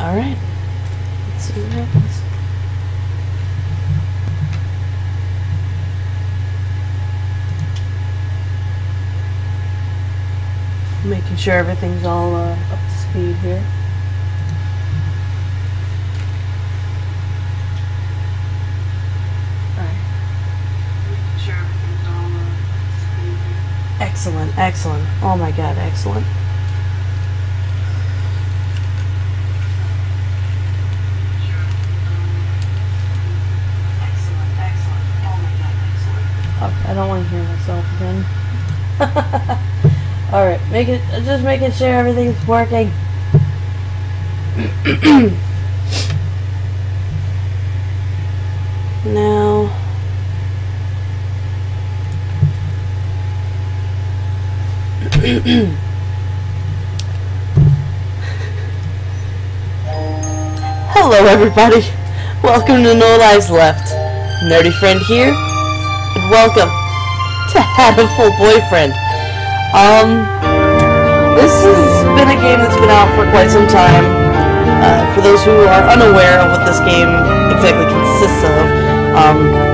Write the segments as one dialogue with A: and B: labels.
A: Alright. Let's see what happens. Making sure everything's all up to speed here. Excellent, excellent. Oh my god, excellent. Excellent, excellent. Oh my god, excellent. Oh, I don't want to hear myself again. Alright, just making sure everything's working. Now... Hello everybody, welcome to No Lives Left. Nerdy friend here, and welcome to Hatoful Boyfriend. This has been a game that's been out for quite some time. For those who are unaware of what this game exactly consists of,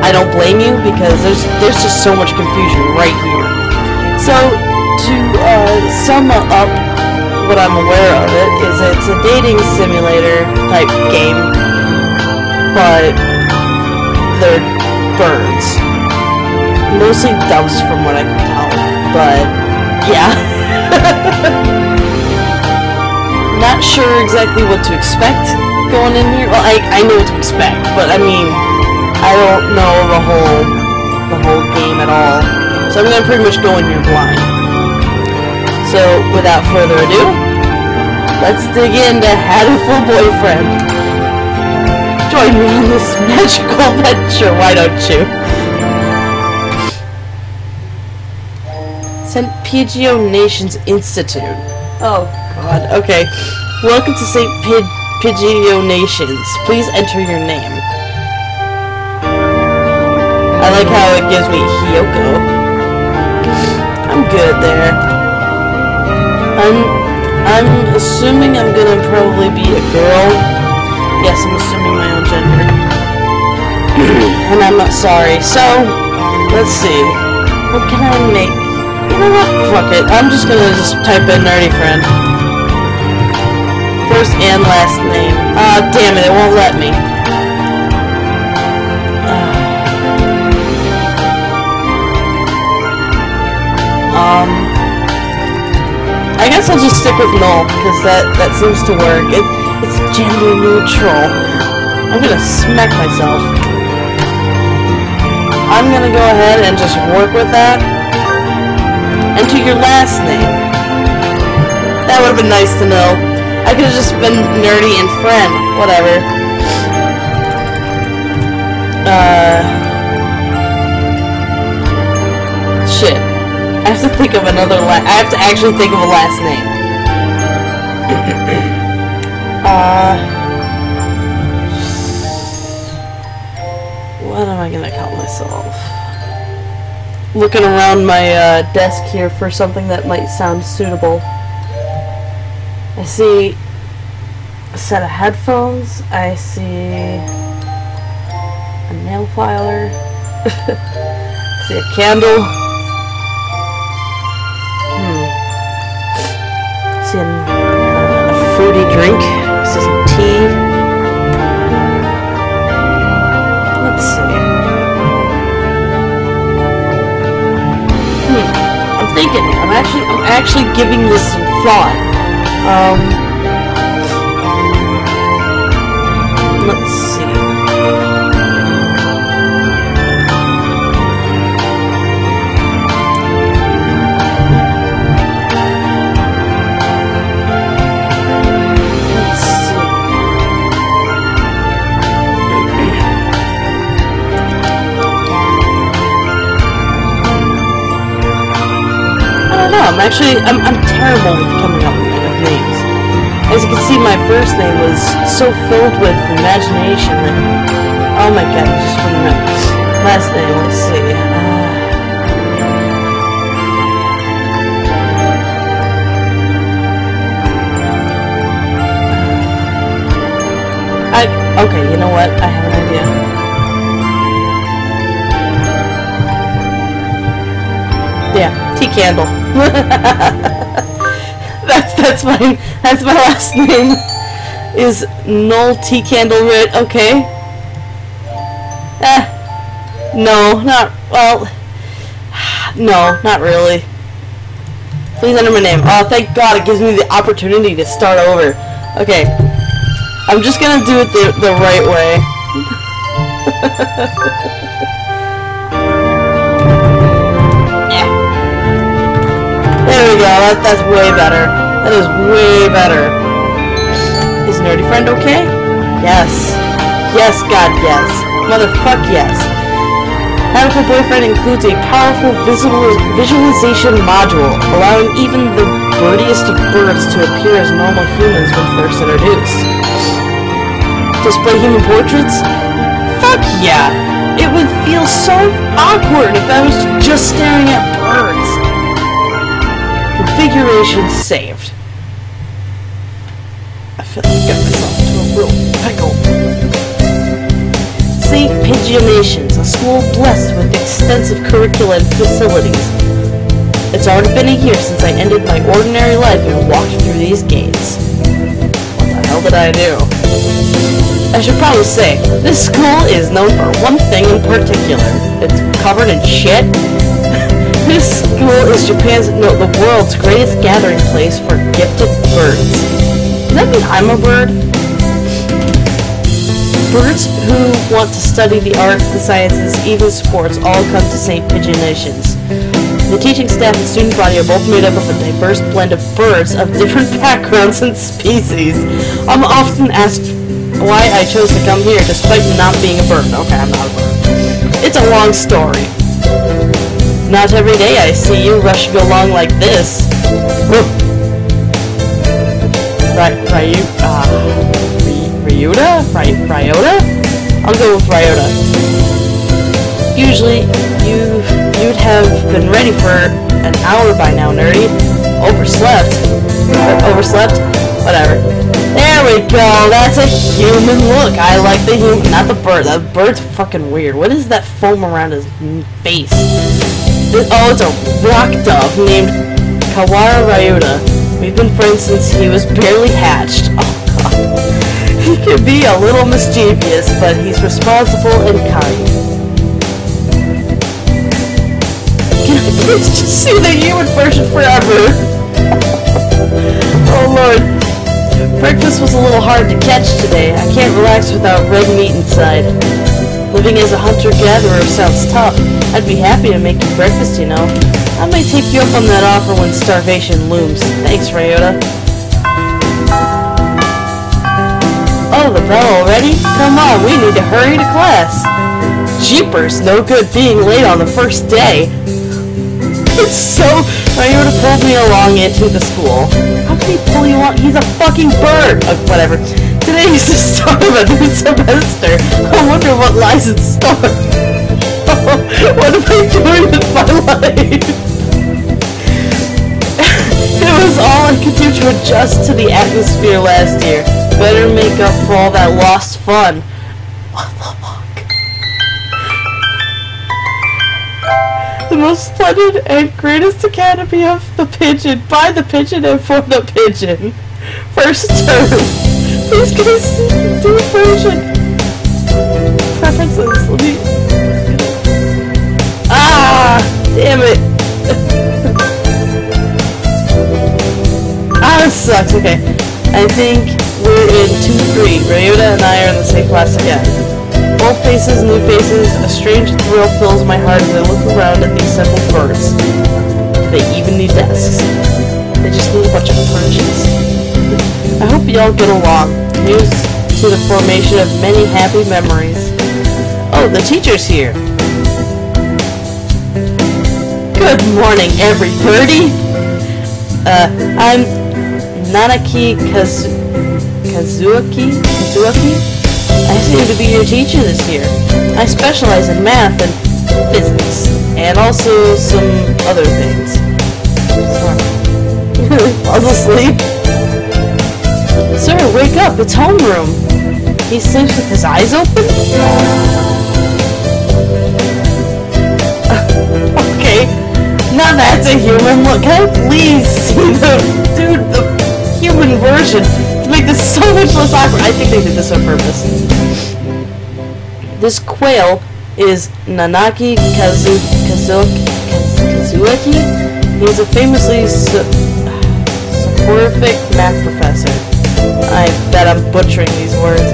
A: I don't blame you because there's just so much confusion right here. So, to sum up what I'm aware of it, is it's a dating simulator type game, but they're birds. Mostly doves from what I can tell, but yeah. Not sure exactly what to expect going in here. Well, I know what to expect, but I mean, I don't know the whole game at all, so I'm gonna pretty much go in here blind. So, without further ado, let's dig into Hatoful Boyfriend. Join me on this magical adventure, why don't you? St. Pigio Nations Institute. Oh, God, okay. Welcome to St. Pigio Nations. Please enter your name. I like how it gives me Hyoko. I'm good there. I'm assuming I'm gonna probably be a girl. Yes, I'm assuming my own gender. And I'm not sorry. So, let's see. What can I make? You know what? Fuck it. I'm just gonna type in nerdy friend. First and last name. Ah, damn it, it won't let me. I guess I'll just stick with null, because that seems to work. It's gender neutral. I'm gonna smack myself. I'm gonna go ahead and just work with that. Enter your last name. That would have been nice to know. I could have just been nerdy and friend. Whatever. Shit. I have to think of another I have to actually think of a last name. What am I gonna call myself? Looking around my desk here for something that might sound suitable. I see a set of headphones. I see a nail filer. I see a candle. A fruity drink. This is tea. Let's see. I'm thinking. I'm actually giving this some thought. Let's see. I'm terrible with coming up with names. As you can see, my first name was so filled with imagination that, oh my god, I just wouldn't know. Last name, let's see. Okay, you know what? I have an idea. Yeah, tea candle. That's my last name. Is Null Tea Candle Rit, okay? No, not really. Please enter my name. Oh, thank God, it gives me the opportunity to start over. Okay. I'm just gonna do it the right way. Yeah. There we go, that's way better. That is way better. Is Nerdy Friend okay? Yes. Yes, God, yes. Motherfuck, yes. Hatoful Boyfriend includes a powerful visualization module, allowing even the birdiest of birds to appear as normal humans when first introduced. Display human portraits? Fuck yeah! It would feel so awkward if I was just staring at birds. Configuration saved. I feel like I got myself into a real pickle. St. Pigeonations, a school blessed with extensive curricula and facilities. It's already been a year since I ended my ordinary life and walked through these gates. What the hell did I do? I should probably say, this school is known for one thing in particular. It's covered in shit. This school is the world's greatest gathering place for gifted birds. Does that mean I'm a bird? Birds who want to study the arts, the sciences, even sports all come to St. Pigeonations. The teaching staff and student body are both made up of a diverse blend of birds of different backgrounds and species. I'm often asked why I chose to come here despite not being a bird. Okay, I'm not a bird. It's a long story. Not every day I see you rushing along like this. Ryota? I'll go with Ryota. Usually, you'd have been ready for an hour by now, Nerdy. Overslept? Whatever. There we go, that's a human look. I like the human, not the bird. That bird's fucking weird. What is that foam around his face? Oh, it's a rock dove named Kawara Ryota. We've been friends since he was barely hatched. Oh god. He can be a little mischievous, but he's responsible and kind. Can I please just see the human version forever? Oh lord. Breakfast was a little hard to catch today. I can't relax without red meat inside. Living as a hunter-gatherer sounds tough. I'd be happy to make you breakfast, you know. I might take you up on that offer when starvation looms. Thanks, Ryota. Oh, the bell already? Come on, we need to hurry to class. Jeepers, no good being late on the first day. It's so... Ryota pulled me along into the school. How can he pull you along? He's a fucking bird! Whatever. Today is the start of a new semester. I wonder what lies in store. What am I doing with my life? It was all I could do to adjust to the atmosphere last year. Better make up for all that lost fun. What the fuck? The most splendid and greatest academy of the pigeon, by the pigeon and for the pigeon. First term. Please can I see the new version? Preferences. Let me... Ah! Damn it! This sucks. Okay. I think we're in 2-3. Ryota and I are in the same class again. Old faces, new faces, a strange thrill fills my heart as I look around at these simple birds. They even need desks. They just need a bunch of perches. I hope you all get along. Here's to the formation of many happy memories. Oh, the teacher's here. Good morning, everybody. I'm Nanaki Kazuaki? I seem to be your teacher this year. I specialize in math and physics, and also some other things. Sorry. Falls asleep. Sir, wake up, it's homeroom. He sleeps with his eyes open? Okay, now that's a human look. Can I please see the human version to make this so much less awkward? I think they did this on purpose. This quail is Nanaki Kazuaki. He's a famously soporific math professor. I bet I'm butchering these words.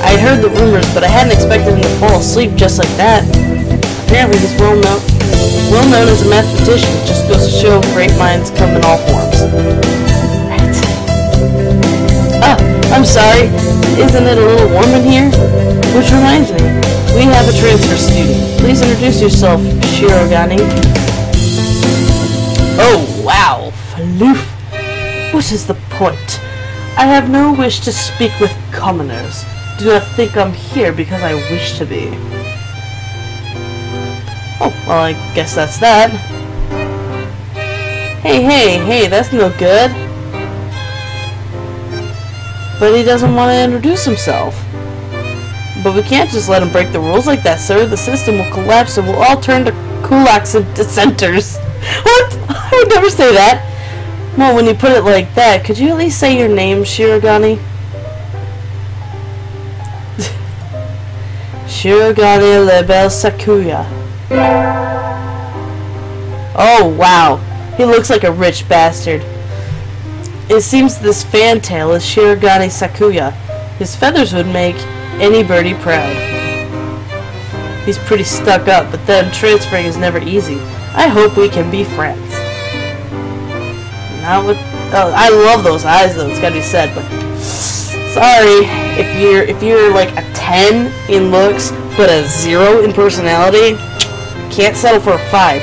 A: I'd heard the rumors, but I hadn't expected him to fall asleep just like that. Apparently he's well known as a mathematician. Just goes to show great minds come in all forms. Right. Ah, I'm sorry. Isn't it a little warm in here? Which reminds me, we have a transfer student. Please introduce yourself, Shirogane. Oh, wow. Floof. What is the point? I have no wish to speak with commoners. Do not think I'm here because I wish to be. Oh, well, I guess that's that. Hey, that's no good. But he doesn't want to introduce himself. But we can't just let him break the rules like that, sir. The system will collapse and we'll all turn to kulaks and dissenters. What? I would never say that. Well, when you put it like that, could you at least say your name, Shirogane? Shirogane Lebel Sakuya. Oh, wow. He looks like a rich bastard. It seems this fantail is Shirogane Sakuya. His feathers would make any birdie proud. He's pretty stuck up, but then transferring is never easy. I hope we can be friends. Not with, oh, I love those eyes though, it's gotta be said, but sorry, if you're like a 10 in looks, but a 0 in personality, can't settle for a 5.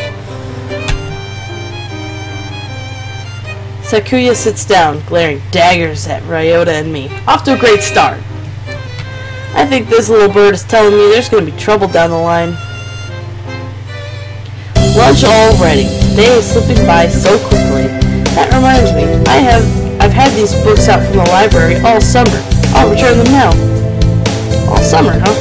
A: Sakuya sits down, glaring daggers at Ryota and me. Off to a great start. I think this little bird is telling me there's going to be trouble down the line. Lunch already. Today is slipping by so quickly. That reminds me, I've had these books out from the library all summer. I'll return them now. All summer, huh?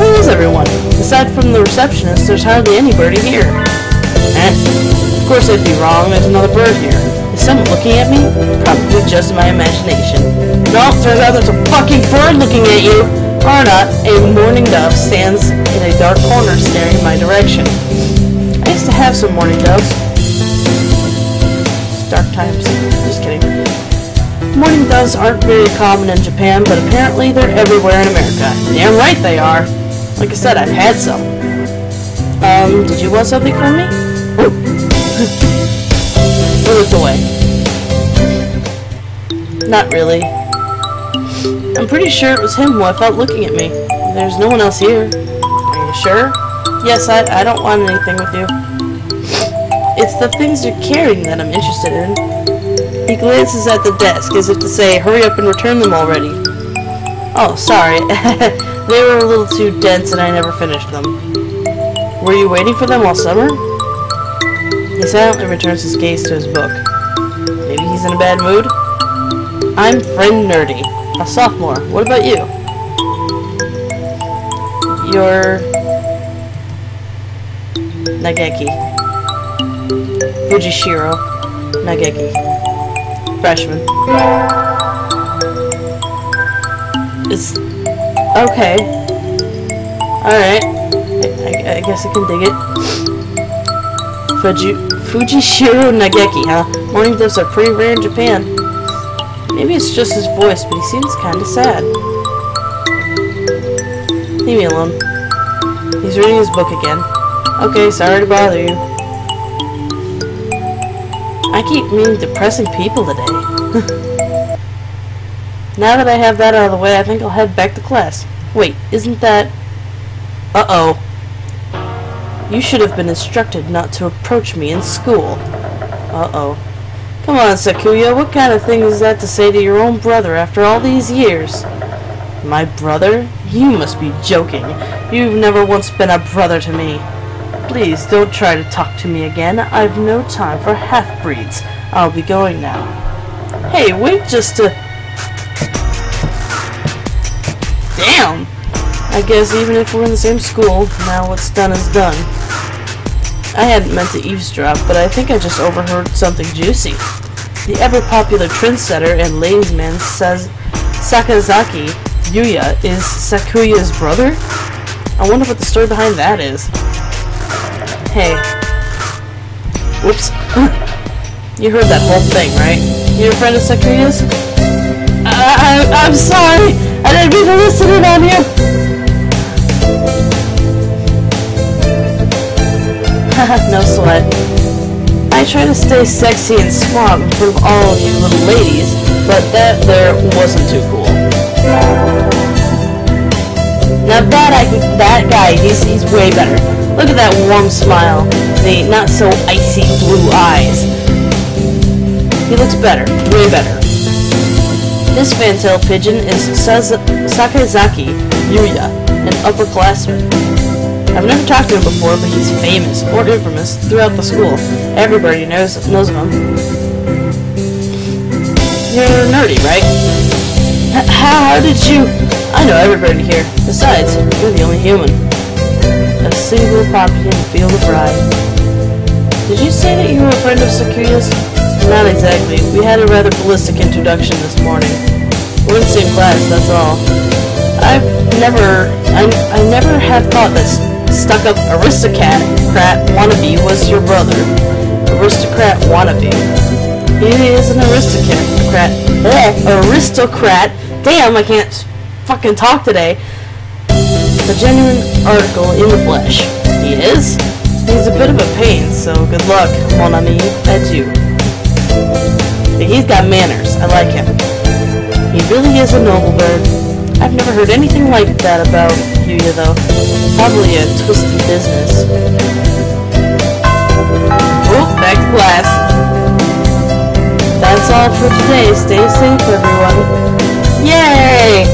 A: Where is everyone? Aside from the receptionist, there's hardly anybody here. Of course I'd be wrong, there's another bird here. Is someone looking at me? Probably just my imagination. No, turns out there's a fucking bird looking at you! Or not, a mourning dove stands in a dark corner staring in my direction. I used to have some mourning doves. Dark times. Just kidding. Mourning doves aren't very common in Japan, but apparently they're everywhere in America. Damn right they are. Like I said, I've had some. Did you want something from me? He looked away. Not really. I'm pretty sure it was him who I felt looking at me. There's no one else here. Are you sure? Yes, I don't want anything with you. It's the things you're carrying that I'm interested in. He glances at the desk as if to say, hurry up and return them already. Oh, sorry. They were a little too dense and I never finished them. Were you waiting for them all summer? He silently returns his gaze to his book. Maybe he's in a bad mood? I'm Friend Nerdy, a sophomore. What about you? You're... Nageki. Fujishiro Nageki. Freshman. It's... okay. Alright. I guess I can dig it. Fujishiro Nageki, huh? Morning doves are pretty rare in Japan. Maybe it's just his voice, but he seems kinda sad. Leave me alone. He's reading his book again. Okay, sorry to bother you. I keep meeting depressing people today. Now that I have that out of the way, I think I'll head back to class. Wait, isn't that... Uh-oh. You should have been instructed not to approach me in school. Uh-oh. Come on, Sakuya, what kind of thing is that to say to your own brother after all these years? My brother? You must be joking. You've never once been a brother to me. Please, don't try to talk to me again. I've no time for half-breeds. I'll be going now. Hey, wait just a... Damn! I guess even if we're in the same school, now what's done is done. I hadn't meant to eavesdrop, but I think I just overheard something juicy. The ever-popular trendsetter and ladies' man says Sakazaki Yuya is Sakuya's brother? I wonder what the story behind that is. Hey. Whoops. You heard that whole thing, right? You're a friend of Sakuya's? I'm sorry! I didn't mean to listen in on you! No sweat. I try to stay sexy and suave in front of all of you little ladies, but that there wasn't too cool. Now that guy, he's way better. Look at that warm smile, the not so icy blue eyes. He looks better, way better. This fantail pigeon is Sakazaki Yuya, an upperclassman. I've never talked to him before, but he's famous, or infamous, throughout the school. Everybody knows of him. You're nerdy, right? How did you... I know everybody here. Besides, you're the only human. A single poppy in the field of rye. Did you say that you were a friend of Sakuya's? Not exactly. We had a rather ballistic introduction this morning. We're in the same class, that's all. I never had thought that stuck-up aristocrat wannabe was your brother. Aristocrat wannabe. He is an aristocrat. Aristocrat. Damn, I can't fucking talk today. A genuine article in the flesh. He is? He's a bit of a pain, so good luck, mon ami, adieu. He's got manners. I like him. He really is a noble bird. I've never heard anything like that about Yuya, though. Probably a twisted business. Oh, back to class. That's all for today. Stay safe, everyone. Yay!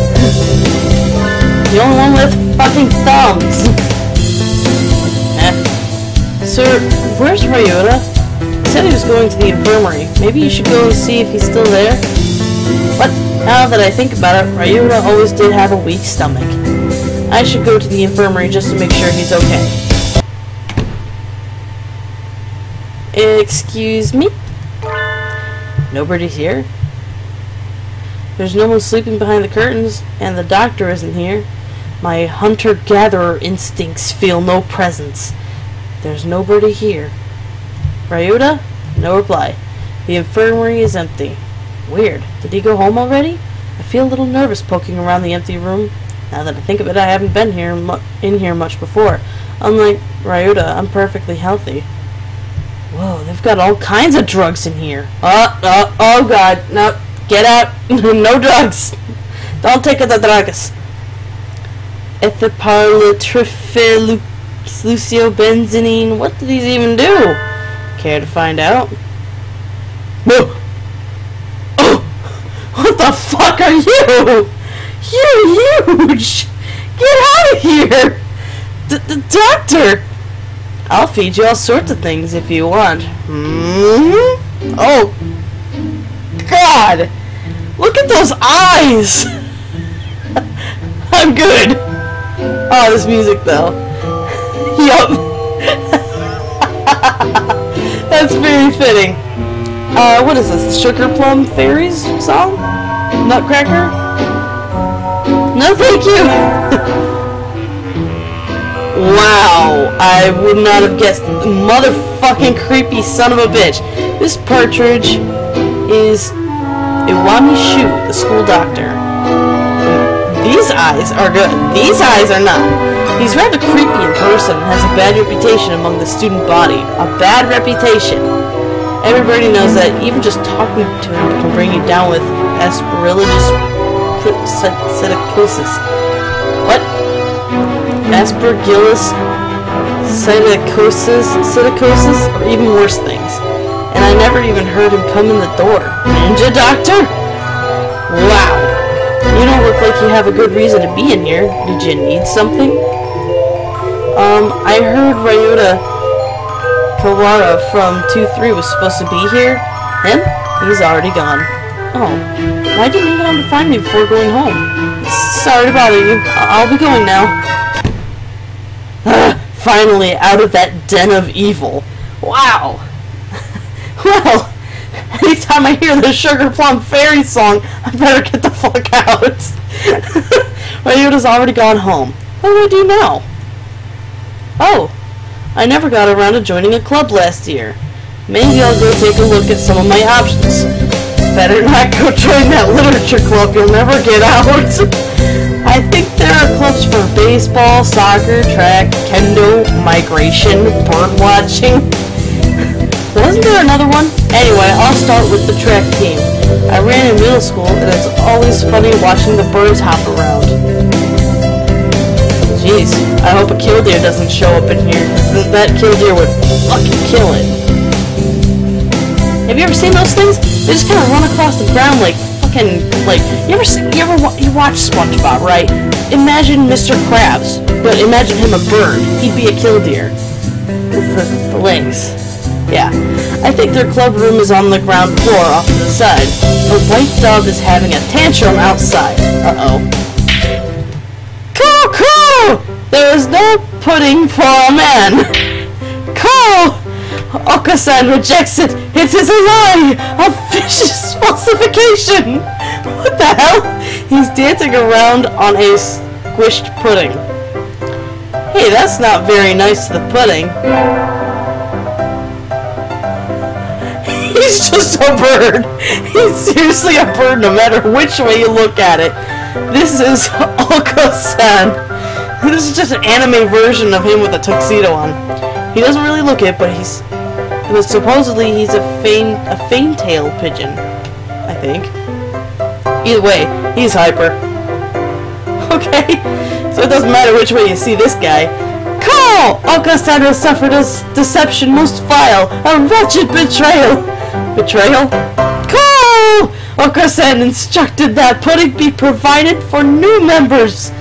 A: The only one with fucking thumbs. Sir, where's Ryota? He said he was going to the infirmary. Maybe you should go and see if he's still there. What? Now that I think about it, Ryota always did have a weak stomach. I should go to the infirmary just to make sure he's okay. Excuse me? Nobody's here? There's no one sleeping behind the curtains, and the doctor isn't here. My hunter-gatherer instincts feel no presence. There's nobody here. Ryota? No reply. The infirmary is empty. Weird. Did he go home already? I feel a little nervous poking around the empty room. Now that I think of it, I haven't been in here much before. Unlike Ryota, I'm perfectly healthy. Whoa, they've got all kinds of drugs in here. Oh god, no, get out. No drugs. Don't take the drugs. Ethyparlytrifluciobenzenine. What do these even do? Care to find out? Whoa. What the fuck are you? You're huge! Get out of here! The doctor! I'll feed you all sorts of things if you want. Oh, God! Look at those eyes! I'm good! Oh, this music though. Yup. That's very fitting. What is this? The Sugar Plum Fairies song? Nutcracker? No, thank you! Wow, I would not have guessed. Motherfucking creepy son of a bitch. This partridge is Iwami Shu, the school doctor. These eyes are good. These eyes are not. He's rather creepy in person and has a bad reputation among the student body. A bad reputation. Everybody knows that even just talking to him can bring you down with aspergillus psittacosis. What? Aspergillus psittacosis, or even worse things. And I never even heard him come in the door. Ninja doctor? Wow. You don't look like you have a good reason to be in here. Did you need something? I heard Ryota Kawara from 2-3 was supposed to be here. Him? He's already gone. Oh, why didn't he come to find me before going home? Sorry to bother you. I'll be going now. Finally out of that den of evil. Wow. Well, anytime I hear the Sugar Plum Fairy song, I better get the fuck out. Ryota's already gone home. What do I do now? Oh, I never got around to joining a club last year. Maybe I'll go take a look at some of my options. Better not go join that literature club, you'll never get out. I think there are clubs for baseball, soccer, track, kendo, migration, bird watching. Wasn't there another one? Anyway, I'll start with the track team. I ran in middle school, and it's always funny watching the birds hop around. Jeez, I hope a killdeer doesn't show up in here, because that killdeer would fucking kill it. Have you ever seen those things? They just kind of run across the ground like fucking, like, you watch SpongeBob, right? Imagine Mr. Krabs, but imagine him a bird. He'd be a killdeer. With the legs. Yeah. I think their club room is on the ground floor off to the side. A white dove is having a tantrum outside. Uh-oh. Coo! There is no pudding for a man. Coo! Oka-san rejects it. It is a lie! A vicious falsification! What the hell? He's dancing around on a squished pudding. Hey, that's not very nice to the pudding. He's just a bird. He's seriously a bird no matter which way you look at it. This is Oka-san. This is just an anime version of him with a tuxedo on. He doesn't really look it, but supposedly he's a faint-tailed pigeon, I think. Either way, he's hyper. Okay, so it doesn't matter which way you see this guy. Call! Oka-san has suffered a deception most vile, a wretched betrayal. Betrayal? Call! Oka-san instructed that pudding be provided for new members.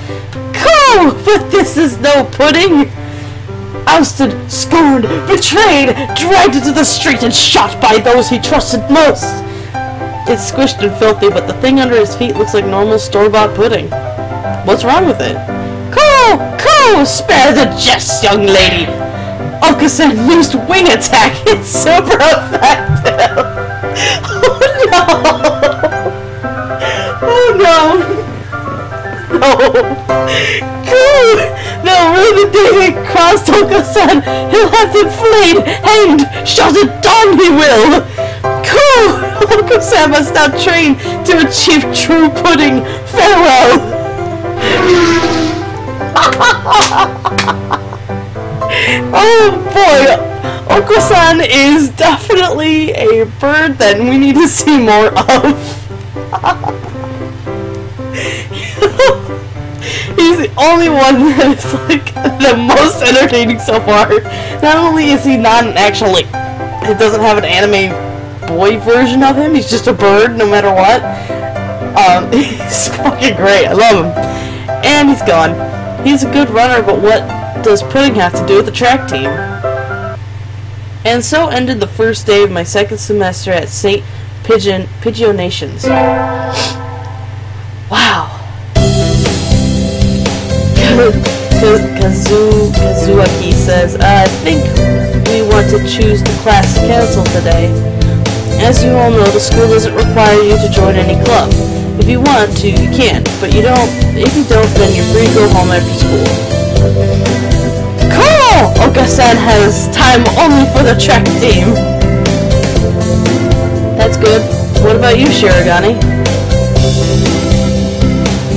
A: Call! But this is no pudding. Ousted, scorned, betrayed, dragged into the street and shot by those he trusted most. It's squished and filthy, but the thing under his feet looks like normal store-bought pudding. What's wrong with it? Coo! Spare the jest, young lady! Oka-san used wing attack. It's super effective. Oh no! No, really, the day he crossed Oka-san, he'll have him flayed, hanged, shot at dawn he will! Cool! Oka-san must now train to achieve true pudding. Farewell! Oh boy! Oka-san is definitely a bird that we need to see more of. He's the only one that is like the most entertaining so far. Not only is he not an actual, like, it doesn't have an anime boy version of him, he's just a bird no matter what. He's fucking great, I love him. And he's gone. He's a good runner, but what does pudding have to do with the track team? And so ended the first day of my second semester at St. Pigeonations. Wow. Kazuaki says, I think we want to choose the class council today. As you all know, the school doesn't require you to join any club. If you want to, you can, but if you don't, then you're free to go home after school. Cool! Oka-san has time only for the track team. That's good. What about you, Shirogane?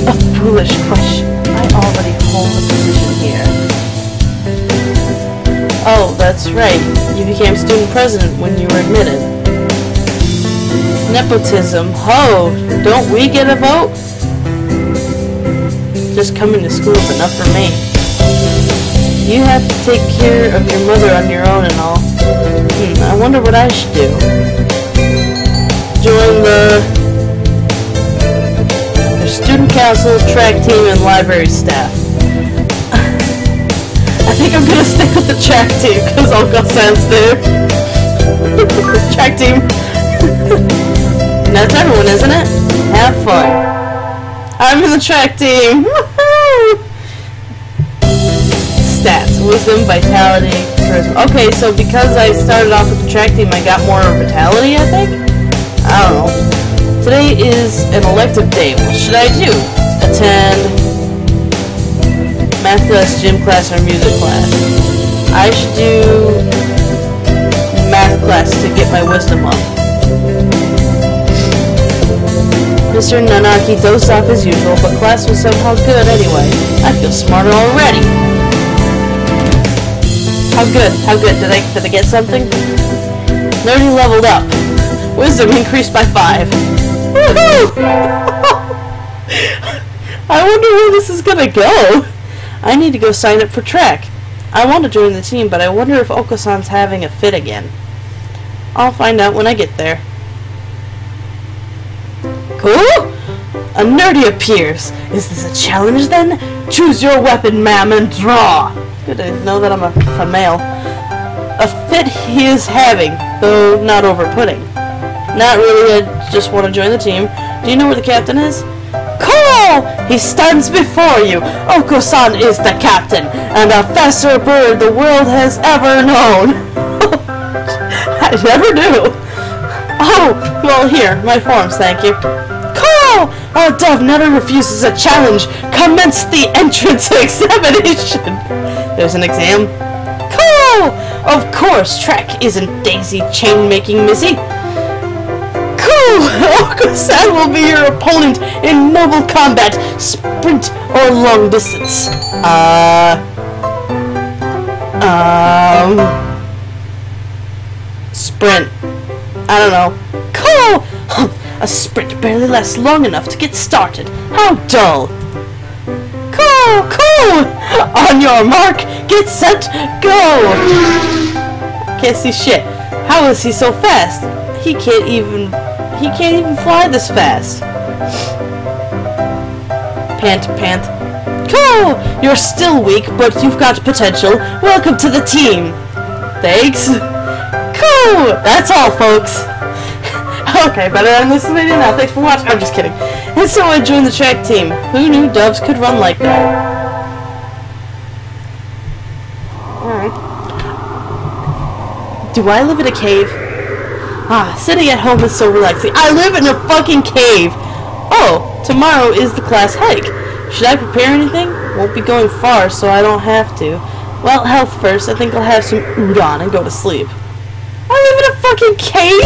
A: A foolish question. I already hold a position here. Oh, that's right. You became student president when you were admitted. Nepotism. Ho! Don't we get a vote? Just coming to school is enough for me. You have to take care of your mother on your own and all. I wonder what I should do. Join the student council, track team, and library staff. I think I'm gonna stick with the track team because Oka-san's there. Track team. And that's everyone, isn't it? Have fun. I'm in the track team! Woohoo! Stats. Wisdom, vitality, charisma. Okay, so because I started off with the track team, I got more vitality, I think? I don't know. Today is an elective day. What should I do? Attend math class, gym class, or music class. I should do math class to get my wisdom up. Mr. Nanaki dozed off as usual, but class was somehow good anyway. I feel smarter already. How good? How good? Did I get something? Nerdy leveled up. Wisdom increased by 5. Woohoo! I wonder where this is gonna go. I need to go sign up for track. I want to join the team, but I wonder if Oko-san's having a fit again. I'll find out when I get there. Cool? A nerdy appears. Is this a challenge then? Choose your weapon, ma'am, and draw. Good to know that I'm a male. A fit he is having, though not over-putting. Not really, I just want to join the team. Do you know where the captain is? Cool! He stands before you. Oko-san is the captain, and a faster bird the world has ever known. I never knew. Oh, well here, my forms, thank you. Cool! Our dove never refuses a challenge. Commence the entrance examination. There's an exam. Cool! Of course, track isn't daisy chain making, missy. Cool! Oko-san will be your opponent in mobile combat, sprint or long distance. Sprint. I don't know. Cool! A sprint barely lasts long enough to get started. How dull. Cool! Cool! On your mark, get set, go! Can't see shit. How is he so fast? He can't even fly this fast. Pant, pant. Cool! You're still weak, but you've got potential. Welcome to the team. Thanks. Cool! That's all, folks. Okay, better end this video now. Thanks for watching. I'm just kidding. And so I joined the track team. Who knew doves could run like that? Alright. Do I live in a cave? Ah, sitting at home is so relaxing. I live in a fucking cave! Oh, tomorrow is the class hike. Should I prepare anything? Won't be going far, so I don't have to. Well, health first. I think I'll have some udon and go to sleep. I live in a fucking cave?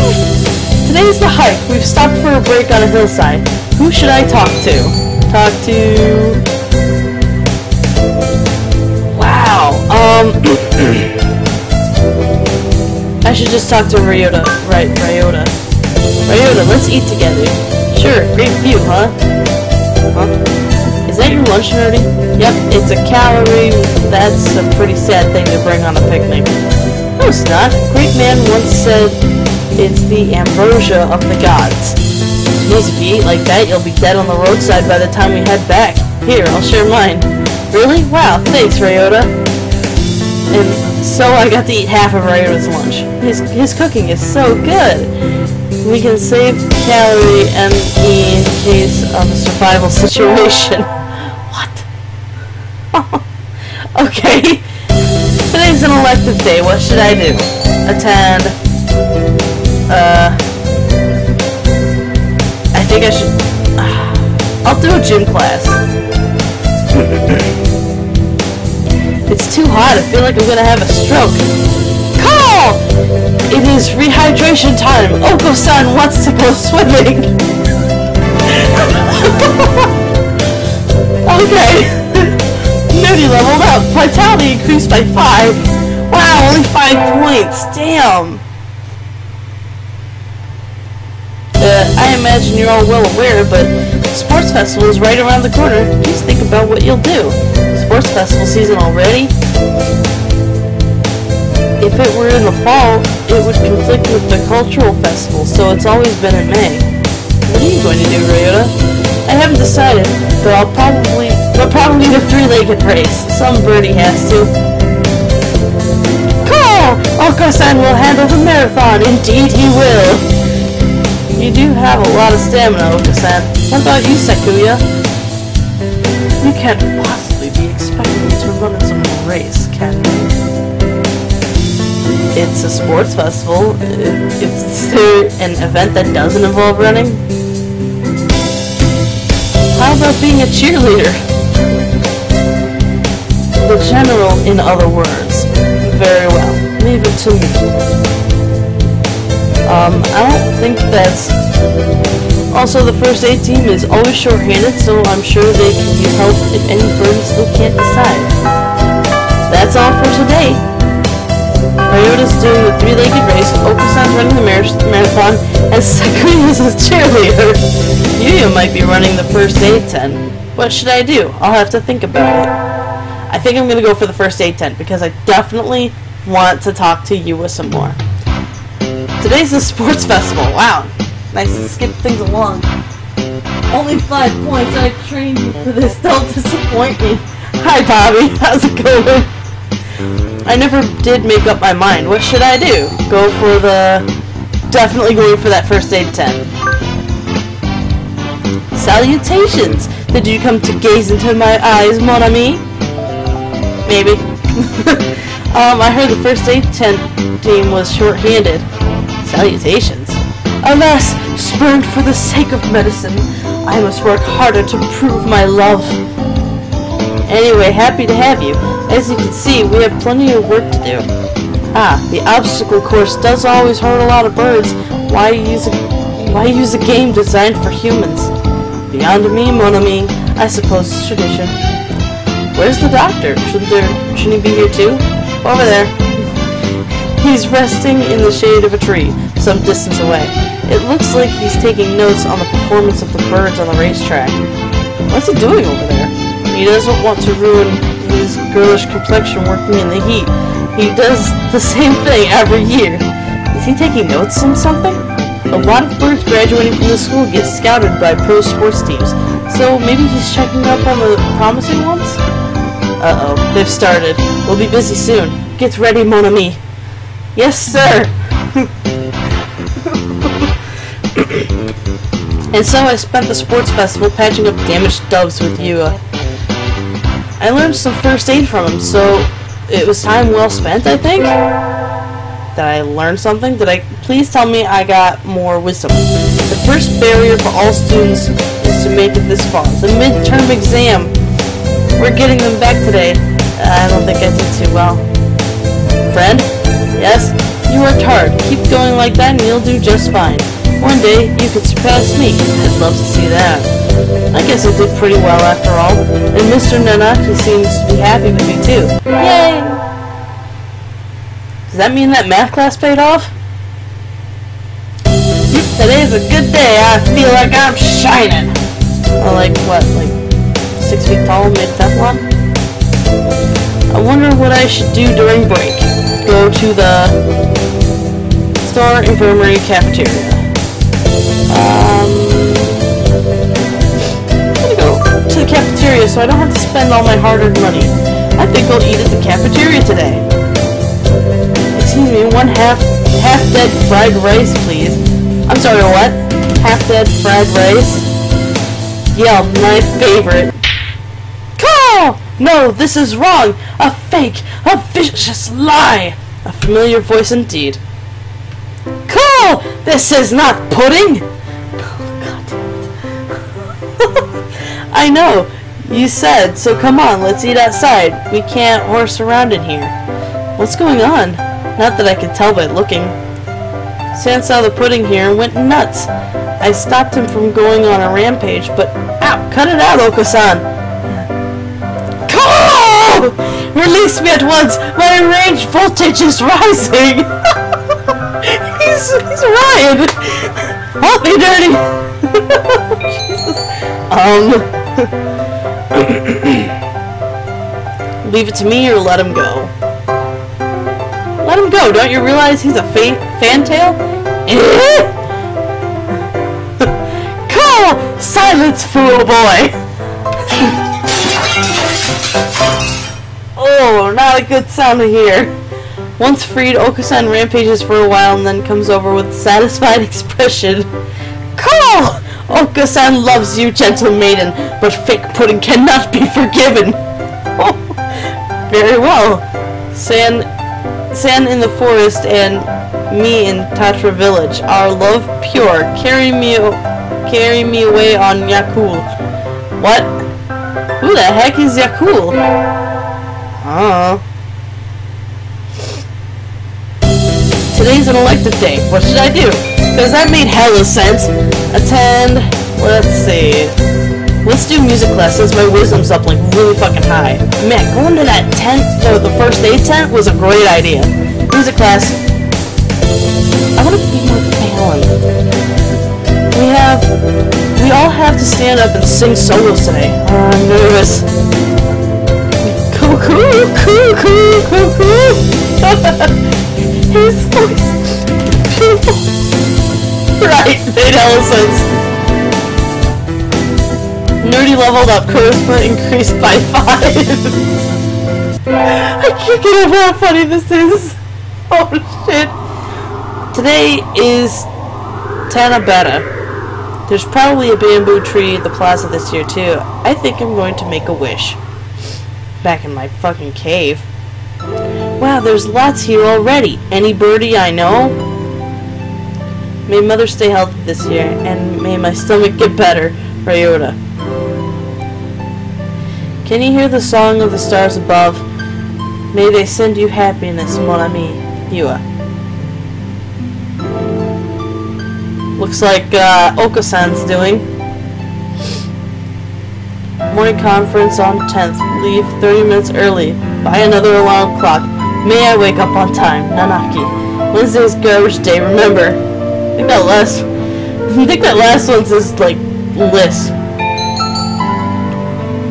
A: Today's the hike. We've stopped for a break on a hillside. Who should I talk to? Wow. I should just talk to Ryota. Right, Ryota. Ryota, let's eat together. Sure, great view, huh? Is that your lunch, nerdy? Yep, it's a calorie. That's a pretty sad thing to bring on a picnic. No, it's not. A great man once said it's the ambrosia of the gods. Jeez, if you eat like that, you'll be dead on the roadside by the time we head back. Here, I'll share mine. Really? Wow, thanks, Ryota. And so I got to eat half of Ryota's lunch. His cooking is so good. We can save calorie and in case of a survival situation. What? Okay. Today's an elective day. What should I do? Attend. I think I should. I'll do a gym class. It's too hot. I feel like I'm gonna have a stroke. Call! It is rehydration time. Oko-san wants to go swimming. Okay. Nerdy leveled up. Vitality increased by 5. Wow, only 5 points. Damn. I imagine you're all well aware, but Sports Festival is right around the corner. Just think about what you'll do. Sports Festival season already? If it were in the fall, it would conflict with the cultural festival, so it's always been in May. What are you going to do, Ryota? I haven't decided, but I'll probably the 3-legged race. Some birdie has to. Cool! Oko-san will handle the marathon. Indeed he will. You do have a lot of stamina, Oko-san. What about you, Sakuya? You can't possibly be expecting me to run in some race, can you? It's a sports festival. Is there an event that doesn't involve running? How about being a cheerleader? The general, in other words. Very well. Leave it to me. I don't think that's... Also, the first aid team is always short-handed, so I'm sure they can use help if any birds still can't decide. That's all for today. Ryota's doing the three-legged race, Okusan's running the marathon, and Sakura's a cheerleader. Yuya might be running the first aid tent. What should I do? I'll have to think about it. I think I'm going to go for the first aid tent, because I definitely want to talk to Yuya some more. Today's the sports festival. Wow. Nice to skip things along. Only 5 points. I trained you for this. Don't disappoint me. Hi, Bobby. How's it going? I never did make up my mind. What should I do? Go for the... Definitely going for that first aid tent. Salutations! Did you come to gaze into my eyes, mon ami? Maybe. I heard the first aid tent team was short-handed. Salutations. Alas, spurned for the sake of medicine, I must work harder to prove my love. Anyway, happy to have you. As you can see, we have plenty of work to do. Ah, the obstacle course does always hurt a lot of birds. Why use a game designed for humans? Beyond me, mon ami, I suppose it's tradition. Where's the doctor? Shouldn't he be here too? Over there. He's resting in the shade of a tree, some distance away. It looks like he's taking notes on the performance of the birds on the racetrack. What's he doing over there? He doesn't want to ruin his girlish complexion working in the heat. He does the same thing every year. Is he taking notes on something? A lot of birds graduating from the school get scouted by pro sports teams, so maybe he's checking up on the promising ones? Uh-oh, they've started. We'll be busy soon. Get ready, mon ami. Yes, sir! And so I spent the sports festival patching up damaged doves with Yuya. I learned some first aid from him, so it was time well spent, I think? Did I learn something? Please tell me I got more wisdom. The first barrier for all students is to make it this far. The midterm exam. We're getting them back today. I don't think I did too well. Friend? Yes? You worked hard. Keep going like that and you'll do just fine. One day, you could surpass me. I'd love to see that. I guess I did pretty well after all. And Mr. Nanaki seems to be happy with me too. Yay! Does that mean that math class paid off? Today's a good day. I feel like I'm shining. Or like, what, like 6 feet tall, made Teflon? I wonder what I should do during break. Go to the store, infirmary, cafeteria. I'm gonna go to the cafeteria so I don't have to spend all my hard-earned money. I think I'll eat at the cafeteria today. Excuse me, one half-dead fried rice, please. I'm sorry, what? Half-dead fried rice? Yeah, my favorite. Call! No, this is wrong! A fake! A vicious lie! A familiar voice indeed. Call! This is not pudding! I know, you said, so come on, let's eat outside. We can't horse around in here. What's going on? Not that I could tell by looking. San saw the pudding here and went nuts. I stopped him from going on a rampage, but ow, cut it out, Oko-san. Call! Release me at once! My range voltage is rising! he's Ryan! Help me, Dirty! Leave it to me or let him go. Let him go. Don't you realize he's a fantail? Call! Silence, fool boy! Oh, not a good sound to hear. Once freed, Oko-san rampages for a while and then comes over with a satisfied expression. Call! Oka-san loves you, gentle maiden, but fake pudding cannot be forgiven. Oh, very well. San in the forest and me in Tatra village. Our love pure. Carry me away on Yakul. What? Who the heck is Yakul? Today's an elective day. What should I do? Because that made hella sense. Attend. Let's see. Let's do music class since my wisdom's up like really fucking high. Man, going to that tent, the first aid tent, was a great idea. Music class. I want to be more balanced. We all have to stand up and sing solos today. I'm nervous. Cuckoo. His voice. Beautiful. Right, made hella sense. Nerdy leveled up, charisma increased by 5. I can't get over how funny this is. Oh shit. Today is Tanabata. There's probably a bamboo tree at the plaza this year too. I think I'm going to make a wish. Back in my fucking cave. Wow, there's lots here already. Any birdie I know? May mother stay healthy this year, and may my stomach get better. Ryota. Can you hear the song of the stars above? May they send you happiness, mon ami. Yua. Looks like Oka-san's doing. Morning conference on 10th. Leave 30 minutes early. Buy another alarm clock. May I wake up on time. Nanaki. Wednesday's garbage day. Remember. I think that last one says like list.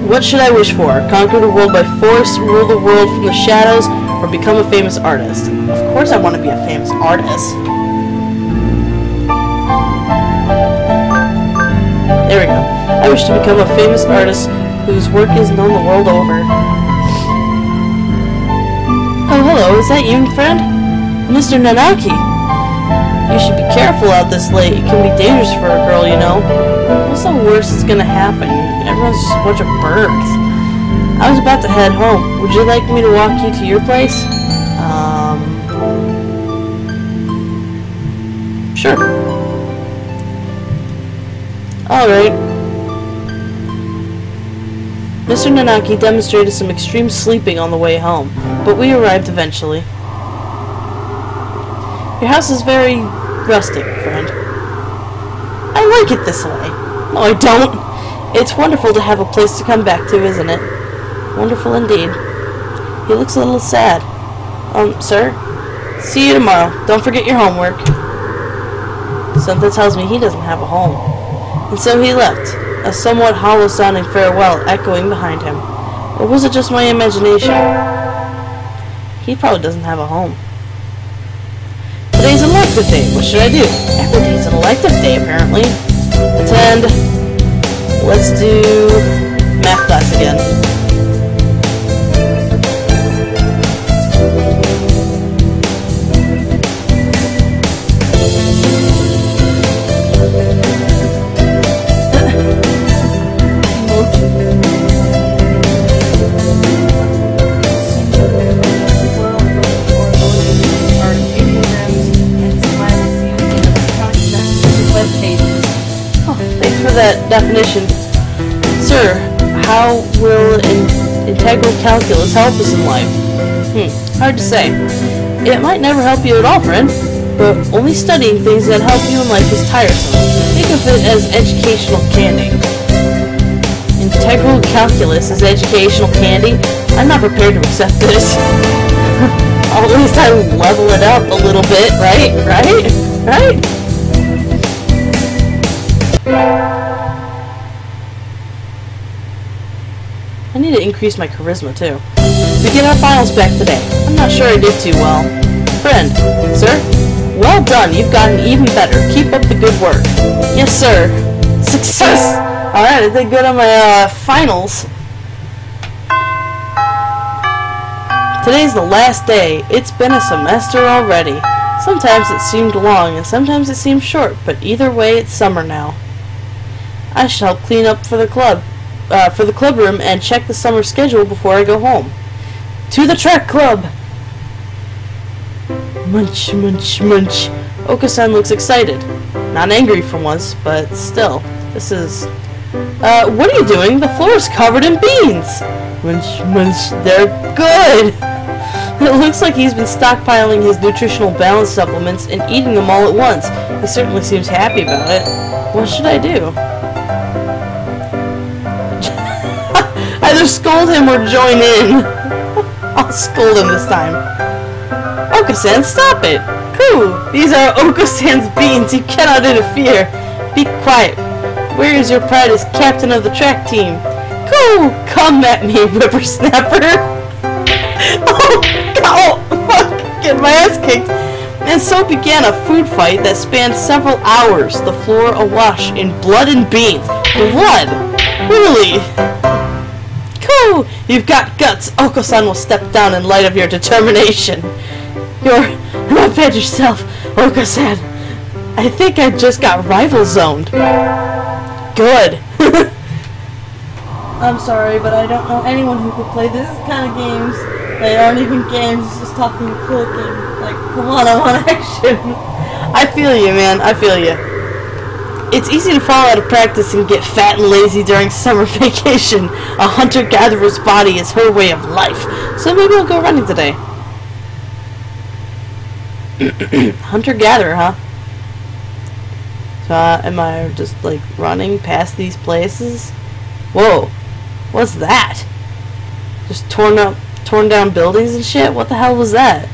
A: What should I wish for? Conquer the world by force, rule the world from the shadows, or become a famous artist? Of course I want to be a famous artist. There we go. I wish to become a famous artist whose work is known the world over. Oh, hello. Is that you, friend? Mr. Nanaki. You should be careful out this late. It can be dangerous for a girl, you know. What's the worst that's gonna happen? Everyone's just a bunch of birds. I was about to head home. Would you like me to walk you to your place? Sure. Alright. Mr. Nanaki demonstrated some extreme sleeping on the way home, but we arrived eventually. Your house is very rustic, friend. I like it this way. No, I don't. It's wonderful to have a place to come back to, isn't it? Wonderful indeed. He looks a little sad. Sir? See you tomorrow. Don't forget your homework. Something tells me he doesn't have a home. And so he left, a somewhat hollow-sounding farewell echoing behind him. Or was it just my imagination? He probably doesn't have a home. Today's elective day. What should I do? Every day's an elective day, apparently. Attend. Let's do math class again. That definition. Sir, how will integral calculus help us in life? Hard to say. It might never help you at all, friend, but only studying things that help you in life is tiresome. Think of it as educational candy. Integral calculus is educational candy? I'm not prepared to accept this. At least I level it up a little bit, right? I need to increase my charisma, too. We get our finals back today. I'm not sure I did too well. Friend, sir? Well done, you've gotten even better. Keep up the good work. Yes, sir. Success! Alright, I did good on my, finals. Today's the last day. It's been a semester already. Sometimes it seemed long, and sometimes it seemed short, but either way, it's summer now. I should help clean up for the club room and check the summer schedule before I go home. To the track club! Munch, munch, munch. Oka-san looks excited. Not angry for once, but still. This is... what are you doing? The floor is covered in beans! Munch, munch, they're good! It looks like he's been stockpiling his nutritional balance supplements and eating them all at once. He certainly seems happy about it. What should I do? Either scold him or join in. I'll scold him this time. Oka-san, stop it! Coo! These are Oka-san's beans. You cannot interfere. Be quiet. Where is your pride as captain of the track team? Coo! Come at me, whippersnapper! Oh, fuck! Get my ass kicked. And so began a food fight that spanned several hours, the floor awash in blood and beans. Blood? Really? Cool! You've got guts. Oko-san will step down in light of your determination. You're not bad yourself, Oko-san. I think I just got rival zoned. Good. I'm sorry, but I don't know anyone who could play this kind of games. They aren't even games, it's just talking and clicking. Like, come on, I want action. I feel you, man. I feel you. It's easy to fall out of practice and get fat and lazy during summer vacation. A hunter-gatherer's body is her way of life. So maybe I'll go running today. Hunter-gatherer, huh? So, am I just, like, running past these places? Whoa. What's that? Just torn down buildings and shit? What the hell was that?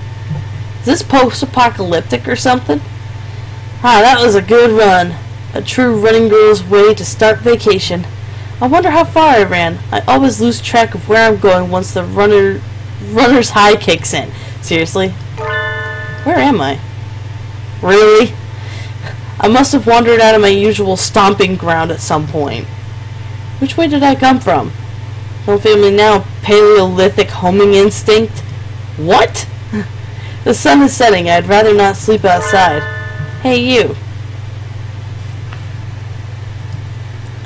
A: Is this post-apocalyptic or something? Ah, that was a good run. A true running girl's way to start vacation. I wonder how far I ran. I always lose track of where I'm going once the runner's high kicks in. Seriously? Where am I? Really? I must have wandered out of my usual stomping ground at some point. Which way did I come from? Don't feel me now, Paleolithic homing instinct? What? The sun is setting. I'd rather not sleep outside. Hey, you.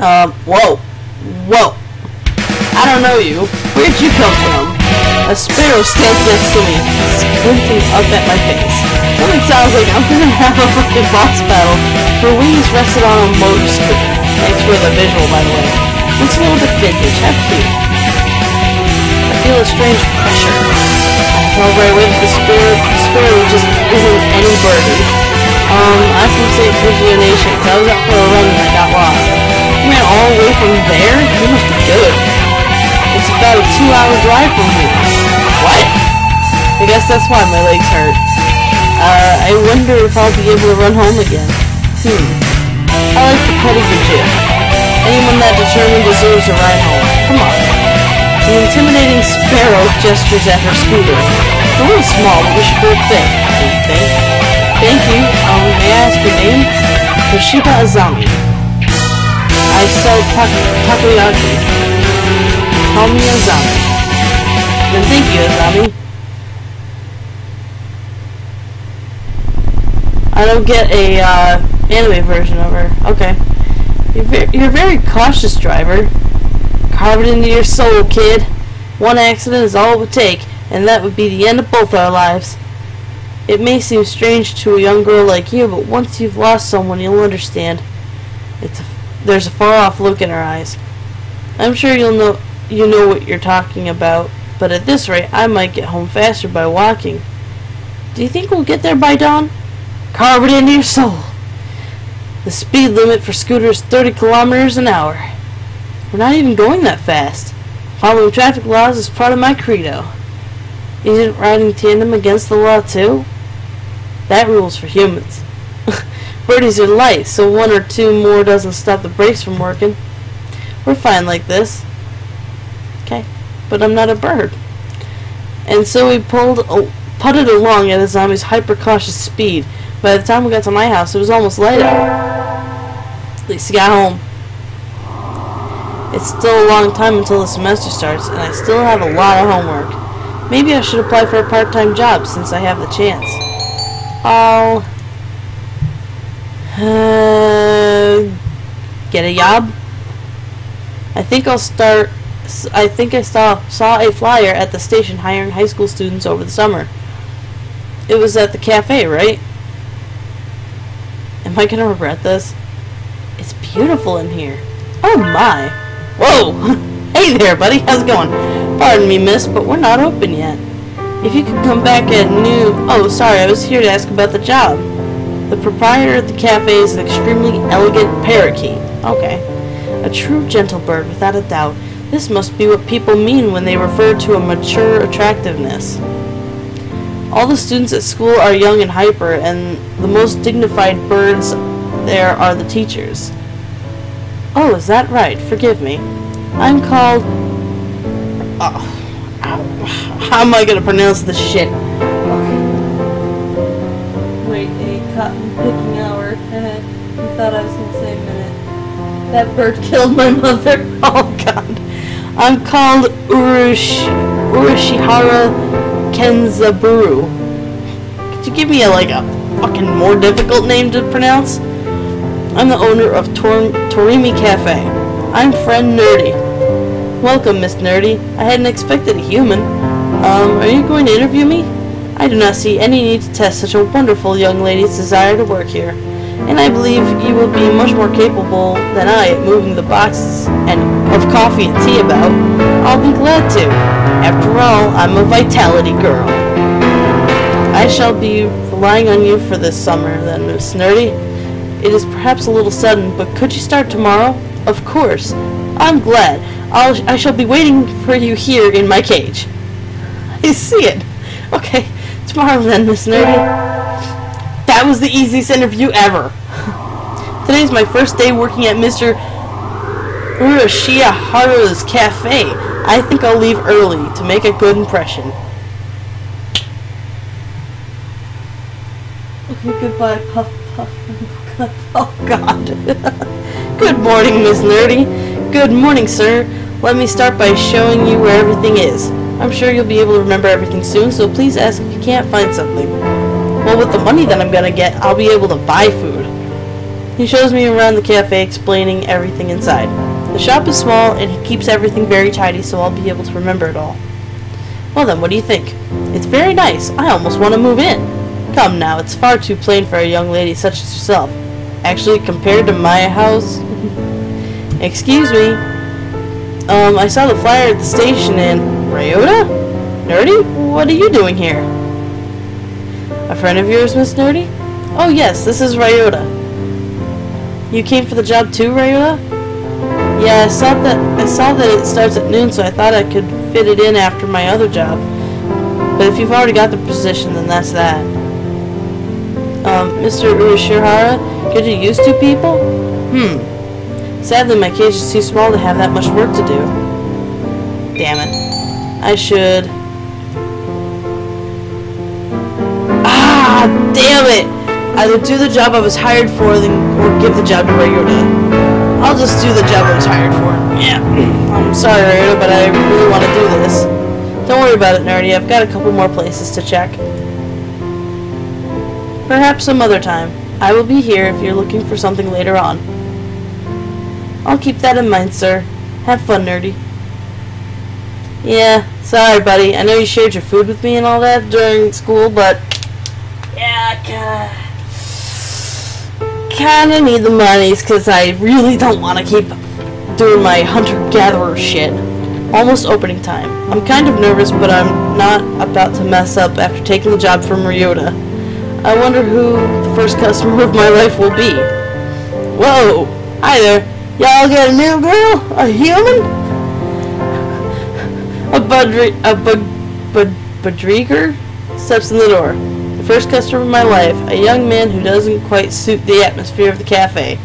A: Whoa. Whoa. I don't know you. Where'd you come from? A sparrow stands next to me, squinting up at my face. Something sounds like I'm gonna have a fucking boss battle. Her wings rested on a motor scooter. Thanks for the visual, by the way. Looks a little bit vintage. How cute. I feel a strange pressure. I tell right away that the sparrow just isn't any burden. I'm from St. Lucia Nation. I was out for a run and I got lost. You ran all the way from there? You must be good. It's about a 2-hour drive from here. What? I guess that's why my legs hurt. I wonder if I'll be able to run home again. I like the cut of your jib. Anyone that determined deserves a ride home. Come on. The intimidating sparrow gestures at her scooter. It's a little small, but we should both think. Thank you. May I ask your name? Toshiba Azami. I said takoyaki. Call me Azami. Then thank you, Azami. I don't get a anime version of her. Okay. You're a very cautious driver. Carve it into your soul, kid. One accident is all it would take, and that would be the end of both our lives. It may seem strange to a young girl like you, but once you've lost someone, you'll understand. There's a far-off look in her eyes. I'm sure you know what you're talking about, but at this rate, I might get home faster by walking. Do you think we'll get there by dawn? Carve it into your soul. The speed limit for scooters is 30 kilometers an hour. We're not even going that fast. Following traffic laws is part of my credo. Isn't riding tandem against the law too? That rule's for humans. Birdies are light, so 1 or 2 more doesn't stop the brakes from working. We're fine like this. Okay, but I'm not a bird. And so we putted along at Azami's hyper-cautious speed. By the time we got to my house, it was almost light out. At least he got home. It's still a long time until the semester starts, and I still have a lot of homework. Maybe I should apply for a part-time job since I have the chance. I'll... get a job? I think I saw a flyer at the station hiring high school students over the summer. It was at the cafe, right? Am I gonna regret this? It's beautiful in here. Oh my! Whoa! Hey there, buddy. How's it going? Pardon me, miss, but we're not open yet. If you could come back at noon... Oh, sorry, I was here to ask about the job. The proprietor at the cafe is an extremely elegant parakeet. Okay. A true gentle bird, without a doubt. This must be what people mean when they refer to a mature attractiveness. All the students at school are young and hyper, and the most dignified birds there are the teachers. Oh, is that right? Forgive me. I'm called... Oh, how am I going to pronounce this shit? Wait, a cotton picking hour. You thought I was going to say a minute. That bird killed my mother. Oh, God. I'm called Urashihara Kenzaburo. Could you give me a fucking more difficult name to pronounce? I'm the owner of Torimi Cafe. I'm friend Nerdy. Welcome, Miss Nerdy. I hadn't expected a human. Are you going to interview me? I do not see any need to test such a wonderful young lady's desire to work here, and I believe you will be much more capable than I at moving the boxes of coffee and tea about. I'll be glad to. After all, I'm a vitality girl. I shall be relying on you for this summer, then, Miss Nerdy. It is perhaps a little sudden, but could you start tomorrow? Of course. I'm glad. I shall be waiting for you here in my cage. I see it. Okay, tomorrow then, Miss Nerdy. That was the easiest interview ever. Today's my first day working at Mr. Urashihara's cafe. I think I'll leave early to make a good impression. Okay, goodbye, Puff Puff. Oh, God. Good morning, Miss Nerdy. Good morning, sir. Let me start by showing you where everything is. I'm sure you'll be able to remember everything soon, so please ask if you can't find something. Well, with the money that I'm gonna get, I'll be able to buy food. He shows me around the cafe, explaining everything inside. The shop is small, and he keeps everything very tidy, so I'll be able to remember it all. Well then, what do you think? It's very nice. I almost want to move in. Come now, it's far too plain for a young lady such as yourself. Actually, compared to my house... Excuse me. I saw the flyer at the station and... Ryota? Nerdy? What are you doing here? A friend of yours, Miss Nerdy? Oh yes, this is Ryota. You came for the job too, Ryota? Yeah, I saw that it starts at noon, so I thought I could fit it in after my other job. But if you've already got the position, then that's that. Mr. Urashihara, could you use two people? Sadly, my cage is too small to have that much work to do. Damn it. I should... Ah, damn it! Either do the job I was hired for, or give the job to Ryota. I'll just do the job I was hired for. Yeah. I'm sorry, Ryota, but I really want to do this. Don't worry about it, Nerdy. I've got a couple more places to check. Perhaps some other time. I will be here if you're looking for something later on. I'll keep that in mind, sir. Have fun, Nerdy. Yeah, sorry, buddy. I know you shared your food with me and all that during school, but... Yeah, I kinda need the monies, because I really don't want to keep doing my hunter-gatherer shit. Almost opening time. I'm kind of nervous, but I'm not about to mess up after taking the job from Ryota. I wonder who the first customer of my life will be. Whoa! Hi there. Y'all got a new girl? A human? A budreaker steps in the door. The first customer of my life, a young man who doesn't quite suit the atmosphere of the cafe.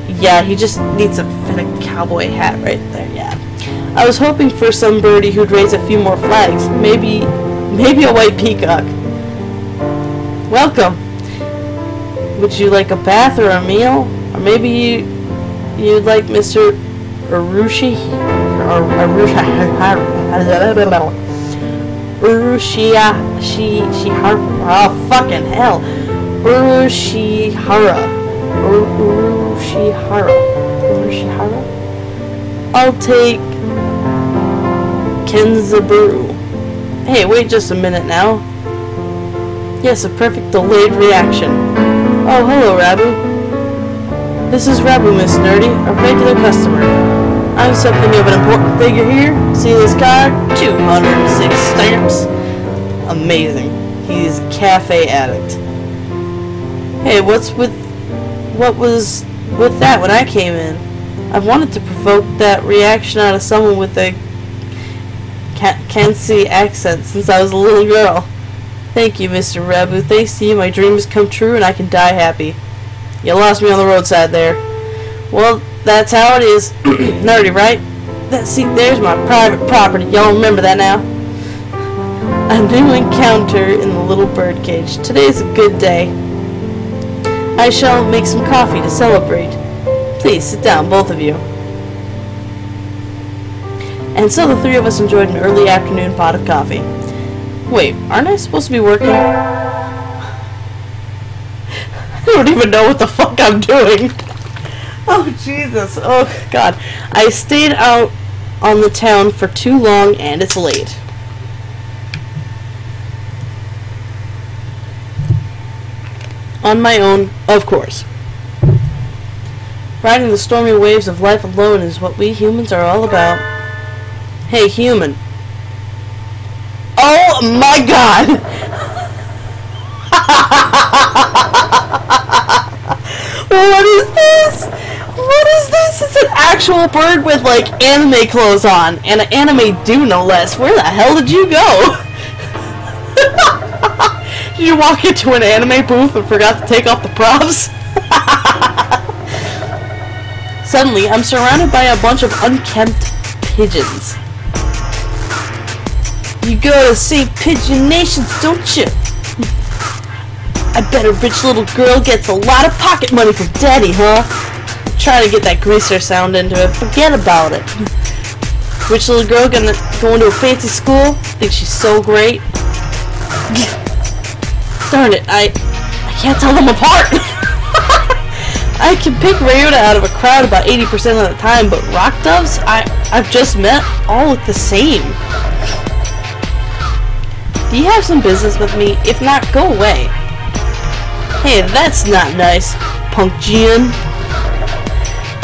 A: Yeah, he just needs to fit a cowboy hat right there, yeah. I was hoping for some birdie who'd raise a few more flags. Maybe a white peacock. Welcome. Would you like a bath or a meal? Or maybe you'd like Mr. Urushi? Or Urushihara. Oh, fucking hell. Urushihara. I'll take Kenzaburu. Hey, wait just a minute now. Yes, a perfect delayed reaction. Oh, hello, Rabu. This is Rabu, Miss Nerdy, a regular customer. I'm something of an important figure here. See this card? 206 stamps. Amazing. He's a cafe addict. Hey, what was with that when I came in? I've wanted to provoke that reaction out of someone with a Kansi accent since I was a little girl. Thank you, Mr. Rabu. Thanks to you, my dream has come true and I can die happy. You lost me on the roadside there. Well, that's how it is. Nerdy, right? See, there's my private property. Y'all remember that now? A new encounter in the little birdcage. Today's a good day. I shall make some coffee to celebrate. Please, sit down, both of you. And so the three of us enjoyed an early afternoon pot of coffee. Wait, aren't I supposed to be working? I don't even know what the fuck I'm doing. Oh, Jesus. Oh, God. I stayed out on the town for too long, and it's late. On my own, of course. Riding the stormy waves of life alone is what we humans are all about. Hey, human. Oh, my God! What is this? What is this? It's an actual bird with, like, anime clothes on. And an anime do, no less. Where the hell did you go? Did you walk into an anime booth and forgot to take off the props? Suddenly, I'm surrounded by a bunch of unkempt pigeons. You go to St. Pigeon Nations, don't you? I bet a rich little girl gets a lot of pocket money from Daddy, huh? Try to get that greaser sound into it. Forget about it. Rich little girl going to a fancy school? Thinks she's so great? Darn it, I can't tell them apart. I can pick Ryota out of a crowd about 80% of the time, but rock doves I've just met all look the same. Do you have some business with me? If not, go away. Hey, that's not nice, punk Gian.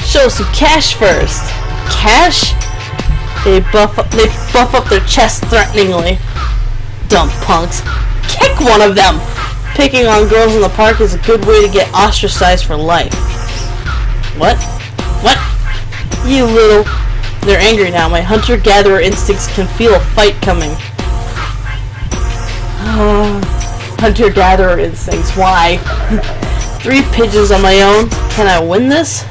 A: Show some cash first. Cash? They buff up their chests threateningly. Dumb punks. Kick one of them! Picking on girls in the park is a good way to get ostracized for life. What? What? You little... They're angry now. My hunter-gatherer instincts can feel a fight coming. Hunter-gatherer instincts. Why? 3 pigeons on my own. Can I win this?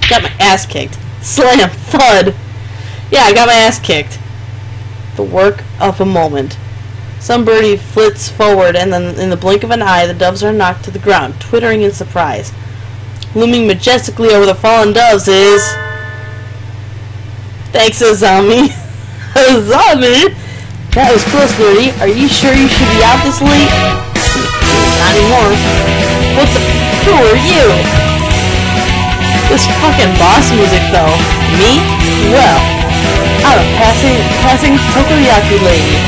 A: Got my ass kicked. Slam! Thud! Yeah, I got my ass kicked. The work of a moment. Some birdie flits forward, and then in the blink of an eye, the doves are knocked to the ground, twittering in surprise. Looming majestically over the fallen doves is... Thanks, Azami. Azami? That was close, Nerdy. Are you sure you should be out this late? Not anymore. What the... Who are you? This fucking boss music, though. Me? Well, I'm a passing Tokoyaki lady.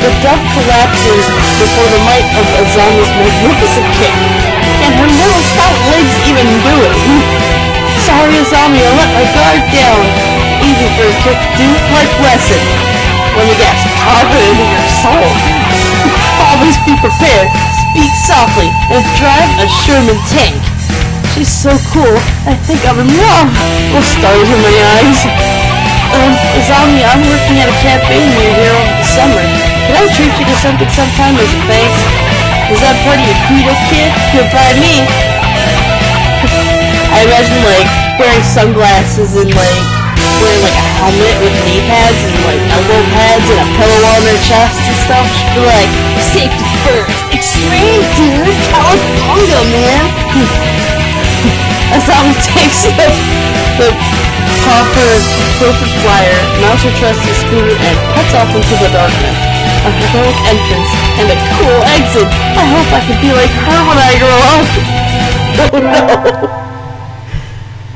A: The dove collapses before the might of Azami's magnificent kick. Can her little stout legs even do it? Sorry, Azami, I let my guard down. Easy for a kick, dude. Like lesson. Let me guess, carve it into your soul. Always be prepared. Speak softly and drive a Sherman tank. She's so cool. I think I'm in love. With stars in my eyes. Azami, I'm working at a cafe near here over the summer. Can I treat you to something sometime as a thanks? Is that part of your credo, kid? Goodbye me. I imagine, like, wearing sunglasses and, like, wearing, like, a helmet with knee pads and, like, elbow pads and a pillow on her chest and stuff. She'd be like, safety first. Extreme, dude. Cowabunga, man. Azami takes the perfect flyer, mounts her trusty scooter, and cuts off into the darkness. A heroic entrance and a cool exit. I hope I can be like her when I grow up. Oh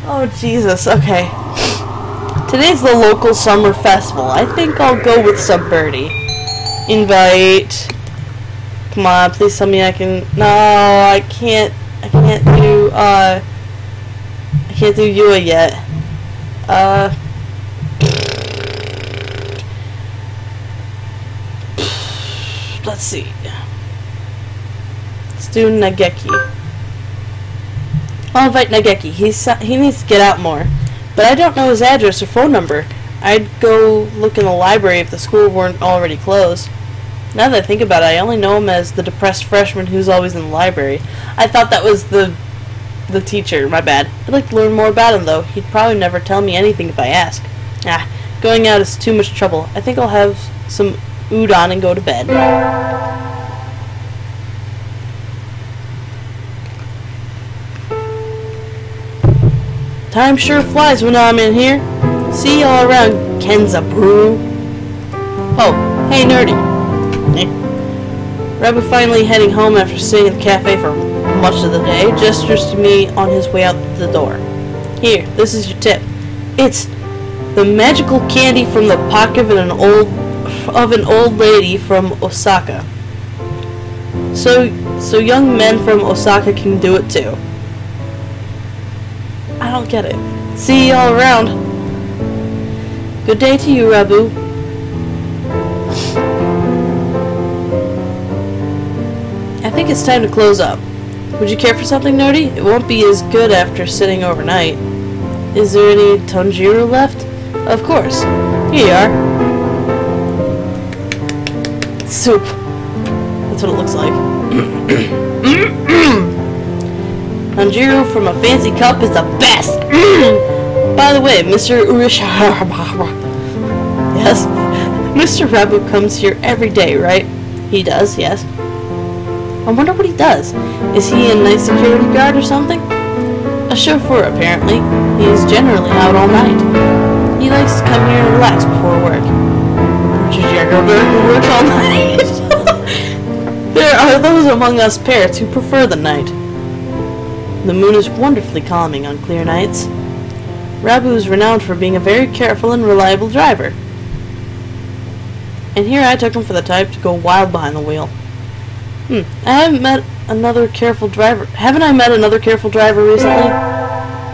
A: no. Oh, Jesus. Okay. Today's the local summer festival. I think I'll go with some birdie. Invite. Come on, please tell me I can. No, I can't. I can't do. I can't do Yua yet. Let's see. Let's do Nageki. I'll invite Nageki. He needs to get out more. But I don't know his address or phone number. I'd go look in the library if the school weren't already closed. Now that I think about it, I only know him as the depressed freshman who's always in the library. I thought that was the teacher. My bad. I'd like to learn more about him, though. He'd probably never tell me anything if I ask. Going out is too much trouble. I think I'll have some udon and go to bed. Time sure flies when I'm in here. See you all around, Kenzaburo. Oh, hey, Nerdy. Rabu finally heading home after sitting in the cafe for much of the day, gestures to me on his way out the door. Here, this is your tip. It's the magical candy from the pocket of an old lady from Osaka. So young men from Osaka can do it too. I don't get it. See you all around. Good day to you, Rabu. I think it's time to close up. Would you care for something, Nerdy? It won't be as good after sitting overnight. Is there any Tanjiro left? Of course. Here you are. Soup. That's what it looks like. Tanjiro from a fancy cup is the best! By the way, Mr. Yes? Mr. Rabu comes here every day, right? He does, yes. I wonder what he does. Is he a night security guard or something? A chauffeur, apparently. He's generally out all night. He likes to come here and relax before work. Work all night? There are those among us parrots who prefer the night. The moon is wonderfully calming on clear nights. Rabu is renowned for being a very careful and reliable driver. And here I took him for the type to go wild behind the wheel. I haven't met another careful driver. Haven't I met another careful driver recently?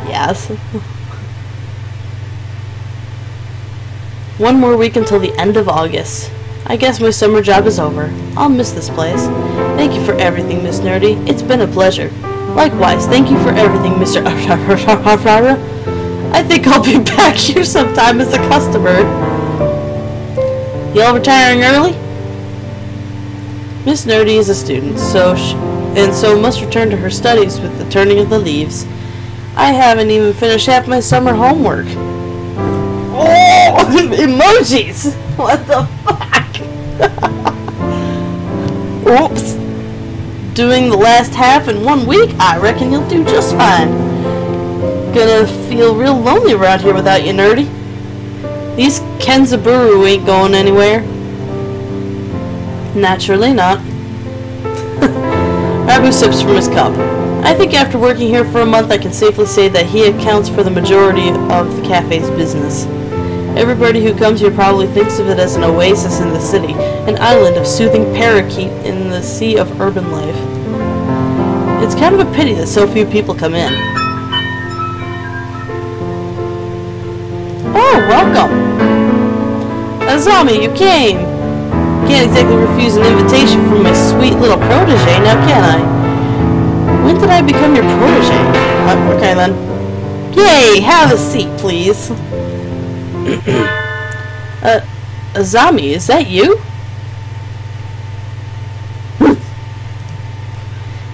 A: Yes. One more week until the end of August. I guess my summer job is over. I'll miss this place. Thank you for everything, Miss Nerdy. It's been a pleasure. Likewise, thank you for everything, Mr. I think I'll be back here sometime as a customer. Y'all retiring early? Miss Nerdy is a student, so must return to her studies with the turning of the leaves. I haven't even finished half my summer homework. Oh, emojis! What the fuck? Oops. Doing the last half in 1 week? I reckon you'll do just fine. Gonna feel real lonely around here without you, Nerdy. These Kenzaburo ain't going anywhere. Naturally not. Rabu sips from his cup. I think after working here for a month, I can safely say that he accounts for the majority of the cafe's business. Everybody who comes here probably thinks of it as an oasis in the city, an island of soothing parakeet in the sea of urban life. It's kind of a pity that so few people come in. Oh, welcome! Azami, you came! Can't exactly refuse an invitation from my sweet little protege, now can I? When did I become your protege? Okay then. Yay! Have a seat, please. Azami, is that you?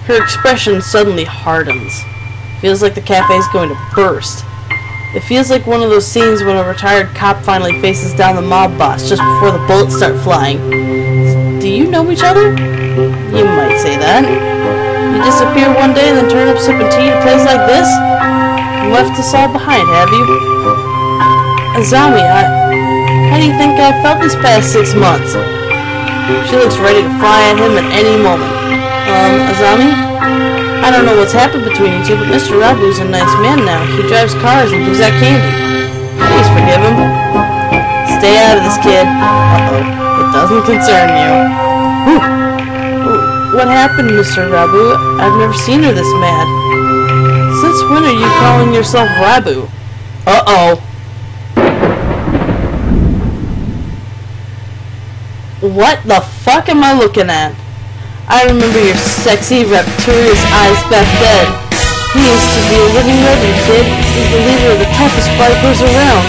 A: Her expression suddenly hardens. Feels like the cafe is going to burst. It feels like one of those scenes when a retired cop finally faces down the mob boss just before the bullets start flying. Do you know each other? You might say that. You disappear one day and then turn up sipping tea at a place like this? You left us all behind, have you? Azami, how do you think I've felt these past 6 months? She looks ready to fly at him at any moment. Azami? I don't know what's happened between you two, but Mr. Rabu's a nice man now. He drives cars and gives out candy. Please forgive him. Stay out of this, kid. Uh-oh. It doesn't concern you. What happened, Mr. Rabu? I've never seen her this mad. Since when are you calling yourself Rabu? Uh-oh. What the fuck am I looking at? I remember your sexy, rapturous eyes back then. He used to be a living legend, kid. He's the leader of the toughest bikers around.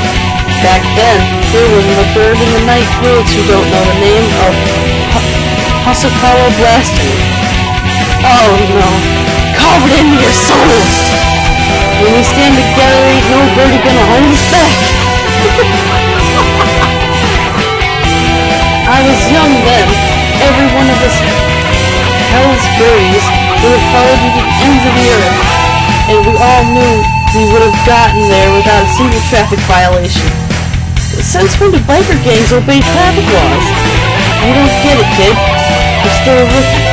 A: Back then, there wasn't a bird in the night woods who don't know the name of Hatoful Blaster. Oh no. Carve it into your souls! When we stand together, ain't no birdie gonna hold us back. I was young then. Every one of us hell's birdies would have followed you to the ends of the earth. And we all knew we would have gotten there without a single traffic violation. Since when do biker gangs obey traffic laws? You don't get it, kid. You're still a rookie.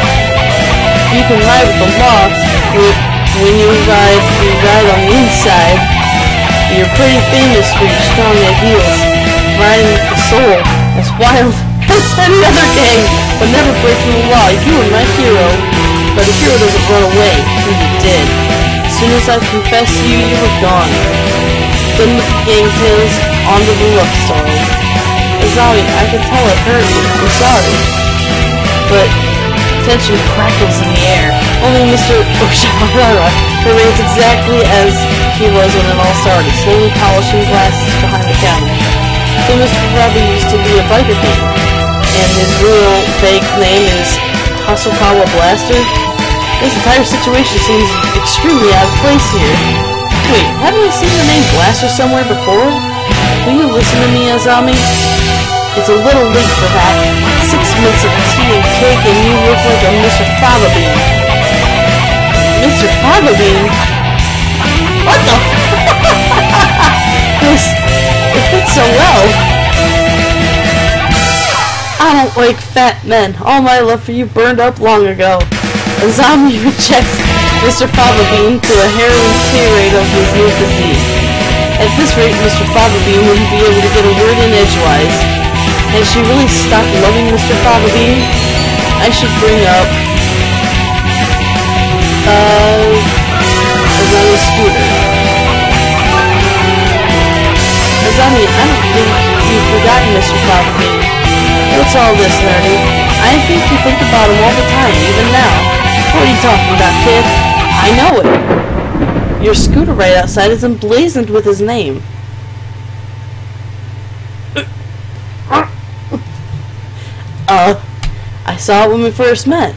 A: You can ride with the law, but when you ride on the inside. You're pretty famous for your strong heels. Riding with the soul, as wild as any other gang, but never breaking the law. You were my hero, but a hero doesn't run away, and you did. As soon as I confessed to you, you were gone. Done with the gang tales, on to the love story. Azami, I can tell it hurt you. I'm sorry. But tension crackles in the air. Only Mr. Oshihara remains exactly as he was when it all started, slowly polishing glasses behind the counter. So Mr. Rabu used to be a biker gang, and his real fake name is Hatoful Blaster. This entire situation seems extremely out of place here. Wait, haven't I seen the name Blaster somewhere before? Will you listen to me, Azami? It's a little late for that. 6 months of tea and cake and you look like a Mr. Fava Bean. Mr. Fava Bean? What the it fits so well. I don't like fat men. All my love for you burned up long ago. Azami rejects Mr. Fava Bean to a harrowing tirade of his new physique. At this rate, Mr. Fava Bean wouldn't be able to get a word in edgewise. Has she really stopped loving Mr. Fava Bean? I should bring up Azami's scooter. Azami, I don't think you've forgotten Mr. Fava Bean. What's all this, nerdy? I think you think about him all the time, even now. What are you talking about, kid? I know it. Your scooter right outside is emblazoned with his name. I saw it when we first met.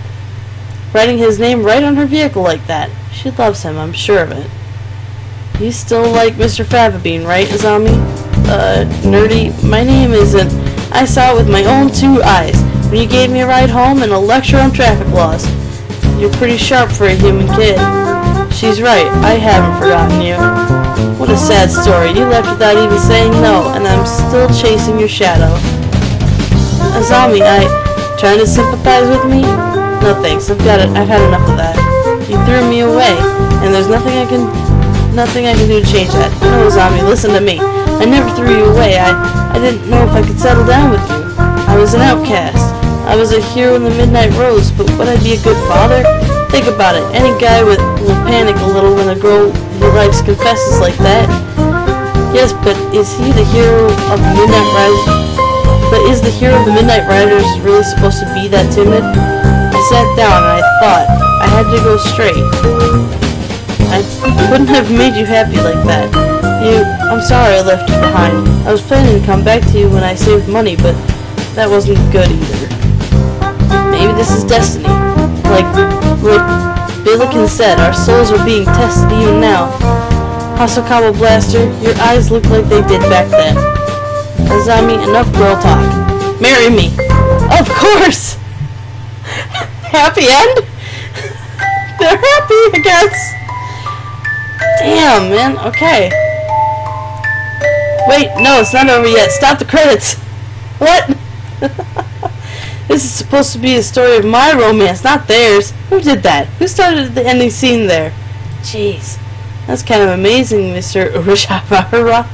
A: Writing his name right on her vehicle like that. She loves him, I'm sure of it. You still like Mr. Fava Bean, right, Azami? Nerdy, my name isn't... I saw it with my own 2 eyes when you gave me a ride home and a lecture on traffic laws. You're pretty sharp for a human kid. She's right, I haven't forgotten you. What a sad story. You left without even saying no, and I'm still chasing your shadow. Azami, trying to sympathize with me? No thanks, I've had enough of that. You threw me away, and there's nothing I can do to change that. No, Azami, listen to me. I never threw you away. I didn't know if I could settle down with you. I was an outcast. I was a hero in the Midnight Rose, but would I be a good father? Think about it. Any guy will panic a little when a girl he likes confesses like that. Yes, but is he the hero of the Midnight Riders? But is the hero of the Midnight Riders really supposed to be that timid? I sat down and I thought. I had to go straight. I couldn't have made you happy like that. I'm sorry I left you behind. I was planning to come back to you when I saved money, but that wasn't good either. Maybe this is destiny. Like Billiken said, our souls are being tested even now. Hatoful Blaster, your eyes look like they did back then. Azami, enough girl talk. Marry me. Of course! Happy end? They're happy, I guess. Damn, man. Okay. Wait, no, it's not over yet. Stop the credits. What? This is supposed to be a story of my romance, not theirs. Who did that? Who started the ending scene there? Jeez. That's kind of amazing, Mr. Urishihara.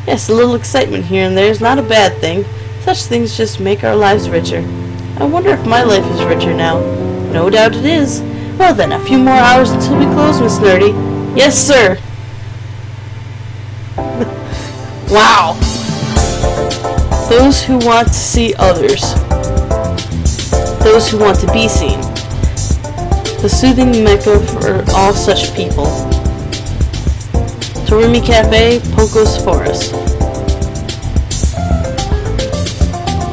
A: Yes, a little excitement here and there is not a bad thing. Such things just make our lives richer. I wonder if my life is richer now. No doubt it is. Well then, a few more hours until we close, Miss Nerdy. Yes, sir. Wow. Those who want to see others. Those who want to be seen. The soothing mecca for all such people. Torumi Cafe, Poco's Forest.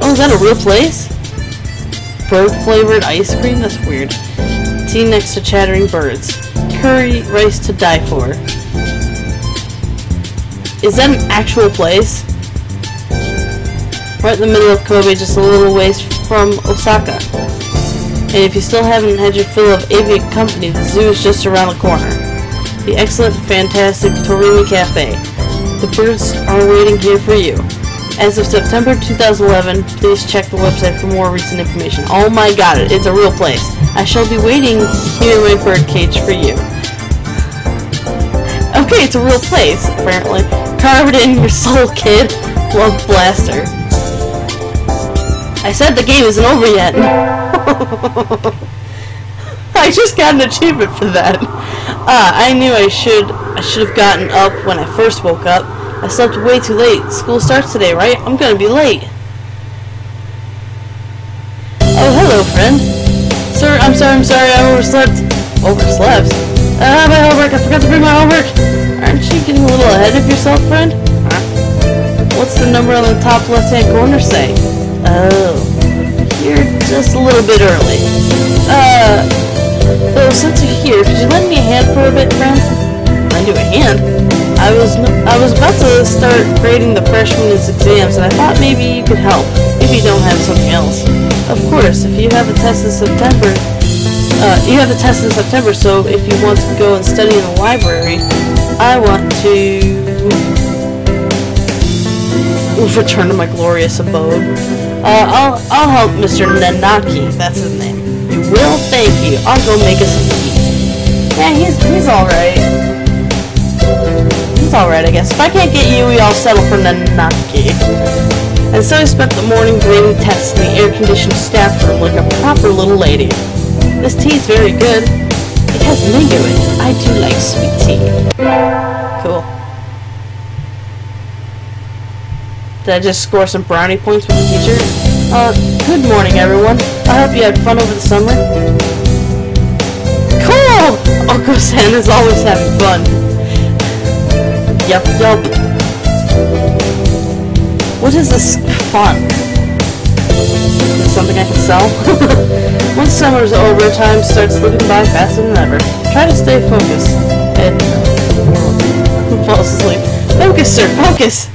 A: Oh, is that a real place? Bird-flavored ice cream? That's weird. Tea next to chattering birds. Curry rice to die for. Is that an actual place? Right in the middle of Kobe, just a little ways from Osaka. And if you still haven't had your fill of avian company, the zoo is just around the corner. The excellent, fantastic Torumi Cafe. The birds are waiting here for you. As of September 2011, please check the website for more recent information. Oh my god, it's a real place. I shall be waiting here in my bird cage for you. Okay, it's a real place, apparently. Carve it in your soul, kid. Love, Blaster. I said the game isn't over yet. I just got an achievement for that. I knew I should have gotten up when I first woke up. I slept way too late. School starts today, right? I'm gonna be late. Oh, hello, friend. Sir, I'm sorry, I overslept. Overslept? My homework, I forgot to bring my homework. Aren't you getting a little ahead of yourself, friend? Huh? What's the number on the top left-hand corner say? Oh, you're just a little bit early. Though since you're here, could you lend me a hand for a bit, friend? Lend you a hand? I was about to start grading the freshman's exams, and I thought maybe you could help, if you don't have something else. Of course, if you have a test in September, so if you want to go and study in the library, I want to return to my glorious abode. I'll help Mr. Nanaki, that's his name. You will? Thank you. I'll go make us some tea. Yeah, he's alright. He's alright, I guess. If I can't get you, we all settle for Nanaki. And so I spent the morning grading tests in the air-conditioned staff room like a proper little lady. This tea is very good. It has mango in it. I do like sweet tea. Cool. Did I just score some brownie points with the teacher? Good morning, everyone. I hope you had fun over the summer. Cool! Uncle Sam is always having fun. Yup. What is this fun? Is it something I can sell? Once summer's over, time starts slipping by faster than ever. Try to stay focused. And falls asleep. Focus, sir, focus!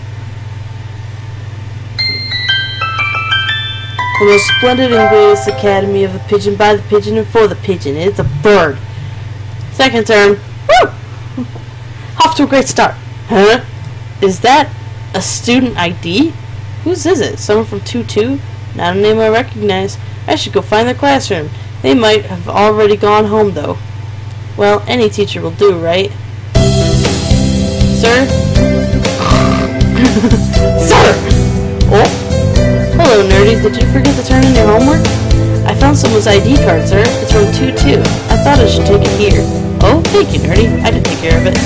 A: The most splendid and greatest academy of the pigeon, by the pigeon, and for the pigeon. It's a bird. Second term. Woo! Off to a great start. Huh? Is that a student ID? Whose is it? Someone from 2-2? Not a name I recognize. I should go find their classroom. They might have already gone home, though. Well, any teacher will do, right? Sir? Sir! Oh? Hello, Nerdy. Did you forget to turn in your homework? I found someone's ID card, sir. It's from 2-2. I thought I should take it here. Oh, thank you, Nerdy. I can take care of it.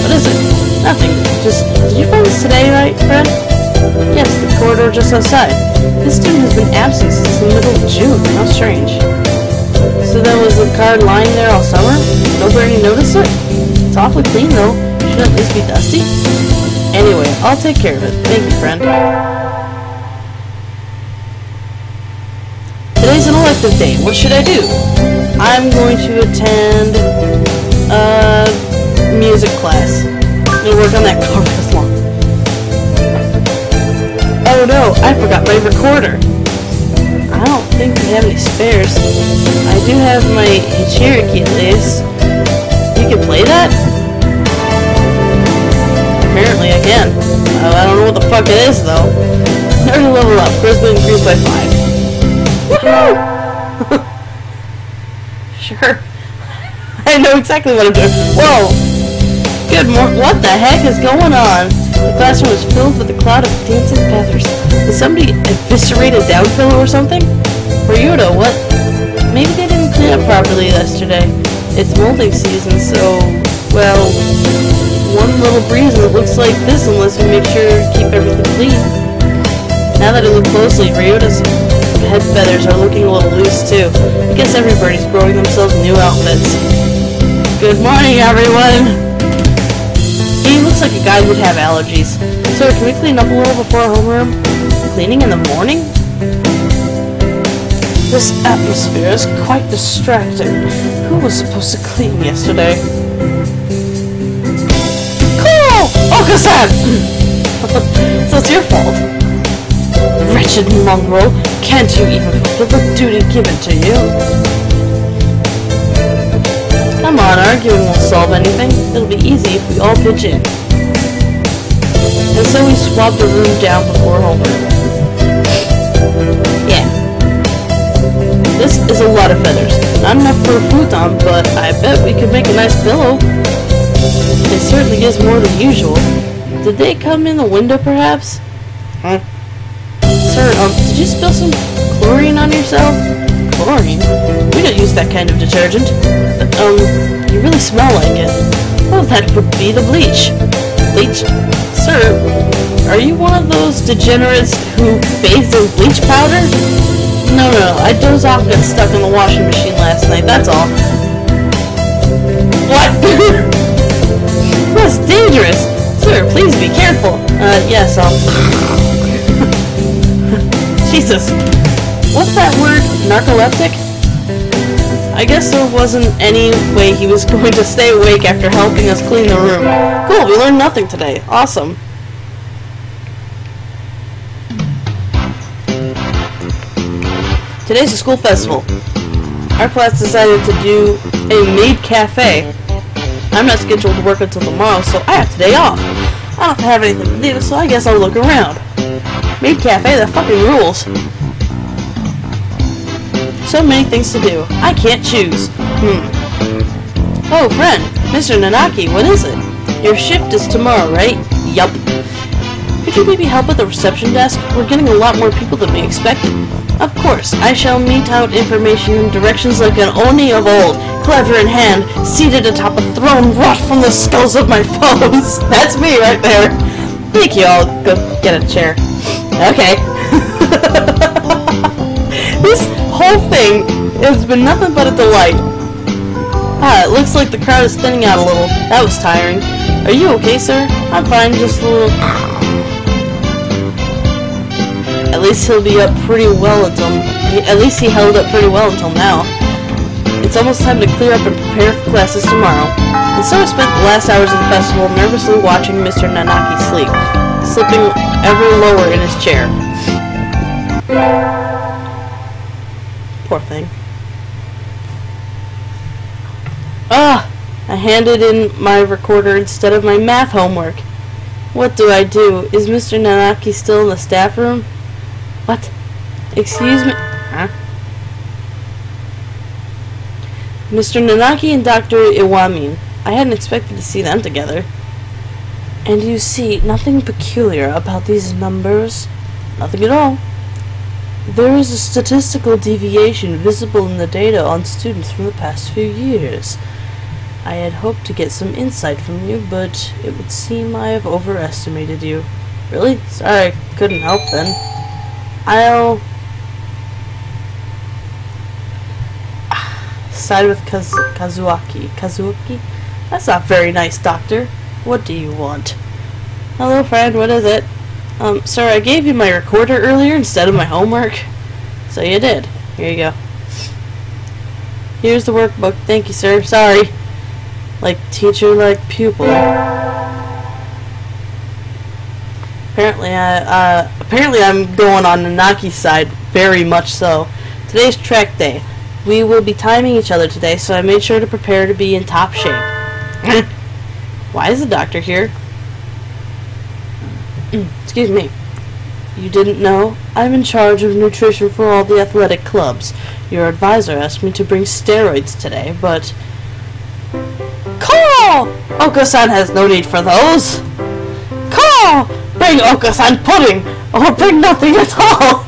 A: What is it? Nothing. Just, did you find this today, right, friend? Yes, the corridor just outside. This student has been absent since the middle of June. How strange. So then was the card lying there all summer? Nobody noticed it? It's awfully clean, though. Shouldn't at least be dusty? Anyway, I'll take care of it. Thank you, friend. Today's an elective day. What should I do? I'm going to attend music class. I'm going to work on that chorus long. Oh no, I forgot my recorder. I don't think we have any spares. I do have my Cherokee at least. You can play that? Apparently I can. I don't know what the fuck it is though. Never level up. First increased by 5. Sure. I know exactly what I'm doing. Whoa! Good morning. What the heck is going on? The classroom was filled with a cloud of dancing feathers. Did somebody eviscerate a down pillow or something? Ryuta, what? Maybe they didn't clean up properly yesterday. It's molting season, so, well, one little breeze and it looks like this unless we make sure to keep everything clean. Now that I look closely, Ryuta's head feathers are looking a little loose too. I guess everybody's growing themselves new outfits. Good morning, everyone! He looks like a guy who'd have allergies. So can we clean up a little before homeroom? Cleaning in the morning? This atmosphere is quite distracting. Who was supposed to clean yesterday? Cool! Okasan! So it's your fault. Wretched mongrel, can't you even fulfill the duty given to you? Come on, arguing won't solve anything. It'll be easy if we all pitch in. And so we swapped the room down before homeroom. Yeah. This is a lot of feathers. Not enough for a futon, but I bet we could make a nice pillow. It certainly is more than usual. Did they come in the window, perhaps? Huh? Sir, did you spill some chlorine on yourself? Chlorine? We don't use that kind of detergent. You really smell like it. Oh, that would be the bleach. Bleach? Sir, are you one of those degenerates who bathes in bleach powder? No, I dozed off and got stuck in the washing machine last night, that's all. What? That's dangerous! Sir, please be careful. Yes, Jesus. What's that word? Narcoleptic? I guess there wasn't any way he was going to stay awake after helping us clean the room. Cool, we learned nothing today. Awesome. Today's a school festival. Our class decided to do a maid cafe. I'm not scheduled to work until tomorrow, so I have today off. I don't have anything to do, so I guess I'll look around. Maid cafe, that fucking rules. So many things to do. I can't choose. Oh, friend, Mr. Nanaki, what is it? Your shift is tomorrow, right? Yup. Could you maybe help at the reception desk? We're getting a lot more people than we expected. Of course, I shall mete out information and directions like an Oni of old, clever in hand, seated atop a throne wrought from the skulls of my foes. That's me right there. Thank you, I'll go get a chair. Okay. This whole thing has been nothing but a delight. It looks like the crowd is thinning out a little. That was tiring. Are you okay, sir? I'm fine, just a little... At least he'll be up pretty well until... At least he held up pretty well until now. It's almost time to clear up and prepare for classes tomorrow. And so I spent the last hours of the festival nervously watching Mr. Nanaki sleep, slipping ever lower in his chair. Poor thing. I handed in my recorder instead of my math homework. What do I do? Is Mr. Nanaki still in the staff room? What? Excuse me? Huh? Mr. Nanaki and Dr. Iwami. I hadn't expected to see them together. And you see nothing peculiar about these numbers? Nothing at all. There is a statistical deviation visible in the data on students from the past few years. I had hoped to get some insight from you, but it would seem I have overestimated you. Really? Sorry, I couldn't help then. I'll... side with Kazuaki. Kazuaki? That's not very nice, Doctor. What do you want? Hello, friend, what is it? Sir, I gave you my recorder earlier instead of my homework. So you did. Here you go. Here's the workbook. Thank you, sir. Sorry. Like teacher, like pupil. Apparently I'm going on Nanaki's side, very much so. Today's track day. We will be timing each other today, so I made sure to prepare to be in top shape. Why is the doctor here? Excuse me. You didn't know? I'm in charge of nutrition for all the athletic clubs. Your advisor asked me to bring steroids today, but... Call! Oko-san has no need for those. Call! Bring Oko-san pudding, or bring nothing at all.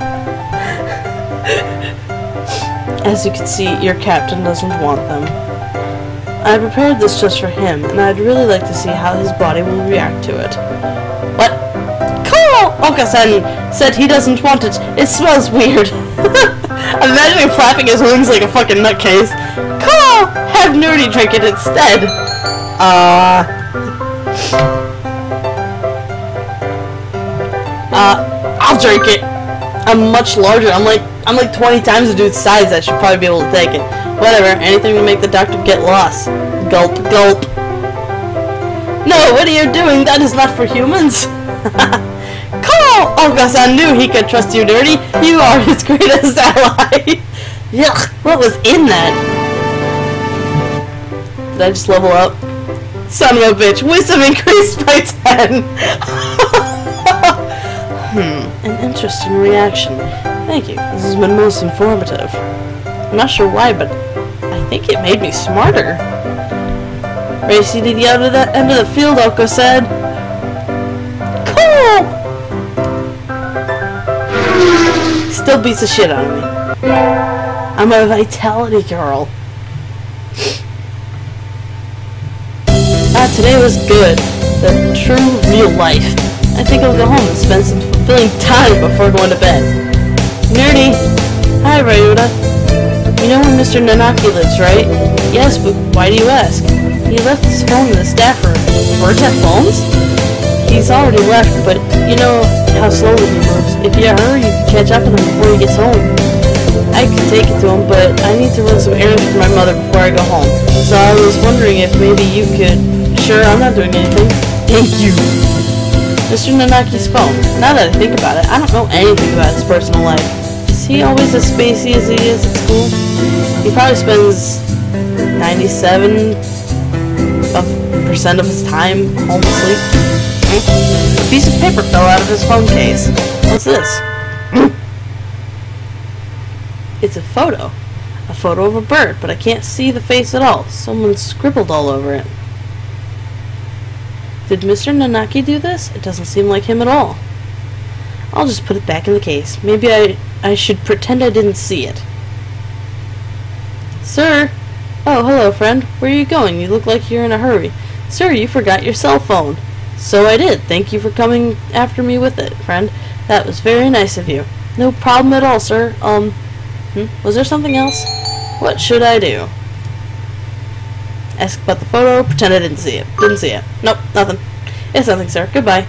A: As you can see, your captain doesn't want them. I prepared this just for him, and I'd really like to see how his body will react to it. What? Call! Oko-san said he doesn't want it. It smells weird. I'm imagining flapping his wings like a fucking nutcase. Call! Have Nerdy drink it instead. I'll drink it. I'm much larger. I'm like 20 times the dude's size. I should probably be able to take it. Whatever. Anything to make the doctor get lost. Gulp, gulp. No, what are you doing? That is not for humans. Call! Oko-san knew he could trust you, Nerdy. You are his greatest ally. Yuck. What was in that? Did I just level up? Son of a bitch. Wisdom increased by 10. An interesting reaction. Thank you. This has been most informative. I'm not sure why, but I think it made me smarter. Racing to the other end of the field, Oko said. Cool! Still beats the shit out of me. I'm a vitality girl. Today was good. The true, real life. I think I'll go home and spend some fulfilling time before going to bed. Nerdy! Hi, Ryuta. You know where Mr. Nanaki lives, right? Yes, but why do you ask? He left his phone in the staff room. Birds have phones? He's already left, but you know how slowly he moves. If you hurry, you can catch up with him before he gets home. I could take it to him, but I need to run some errands for my mother before I go home. So I was wondering if maybe you could... Sure, I'm not doing anything. Thank you. Mr. Nanaki's phone. Now that I think about it, I don't know anything about his personal life. Is he always as spacey as he is at school? He probably spends 97% of his time home asleep. A piece of paper fell out of his phone case. What's this? It's a photo. A photo of a bird, but I can't see the face at all. Someone scribbled all over it. Did Mr. Nanaki do this? It doesn't seem like him at all. I'll just put it back in the case. Maybe I should pretend I didn't see it. Sir? Oh, hello, friend. Where are you going? You look like you're in a hurry. Sir, you forgot your cell phone. So I did. Thank you for coming after me with it, friend. That was very nice of you. No problem at all, sir. Was there something else? What should I do? Ask about the photo, pretend I didn't see it. Didn't see it. Nope, nothing. It's nothing, sir. Goodbye.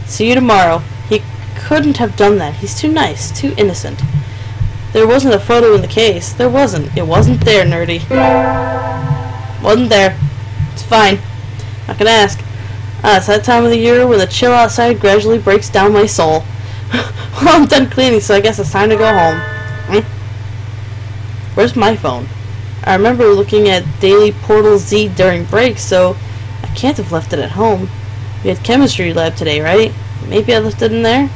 A: See you tomorrow. He couldn't have done that. He's too nice, too innocent. There wasn't a photo in the case. There wasn't. It wasn't there, Nerdy. Wasn't there. It's fine. Not gonna ask. It's that time of the year when the chill outside gradually breaks down my soul. Well, I'm done cleaning, so I guess it's time to go home. Where's my phone? I remember looking at Daily Portal Z during break, so I can't have left it at home. We had chemistry lab today, right? Maybe I left it in there?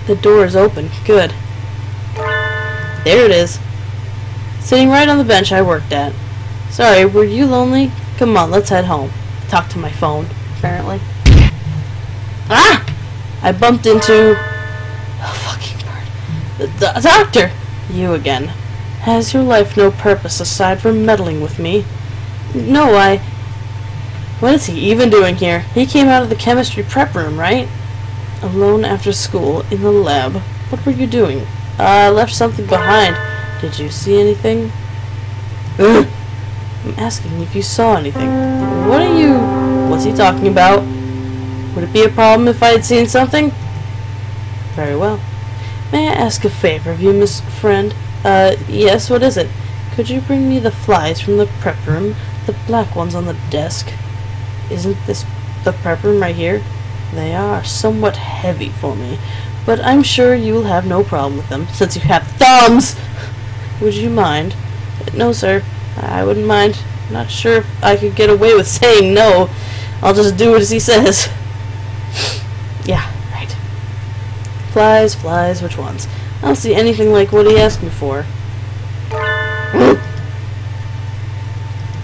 A: The door is open. Good. There it is. Sitting right on the bench I worked at. Sorry, were you lonely? Come on, let's head home. Talk to my phone, apparently. Ah! I bumped into... a fucking bird. The doctor! You again. Has your life no purpose aside from meddling with me? No, What is he even doing here? He came out of the chemistry prep room, right? Alone after school, in the lab. What were you doing? I left something behind. Did you see anything? Ugh. I'm asking if you saw anything. What's he talking about? Would it be a problem if I had seen something? Very well. May I ask a favor of you, Miss Friend? Yes, what is it? Could you bring me the flies from the prep room? The black ones on the desk. Isn't this the prep room right here? They are somewhat heavy for me, but I'm sure you will have no problem with them, since you have thumbs! Would you mind? No, sir. I wouldn't mind. Not sure if I could get away with saying no. I'll just do as he says. Yeah, right. Flies, flies, which ones? I don't see anything like what he asked me for.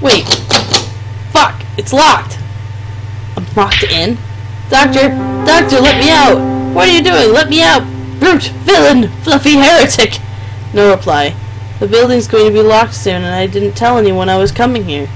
A: Wait. Fuck! It's locked! I'm locked in? Doctor! Doctor, let me out! What are you doing? Let me out! Brute! Villain! Fluffy heretic! No reply. The building's going to be locked soon, and I didn't tell anyone I was coming here.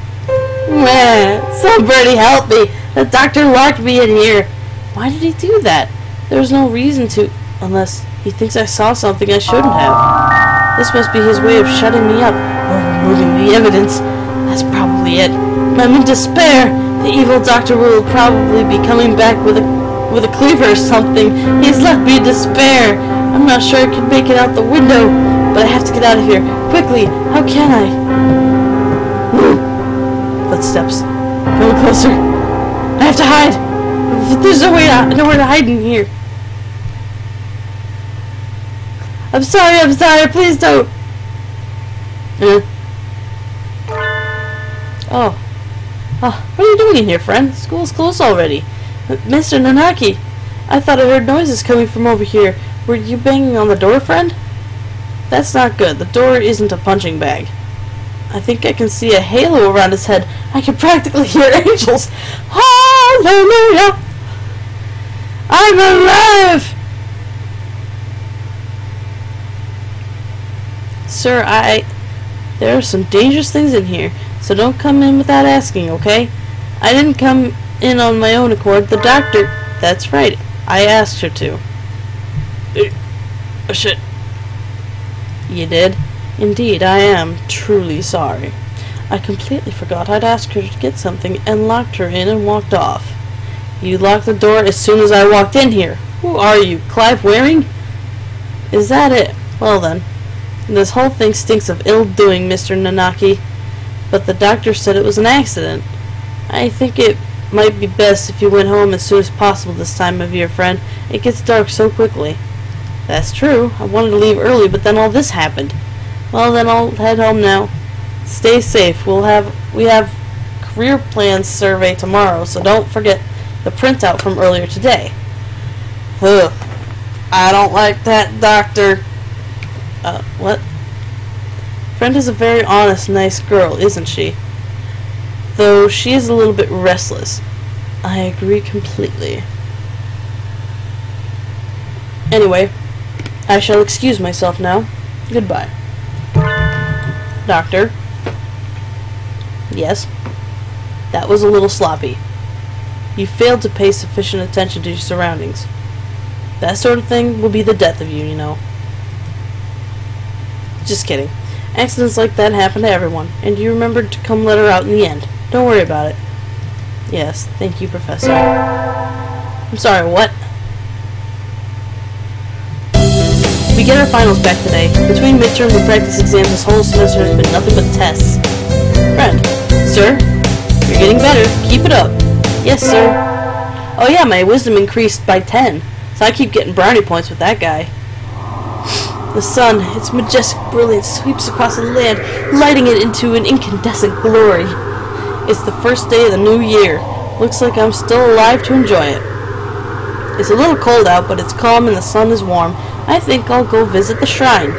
A: Man, somebody help me! The doctor locked me in here! Why did he do that? There was no reason to, unless he thinks I saw something I shouldn't have. This must be his way of shutting me up, or removing the evidence. That's probably it. I'm in despair. The evil doctor will probably be coming back with a cleaver or something. He's left me in despair. I'm not sure I can make it out the window, but I have to get out of here. Quickly, how can I? Footsteps. Coming closer. I have to hide. There's nowhere to hide in here. I'm sorry, please don't. Oh, what are you doing in here, friend? School's closed already. Mr. Nanaki, I thought I heard noises coming from over here. Were you banging on the door, friend? That's not good. The door isn't a punching bag. I think I can see a halo around his head. I can practically hear angels. Hallelujah! I'm alive! Sir, there are some dangerous things in here, so don't come in without asking, okay? I didn't come in on my own accord. The doctor... That's right. I asked her to. Oh, shit. You did? Indeed, I am truly sorry. I completely forgot I'd asked her to get something and locked her in and walked off. You locked the door as soon as I walked in here. Who are you, Clive Waring? Is that it? Well then. This whole thing stinks of ill-doing, Mr. Nanaki. But the doctor said it was an accident. I think it might be best if you went home as soon as possible this time of year, friend. It gets dark so quickly. That's true. I wanted to leave early, but then all this happened. Well, then I'll head home now. Stay safe. We have career plans survey tomorrow, so don't forget the printout from earlier today. Ugh. I don't like that doctor. What? Friend is a very honest, nice girl, isn't she? Though she is a little bit restless. I agree completely. Anyway, I shall excuse myself now. Goodbye. Doctor? Yes? That was a little sloppy. You failed to pay sufficient attention to your surroundings. That sort of thing will be the death of you, you know. Just kidding. Accidents like that happen to everyone, and you remembered to come let her out in the end. Don't worry about it. Yes, thank you, Professor. I'm sorry, what? We get our finals back today. Between midterms and practice exams, this whole semester has been nothing but tests. Friend. Sir? You're getting better. Keep it up. Yes, sir. Oh yeah, my wisdom increased by 10, so I keep getting brownie points with that guy. The sun, its majestic brilliance, sweeps across the land, lighting it into an incandescent glory. It's the first day of the new year. Looks like I'm still alive to enjoy it. It's a little cold out, but it's calm and the sun is warm. I think I'll go visit the shrine.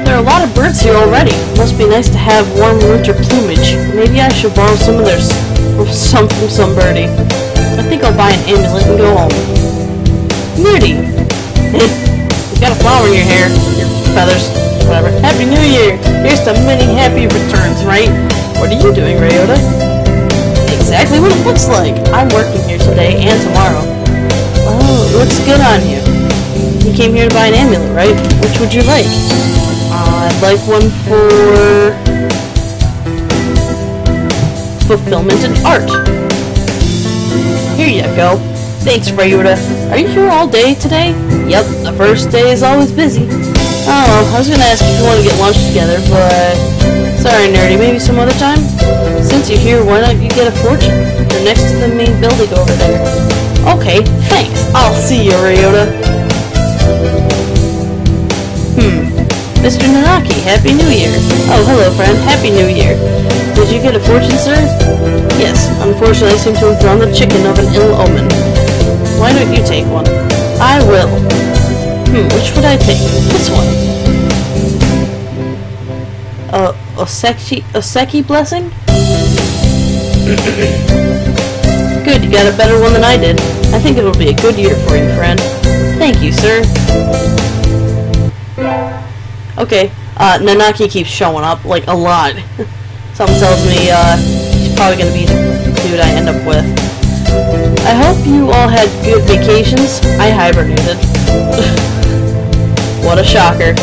A: There are a lot of birds here already. Must be nice to have warm winter plumage. Maybe I should borrow some of theirs from some birdie. I think I'll buy an amulet and go home. Moody! You got a flower in your hair. Your feathers. Whatever. Happy New Year! Here's to many happy returns, right? What are you doing, Ryota? Exactly what it looks like. I'm working here today and tomorrow. Oh, it looks good on you. You came here to buy an amulet, right? Which would you like? I'd like one for... fulfillment and art. Here you go. Thanks, Ryota. Are you here all day today? Yep, the first day is always busy. Oh, I was gonna ask if you want to get lunch together, but... Sorry, nerdy, maybe some other time? Since you're here, why not you get a fortune? They're next to the main building over there. Okay, thanks. I'll see you, Ryota. Mr. Nanaki, Happy New Year. Oh, hello, friend. Happy New Year. Did you get a fortune, sir? Yes. Unfortunately, I seem to have drawn the chicken of an ill omen. Why don't you take one? I will. Which would I take? This one. Oseki blessing? Good, you got a better one than I did. I think it'll be a good year for you, friend. Thank you, sir. Okay, Nanaki keeps showing up, like, a lot. Something tells me, he's probably gonna be the dude I end up with. I hope you all had good vacations. I hibernated. What a shocker.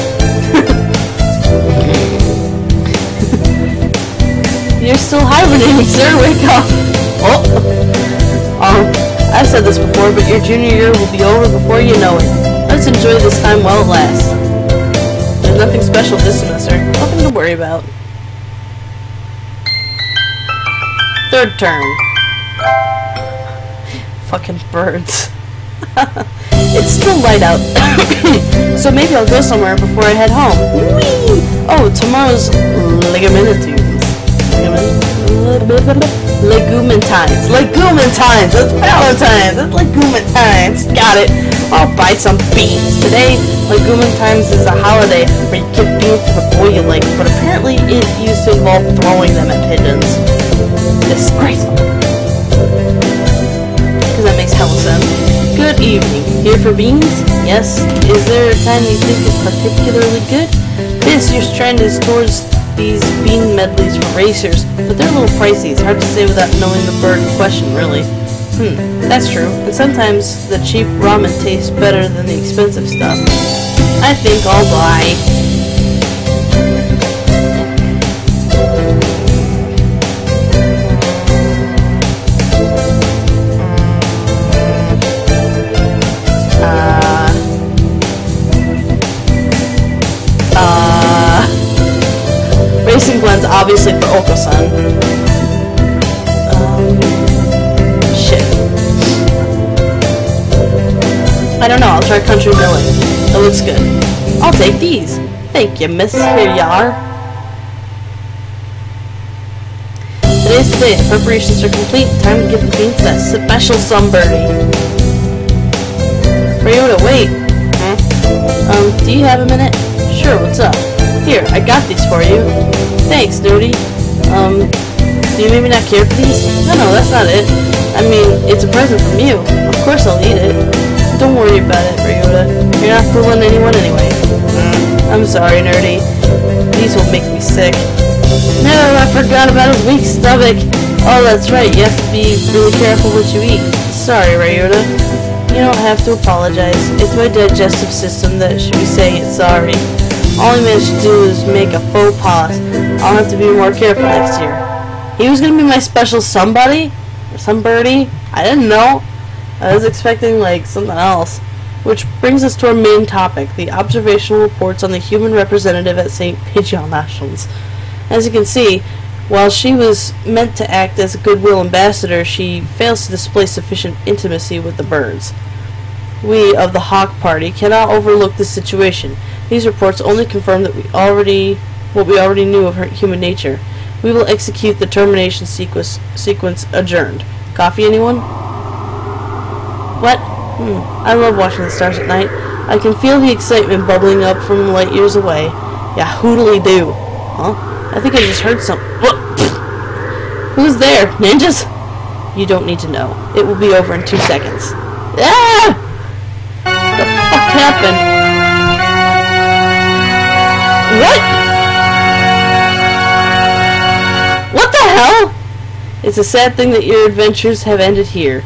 A: You're still hibernating, sir. Wake up. I've said this before, but your junior year will be over before you know it. Let's enjoy this time while it lasts. There's nothing special this semester. Nothing to worry about. Third turn. Fucking birds. It's still light out, so maybe I'll go somewhere before I head home. Whee! Oh, tomorrow's Legumentines. Legumentines! That's Valentine's! That's Legumentines! Got it! I'll buy some beans. Today, Legumentines is a holiday where you give beans to the boy you like, but apparently it used to involve throwing them at pigeons. Disgraceful. Because that makes hella sense. Good evening. Here for beans? Yes. Is there a kind you think is particularly good? This year's trend is towards these bean medleys for racers, but they're a little pricey. It's hard to say without knowing the bird in question, really. That's true. And sometimes the cheap ramen tastes better than the expensive stuff. I think I'll buy. Racing blends obviously for Oko-san. Shit. I don't know, I'll try Country Milling. It looks good. I'll take these. Thank you, miss. Here you are. Today's the day. The preparations are complete. Time to give the beans to that special sunbirdie. Ryota, wait. Do you have a minute? Sure, what's up? Here, I got these for you. Thanks, Dirty. Do you maybe not care for these? No, that's not it. I mean, it's a present from you. Of course I'll eat it. Don't worry about it, Ryota. You're not fooling anyone anyway. I'm sorry, Nerdy. These will make me sick. No, I forgot about his weak stomach. Oh, that's right. You have to be really careful what you eat. Sorry, Ryota. You don't have to apologize. It's my digestive system that should be saying it's sorry. All I managed to do is make a faux pas. I'll have to be more careful next year. He was going to be my special somebody? Or somebody? I didn't know. I was expecting, like, something else. Which brings us to our main topic, the observational reports on the human representative at St. Pigeon Nationals. As you can see, while she was meant to act as a goodwill ambassador, she fails to display sufficient intimacy with the birds. We of the Hawk Party cannot overlook this situation. These reports only confirm that what we already knew of her human nature. We will execute the termination sequence adjourned. Coffee, anyone? What? I love watching the stars at night. I can feel the excitement bubbling up from light years away. Yeah, hoodly do. Huh? I think I just heard something. Who's there? Ninjas? You don't need to know. It will be over in 2 seconds. Ah! The fuck happened? What? What the hell? It's a sad thing that your adventures have ended here.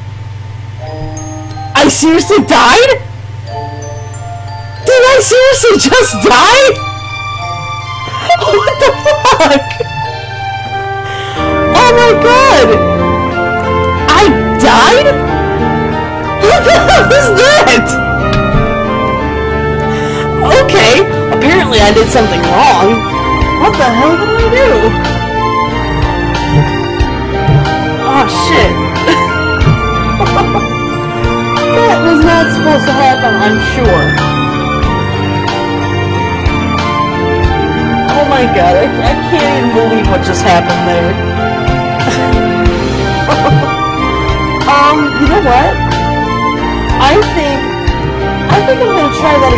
A: I seriously died? Did I seriously just die? What the fuck? Oh my god! I died? What the hell is that? Okay, apparently I did something wrong. What the hell did I do? Oh shit. That was not supposed to happen, I'm sure. my god, I can't even believe what just happened there. You know what? I think I'm gonna try that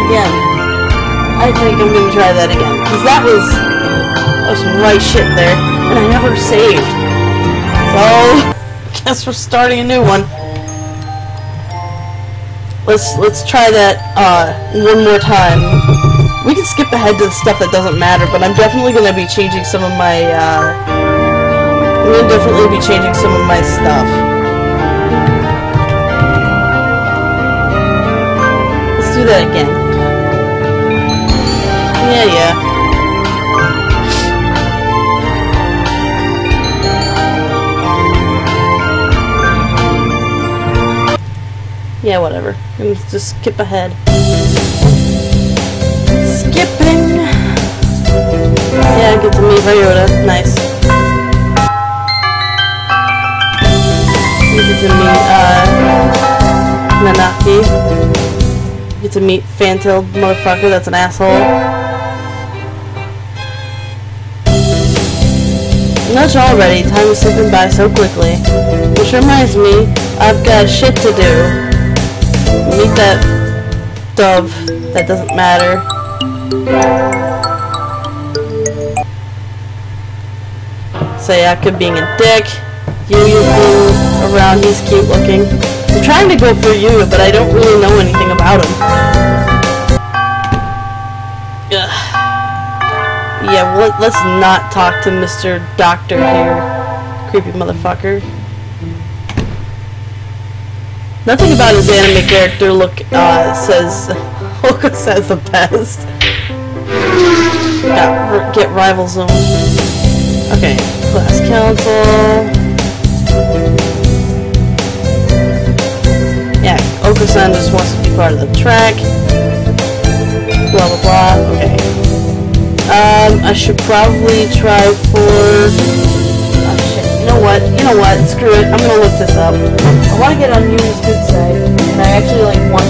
A: again. Because that was some right shit there. And I never saved. So, guess we're starting a new one. Let's try that one more time. We can skip ahead to the stuff that doesn't matter, but I'm definitely gonna be changing some of my stuff. Let's do that again. Yeah. Yeah, whatever. Let's just skip ahead. Skipping! Yeah, get to meet Ryota. Nice. You get to meet, Nanaki. You get to meet Fan-tailed motherfucker that's an asshole. Much already. Time is slipping by so quickly. Which reminds me, I've got shit to do. Meet that dove. That doesn't matter. Sayaka being a dick. You being around, he's cute looking. I'm trying to go for you, but I don't really know anything about him. Ugh. Yeah, well, let's not talk to Mr. Doctor here. Creepy motherfucker. Nothing about his anime character says the best. Get rival zone. Okay, class council. Yeah, Oka-san just wants to be part of the track. Blah blah blah. Okay. I should probably try for. Oh shit. You know what? Screw it. I'm gonna look this up. I want to get on Yumi's good side, and I actually want to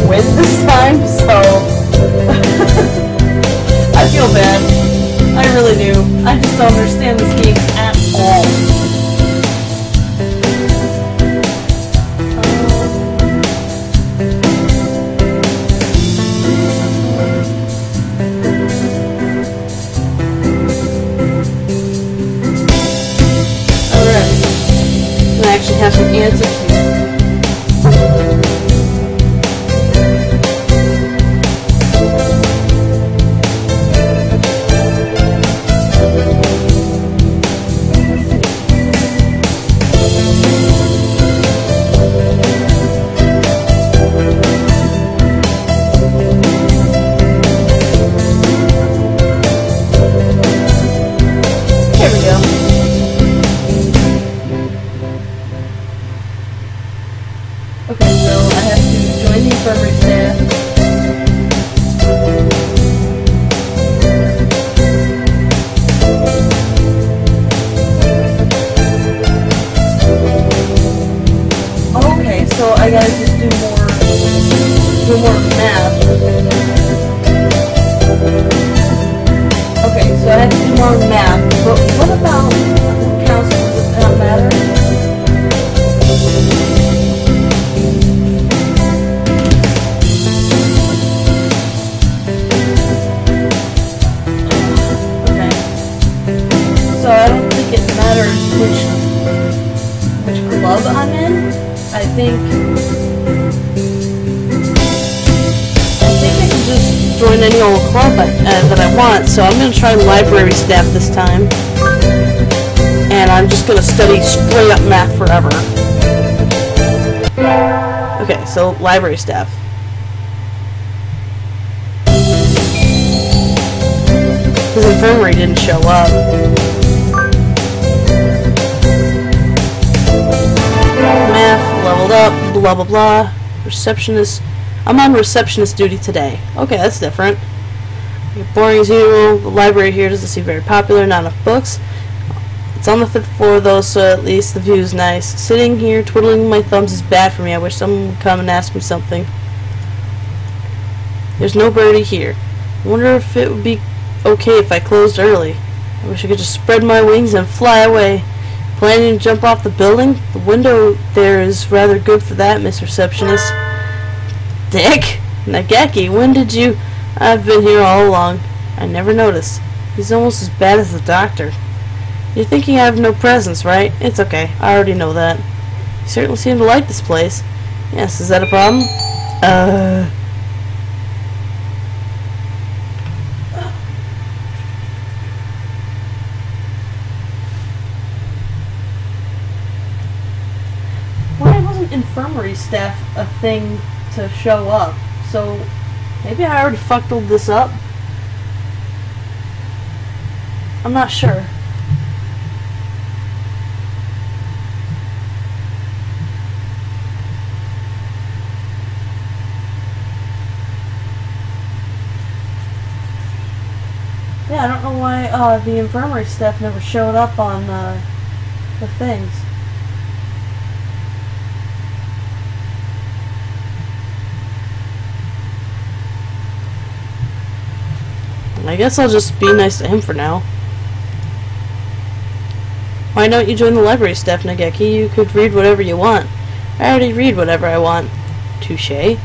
A: win this time. So I feel bad. I really do. I just don't understand this game at all. Have some answers here. Here we go. Okay, so I have to join the infirmary staff. Okay, so I gotta just do more math. Okay, so I have to do more math, but what about counseling? Does that matter? So I don't think it matters which club I'm in. I think I can just join any old club that I want. So I'm gonna try library staff this time, and I'm just gonna study straight up math forever. Okay, so library staff. His infirmary didn't show up. Math, leveled up, blah blah blah. Receptionist. I'm on receptionist duty today. Okay, that's different. Boring as usual. The library here doesn't seem very popular, not enough books. It's on the 5th floor though, so at least the view's nice. Sitting here twiddling my thumbs is bad for me. I wish someone would come and ask me something. There's no birdie here. I wonder if it would be okay if I closed early. I wish I could just spread my wings and fly away. Planning to jump off the building? The window there is rather good for that, Miss Receptionist. Dick? Nageki, when did you... I've been here all along. I never noticed. He's almost as bad as the doctor. You're thinking I have no presence, right? It's okay. I already know that. You certainly seem to like this place. Yes, is that a problem? Why wasn't infirmary staff a thing to show up? So, maybe I already fucked all this up? I'm not sure. Yeah, I don't know why the infirmary staff never showed up on the things. I guess I'll just be nice to him for now. Why don't you join the library staff, Nageki? You could read whatever you want. I already read whatever I want. Touché.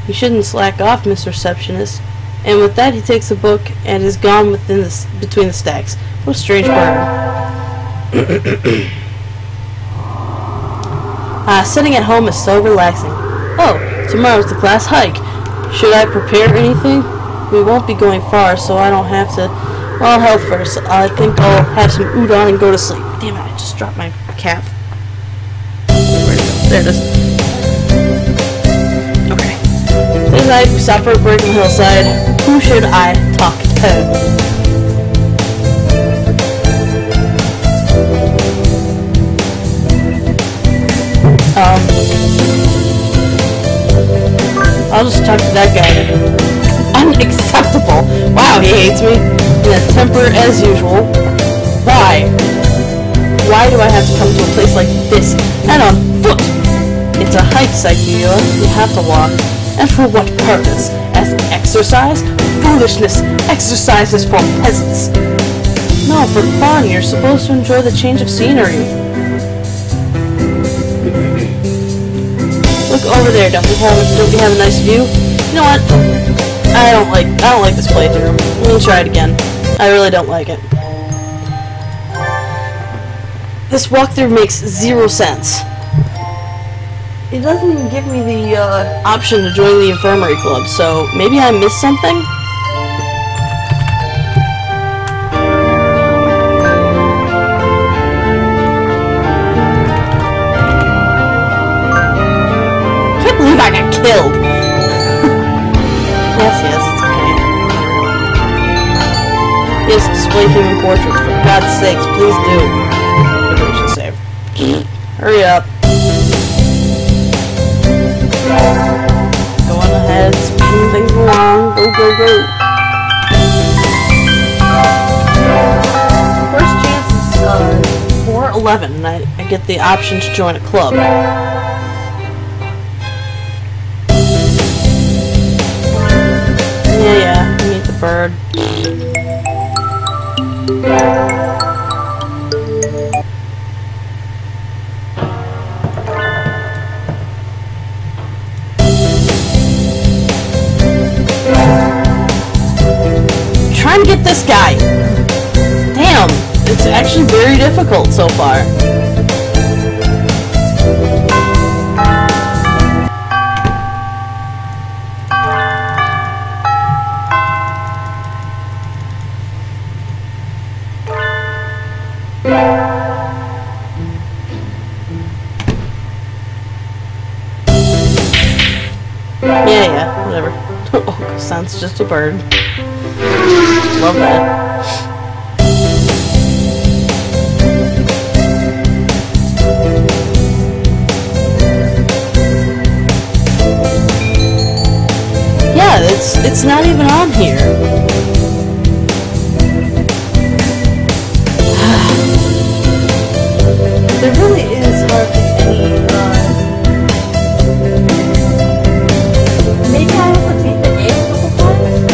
A: You shouldn't slack off, Miss Receptionist. And with that, he takes a book and is gone between the stacks. What a strange bird. Sitting at home is so relaxing. Oh, tomorrow's the class hike. Should I prepare anything? We won't be going far, so I don't have to... Well, health first. I think I'll have some udon and go to sleep. Damn it, I just dropped my cap. Where'd it go? There it is. Okay. Tonight, we stop for a break on the hillside. Who should I talk to? I'll just talk to that guy. Unacceptable. Wow, he hates me. In a temper as usual. Why? Why do I have to come to a place like this? And on foot! It's a hike, Saikuya. You have to walk. And for what purpose? As exercise? Foolishness! Exercise is for peasants. No, for fun. You're supposed to enjoy the change of scenery. Look over there. Don't we have a nice view? You know what? I don't like this playthrough. Let me try it again. I really don't like it. This walkthrough makes 0 sense. It doesn't even give me the option to join the infirmary club, so maybe I missed something? I can't believe I got killed! Yes, it's okay. Yes, display human portraits. For God's sakes, please do. Maybe we should save. Hurry up. Going ahead, speeding things along. Go, go, go. First chance is 4:11, and I get the option to join a club. Yeah, meet the bird. Trying to get this guy. Damn, it's actually very difficult so far. Yeah, whatever. Oh, sounds just a bird. Love that. Yeah, it's not even on here. There really is hardly any, maybe I have to beat the game a couple times?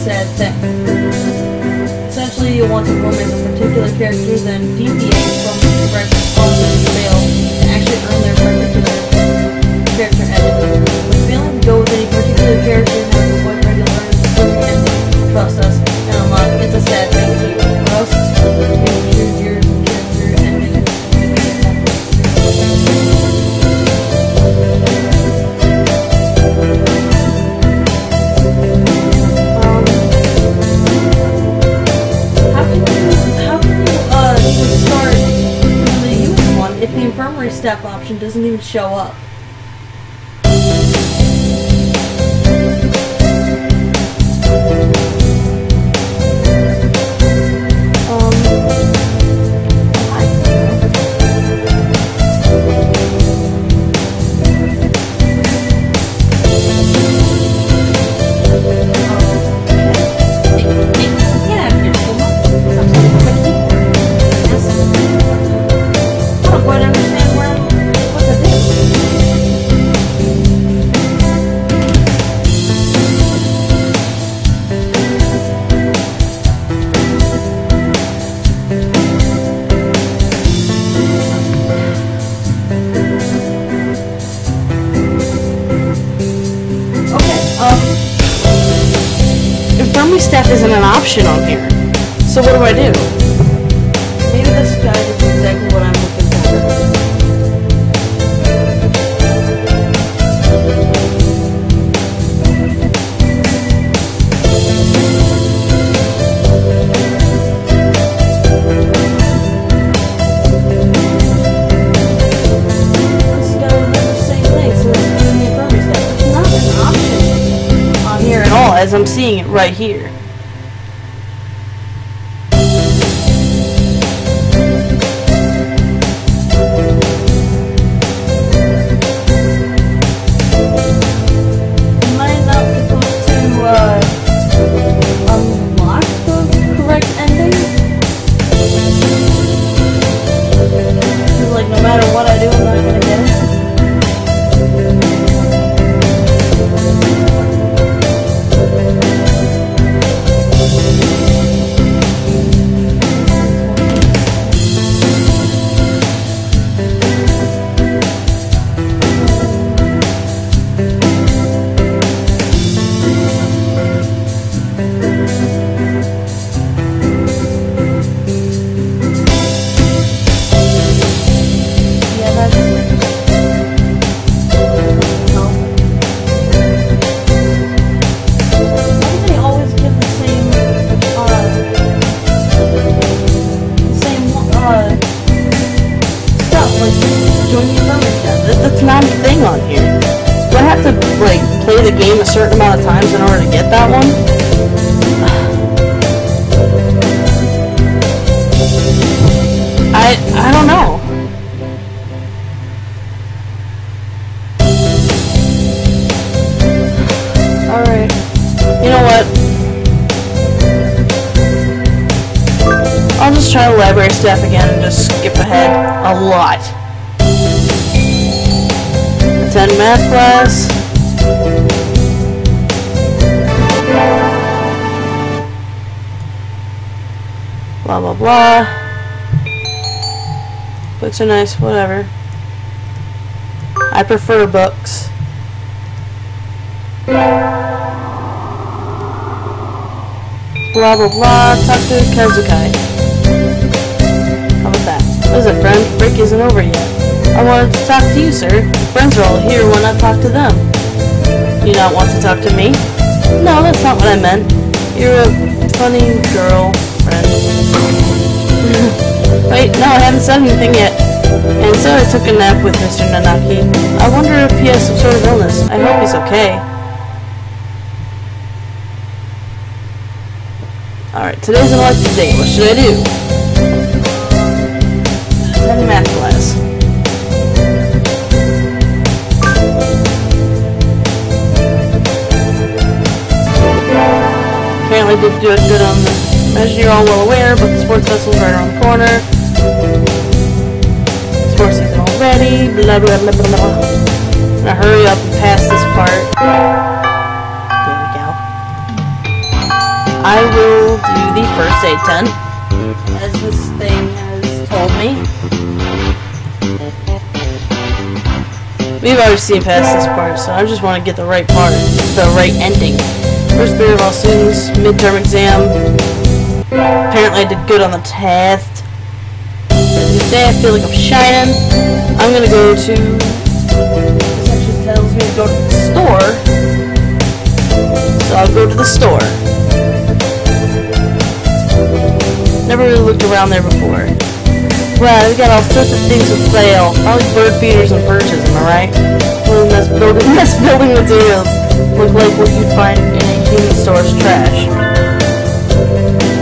B: sad thing. Essentially, you'll want to romance a particular character, then deviate from the correct responses and fail to actually earn their particular character ending. When failing to go with any particular character and have a boyfriend, you'll learn the perfect ending. Trust us, and unlock. It's a sad thing too. For us, we choose your character ending. If the infirmary staff option doesn't even show up.
A: Infirmary staff isn't an option on here. So what do I do?
B: Maybe this guide is exactly what I'm looking for. This guide does the same thing, so it's doing the infirmary staff. It's not an option on here at all,
A: As I'm seeing it right here.
B: Am I not supposed to unlock the correct ending? Because, like, no matter what I do, I'm not gonna get it.
A: That's not a thing on here. Do I have to, like, play the game a certain amount of times in order to get that one? I don't know. Alright. You know what? I'll just try the library staff again and just skip ahead a lot. Attend math class. Blah blah blah. Books are nice, whatever. I prefer books. Blah blah blah. Talk to Kazukai. How about that? What is it, friend? Break isn't over yet. I wanted to talk to you, sir. Friends are all here. Why not talk to them? You not want to talk to me? No, that's not what I meant. You're a funny girl, friend. Wait, no, I haven't said anything yet. And so I took a nap with Mr. Nanaki. I wonder if he has some sort of illness. I hope he's okay. Alright, today's an elective day. What should I do? Attend math class. Apparently did good on the measure you're all well aware, but the sports festival's right around the corner. Sports season already, blah blah blah blah blah. Now hurry up and pass this part. There we go. I will do the first aid tent, as this thing has told me. We've already seen past this part, so I just want to get the right part, the right ending. First period of all students, midterm exam. Apparently I did good on the test. Today I feel like I'm shining. I'm gonna go to, this actually tells me to go to the store. So I'll go to the store. Never really looked around there before. Wow, we got all sorts of things for sale. Probably bird feeders and perches, am I right? Well, nest building materials look like what you'd find in a human store's trash.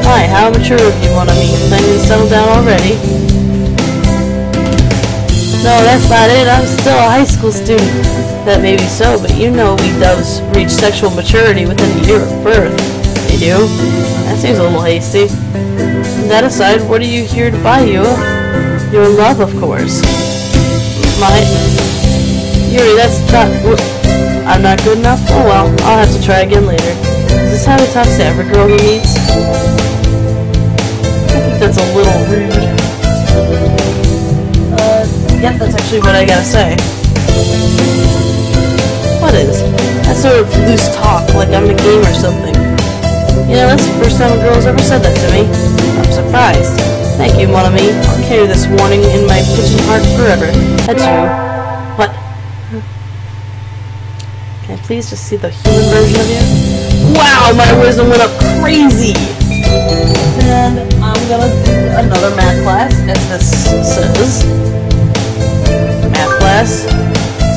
A: Hi, how mature of you, mon ami? Planning to settle down already? No, that's not it. I'm still a high school student. That may be so, but you know we doves reach sexual maturity within a year of birth. They do? That seems a little hasty. That aside, what are you here to buy, you? Your love, of course. Yuri, that's not... I'm not good enough? Oh well, I'll have to try again later. Is this how he talks to every girl he meets? I think that's a little rude. Yep, that's actually what I gotta say. What is? That sort of loose talk, like I'm a game or something. You know, that's the first time a girl's ever said that to me. I'm surprised. Thank you, mon ami. I'll carry this warning in my pigeon heart forever. That's you. What? Can I please just see the human version of you? Wow, my wisdom went up crazy! And I'm gonna do another math class, as this says. Math class.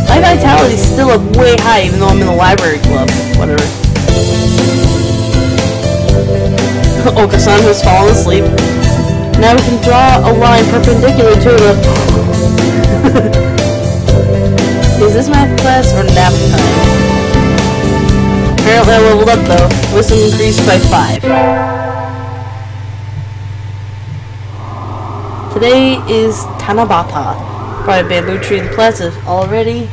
A: My vitality's still up way high, even though I'm in the library club. Whatever. Okasan has fallen asleep. Now we can draw a line perpendicular to the... Is this math class or nap time? Apparently I leveled up though. Wisdom increased by 5. Today is Tanabata. By a bamboo tree in the plaza already.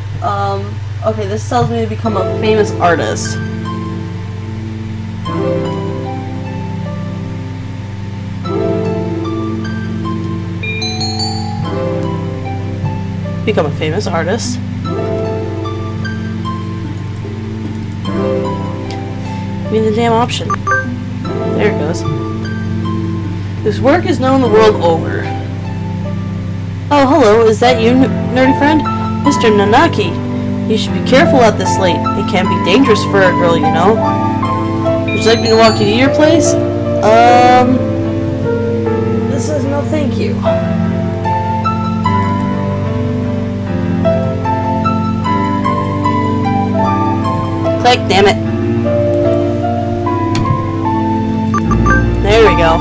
A: Okay, this tells me to become a famous artist. Become a famous artist. Give me the damn option. There it goes. This work is known the world over. Oh, hello, is that you, nerdy friend? Mr. Nanaki. You should be careful out this late. It can be dangerous for a girl, you know. Would you like me to walk you to your place? This says no thank you. Click, damn it. There we go.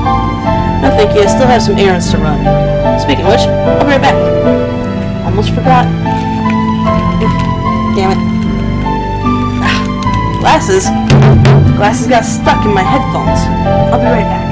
A: No thank you, I still have some errands to run. Speaking of which, I'll be right back. Almost forgot. Damn it. Glasses? Glasses got stuck in my headphones. I'll be right back.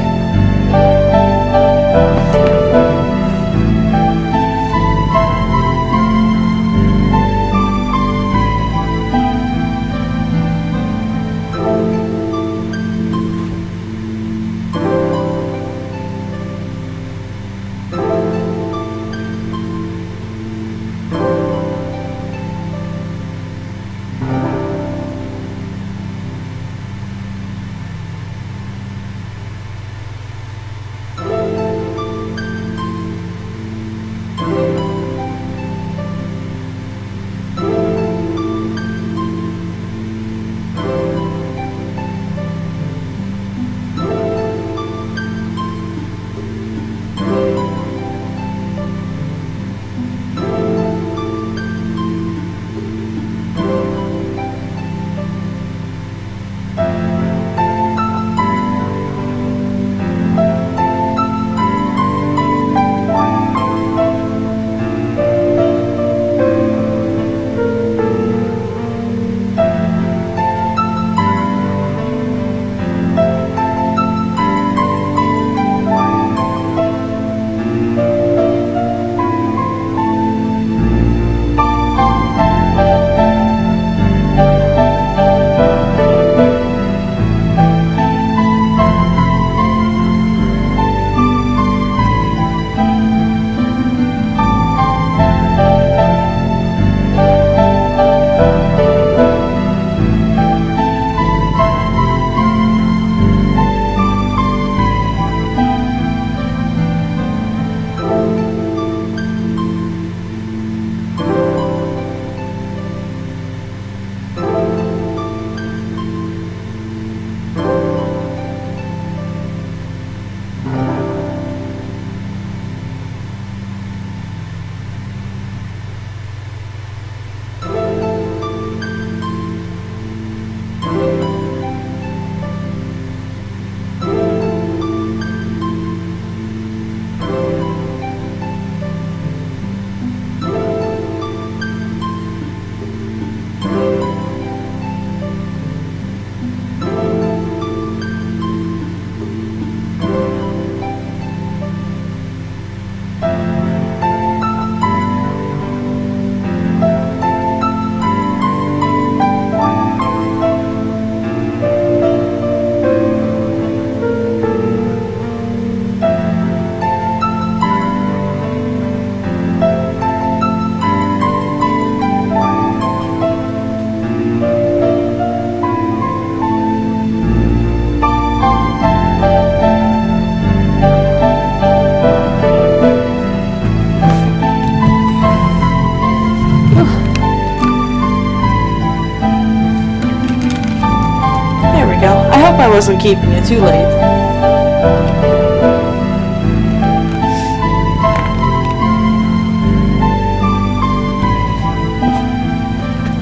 A: I wasn't keeping you too late.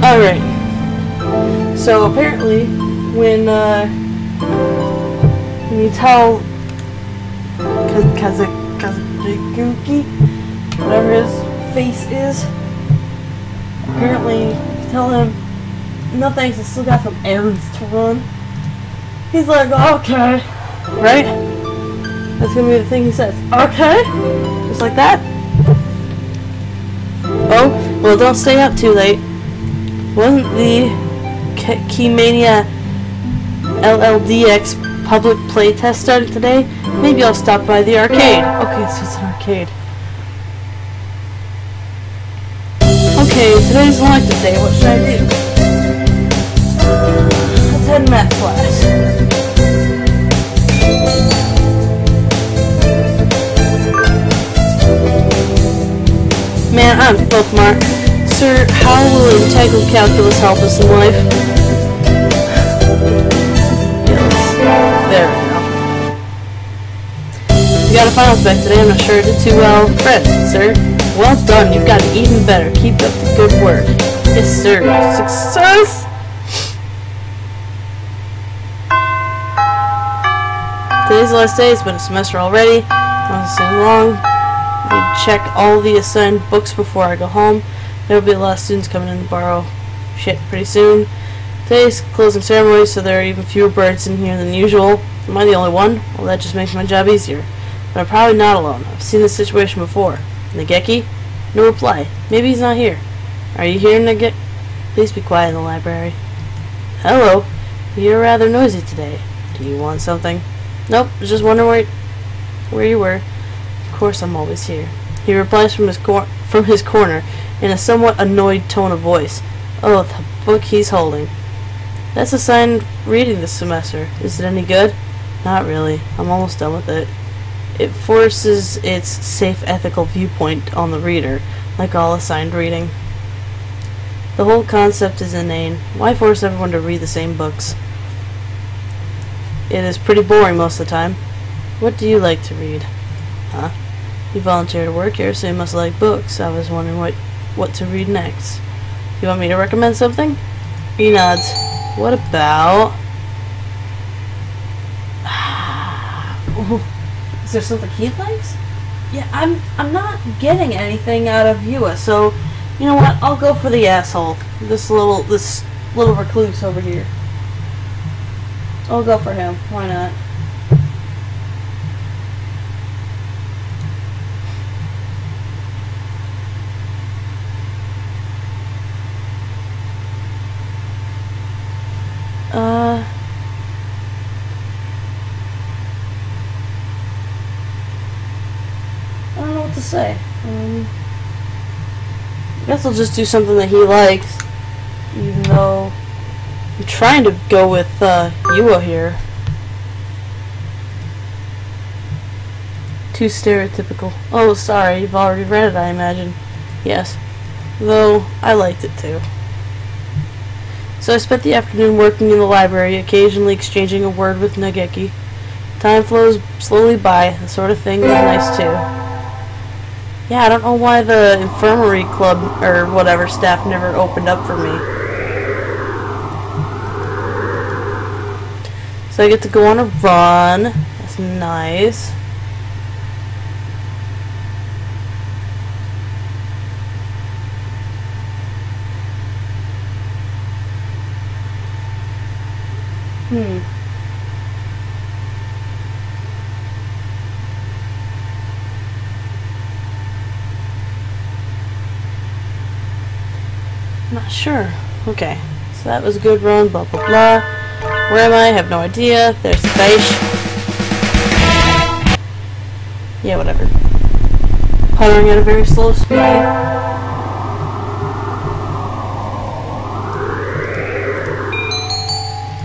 A: Alright. So apparently, when you tell Kazuki, whatever his face is, apparently you tell him, no thanks, I still got some errands to run. He's like, okay, right? That's gonna be the thing he says. Okay? Just like that? Oh, well, don't stay up too late. Wasn't the Keymania LLDX public playtest starting today? Maybe I'll stop by the arcade. Okay, so it's an arcade. Okay, today's elective day. What should I do? Let's head math class. Man, I'm both smart. Sir, how will integral calculus help us in life? There we go. You got a finals back today. I'm not sure I did too well. Fred, sir. Well done. You've gotten even better. Keep up the good work. Yes, sir. Success! Today's the last day. It's been a semester already. Not so long. I need to check all the assigned books before I go home. There will be a lot of students coming in to borrow shit pretty soon. Today's closing ceremony, so there are even fewer birds in here than usual. Am I the only one? Well, that just makes my job easier. But I'm probably not alone. I've seen this situation before. Nageki? No reply. Maybe he's not here. Are you here, Nageki? Please be quiet in the library. Hello. You're rather noisy today. Do you want something? Nope. I was just wondering where you were. Of course, I'm always here. He replies from his corner in a somewhat annoyed tone of voice. Oh, the book he's holding. That's assigned reading this semester. Is it any good? Not really. I'm almost done with it. It forces its safe ethical viewpoint on the reader, like all assigned reading. The whole concept is inane. Why force everyone to read the same books? It is pretty boring most of the time. What do you like to read? Huh? You volunteer to work here, so you must like books. I was wondering what to read next. You want me to recommend something? He nods. What about... Is there something he likes? Yeah, I'm not getting anything out of Yua, so you know what? I'll go for the asshole. This little recluse over here. I'll go for him. Why not? I don't know what to say. I guess I'll just do something that he likes, even though I'm trying to go with Yua here. Too stereotypical. Oh, sorry, you've already read it, I imagine. Yes. Though, I liked it too. So I spent the afternoon working in the library, occasionally exchanging a word with Nageki. Time flows slowly by, the sort of thing is nice too. Yeah, I don't know why the infirmary club, or whatever, staff never opened up for me. So I get to go on a run. That's nice. Not sure. Okay. So that was a good run, blah blah blah. Where am I? I have no idea. There's the base. Yeah, whatever. Puttering at a very slow speed.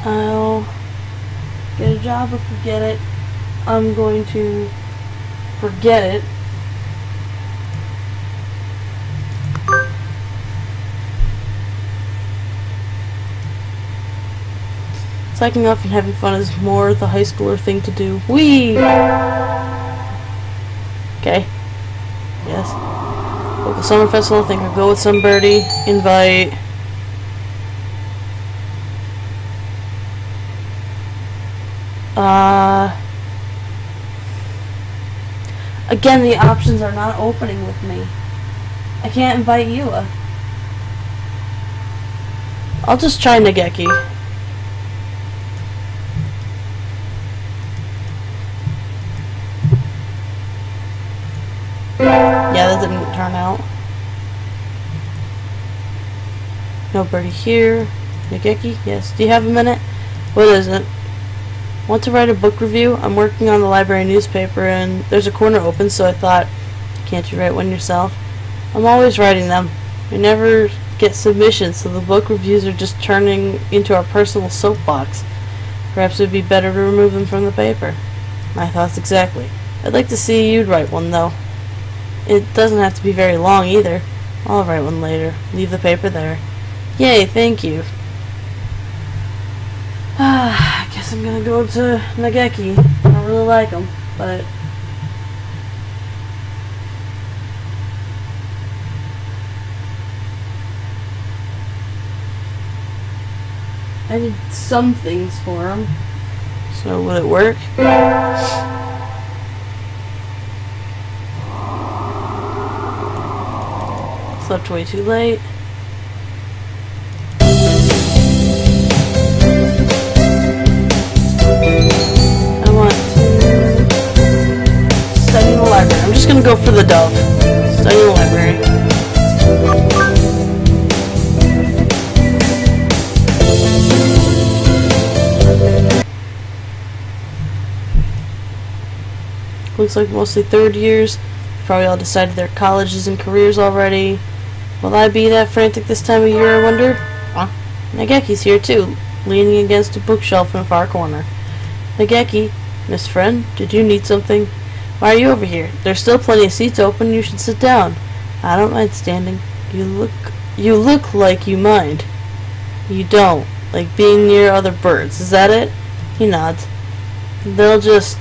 A: I'll get a job or forget it. I'm going to forget it. Slacking off and having fun is more the high schooler thing to do. Whee! Okay. Yes. Local summer festival, I think I'll go with some birdie. Invite. Again, the options are not opening with me. I can't invite you. I'll just try Nageki. Yeah, that didn't turn out. No birdie here. Nageki? Yes. Do you have a minute? What is it? Want to write a book review? I'm working on the library newspaper and there's a corner open, so I thought, can't you write one yourself? I'm always writing them. We never get submissions, so the book reviews are just turning into our personal soapbox. Perhaps it would be better to remove them from the paper. My thoughts exactly. I'd like to see you'd write one, though. It doesn't have to be very long, either. I'll write one later. Leave the paper there. Yay, thank you. I guess I'm gonna go to Nageki. I don't really like him, but... I did some things for him. So, will it work? Slept way too late. I want to study in the library. I'm just gonna go for the dove. Study in the library. Looks like mostly third years. Probably all decided their colleges and careers already. Will I be that frantic this time of year, I wonder? Huh? Nageki's here too, leaning against a bookshelf in a far corner. Nageki, Miss Friend, did you need something? Why are you over here? There's still plenty of seats open, you should sit down. I don't mind standing. You look like you mind. You don't. Like being near other birds, is that it? He nods. They'll just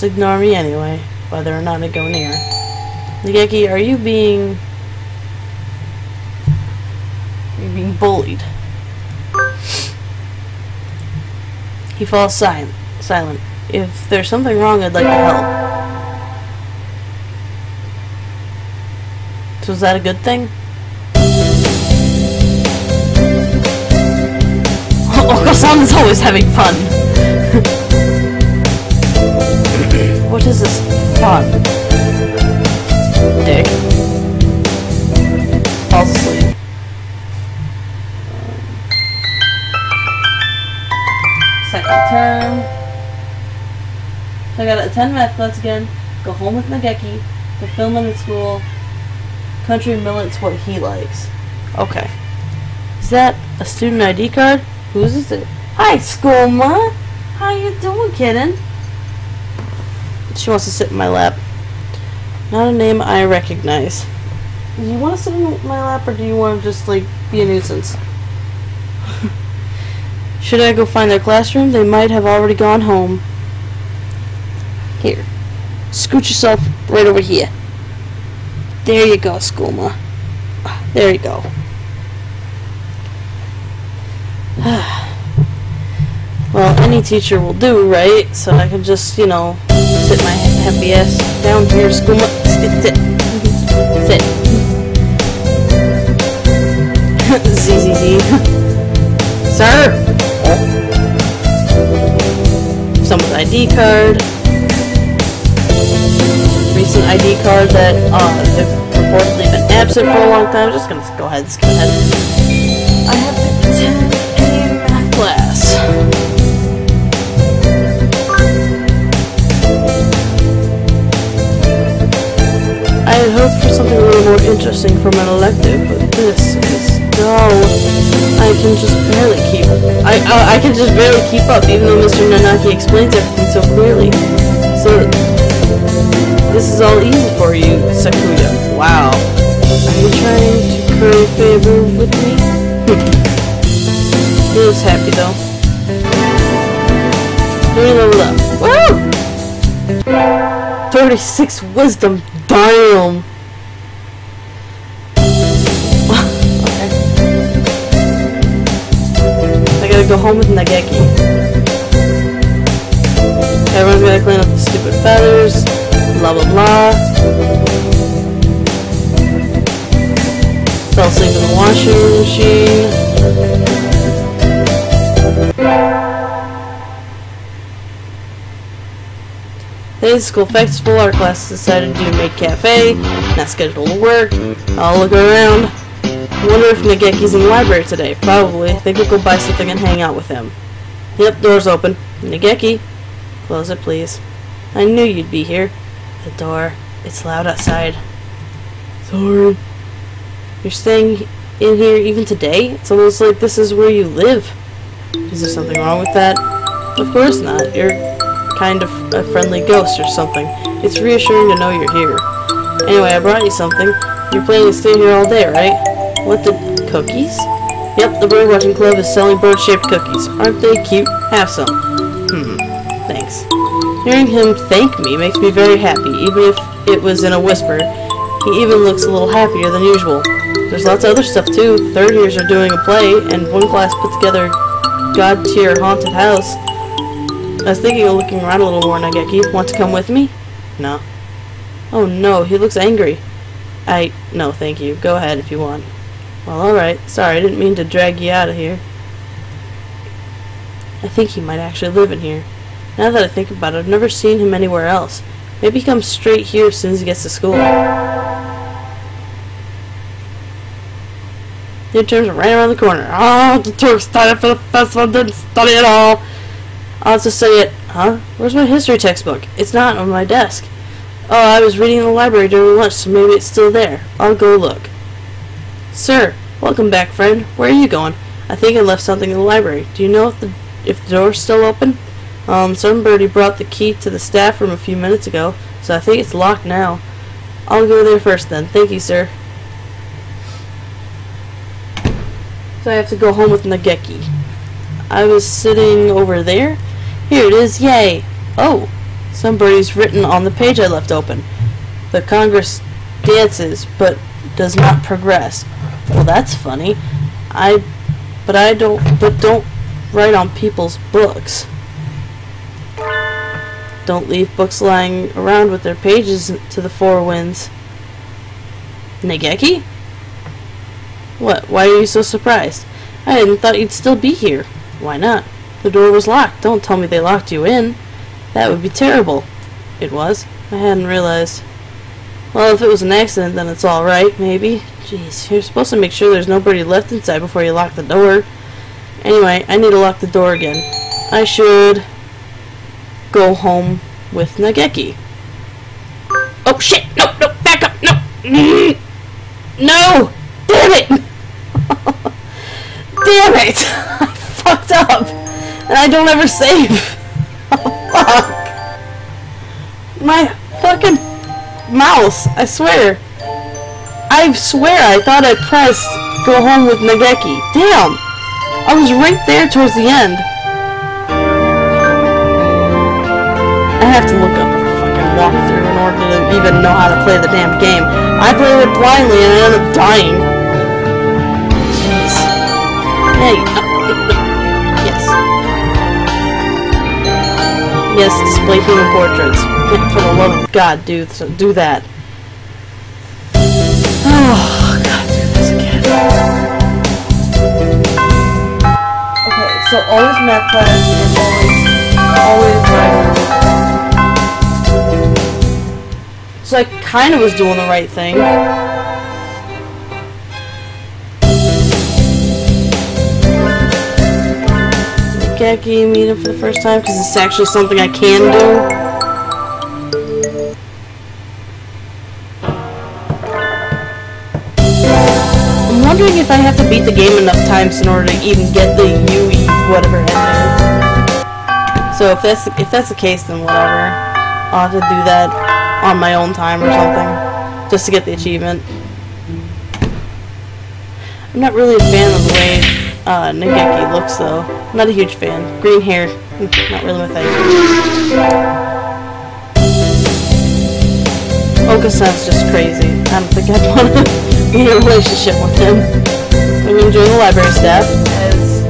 A: ignore me anyway, whether or not I go near. Nageki, are you being bullied? He falls silent. If there's something wrong, I'd like to help. So is that a good thing? Oko-san is always having fun. What is this fun? Dick. Falls asleep. Second term. So I gotta attend math class again, go home with Nageki, fulfill him in school, country millet's what he likes. Okay. Is that a student ID card? Whose is it? Hi, Skooma! How you doing, kitten? She wants to sit in my lap. Not a name I recognize. Do you want to sit in my lap or do you want to just, like, be a nuisance? Should I go find their classroom? They might have already gone home. Here. Scoot yourself right over here. There you go, Skooma. There you go. Well, any teacher will do, right? So I can just, you know, sit my happy ass down here, Skooma. Sit. Sit. ZZZ. Sir! Someone's ID card. Recent ID card that they've reportedly been absent for a long time. Just gonna go ahead, skip ahead. I have to attend a math class. I had hoped for something a little more interesting from an elective, but this is dull. I can just barely keep up, even though Mr. Nanaki explains everything so clearly. So this is all easy for you, Sakuya. Wow. Are you trying to curry favor with me? He looks happy though. Three level up. Woo! 36 wisdom. Damn. Okay. I gotta go home with Nageki. Everyone's gotta clean up the stupid feathers. Blah blah blah. Fell asleep in the washing machine. Today's school festival, our class decided to do Maid Cafe, not scheduled to work. I'll look around. Wonder if Nageki's in the library today. Probably. Think we'll go buy something and hang out with him. Yep, door's open. Nageki, close it please. I knew you'd be here. The door. It's loud outside. Sorry. You're staying in here even today? It's almost like this is where you live. Is there something wrong with that? Of course not. You're kind of a friendly ghost or something. It's reassuring to know you're here. Anyway, I brought you something. You're planning to stay here all day, right? What, the cookies? Yep, the bird watching club is selling bird-shaped cookies. Aren't they cute? Have some. Thanks. Hearing him thank me makes me very happy, even if it was in a whisper. He even looks a little happier than usual. There's lots of other stuff too. Third years are doing a play, and one class put together God-tier haunted house. I was thinking of looking around a little more, Nageki. Want to come with me? No. Oh no, he looks angry. No, thank you. Go ahead if you want. Well, alright. Sorry, I didn't mean to drag you out of here. I think he might actually live in here. Now that I think about it, I've never seen him anywhere else. Maybe he comes straight here as soon as he gets to school. He turns right around the corner. Oh, the tour started for the festival, didn't study at all. I'll have to study it. Huh? Where's my history textbook? It's not on my desk. Oh, I was reading in the library during lunch, so maybe it's still there. I'll go look. Sir, welcome back, friend. Where are you going? I think I left something in the library. Do you know if the door's still open? Somebody brought the key to the staff room a few minutes ago, so I think it's locked now. I'll go there first then. Thank you, sir. So I have to go home with Nageki. I was sitting over there. Here it is, yay! Oh, somebody's written on the page I left open. The Congress dances, but does not progress. Well, that's funny. Don't write on people's books. Don't leave books lying around with their pages to the four winds. Nageki? What? Why are you so surprised? I hadn't thought you'd still be here. Why not? The door was locked. Don't tell me they locked you in. That would be terrible. It was? I hadn't realized. Well, if it was an accident, then it's alright, maybe. Jeez, you're supposed to make sure there's nobody left inside before you lock the door. Anyway, I need to lock the door again. I should go home with Nageki. Oh, shit! No, no, back up! No! No! Damn it! Damn it! I fucked up! And I don't ever save! Oh, fuck! My fucking mouse, I swear. I thought I pressed go home with Nageki. Damn! I was right there towards the end. I have to look up a fucking walkthrough in order to even know how to play the damn game. I played it blindly and I ended up dying. Jeez. Hey. Yes. Yes, display human portraits. For the love of God, do that. Oh, God, do this again. Okay, so always math class and always so I kind of was doing the right thing. Nageki meet him for the first time because it's actually something I can do. I'm wondering if I have to beat the game enough times in order to even get the UE whatever ending. So if that's the case, then whatever. I'll have to do that on my own time or something, just to get the achievement. I'm not really a fan of the way Nageki looks, though. I'm not a huge fan. Green hair. Not really my thing. Okasan's just crazy. I don't think I'd want to be in a relationship with him. I'm enjoying the library staff, as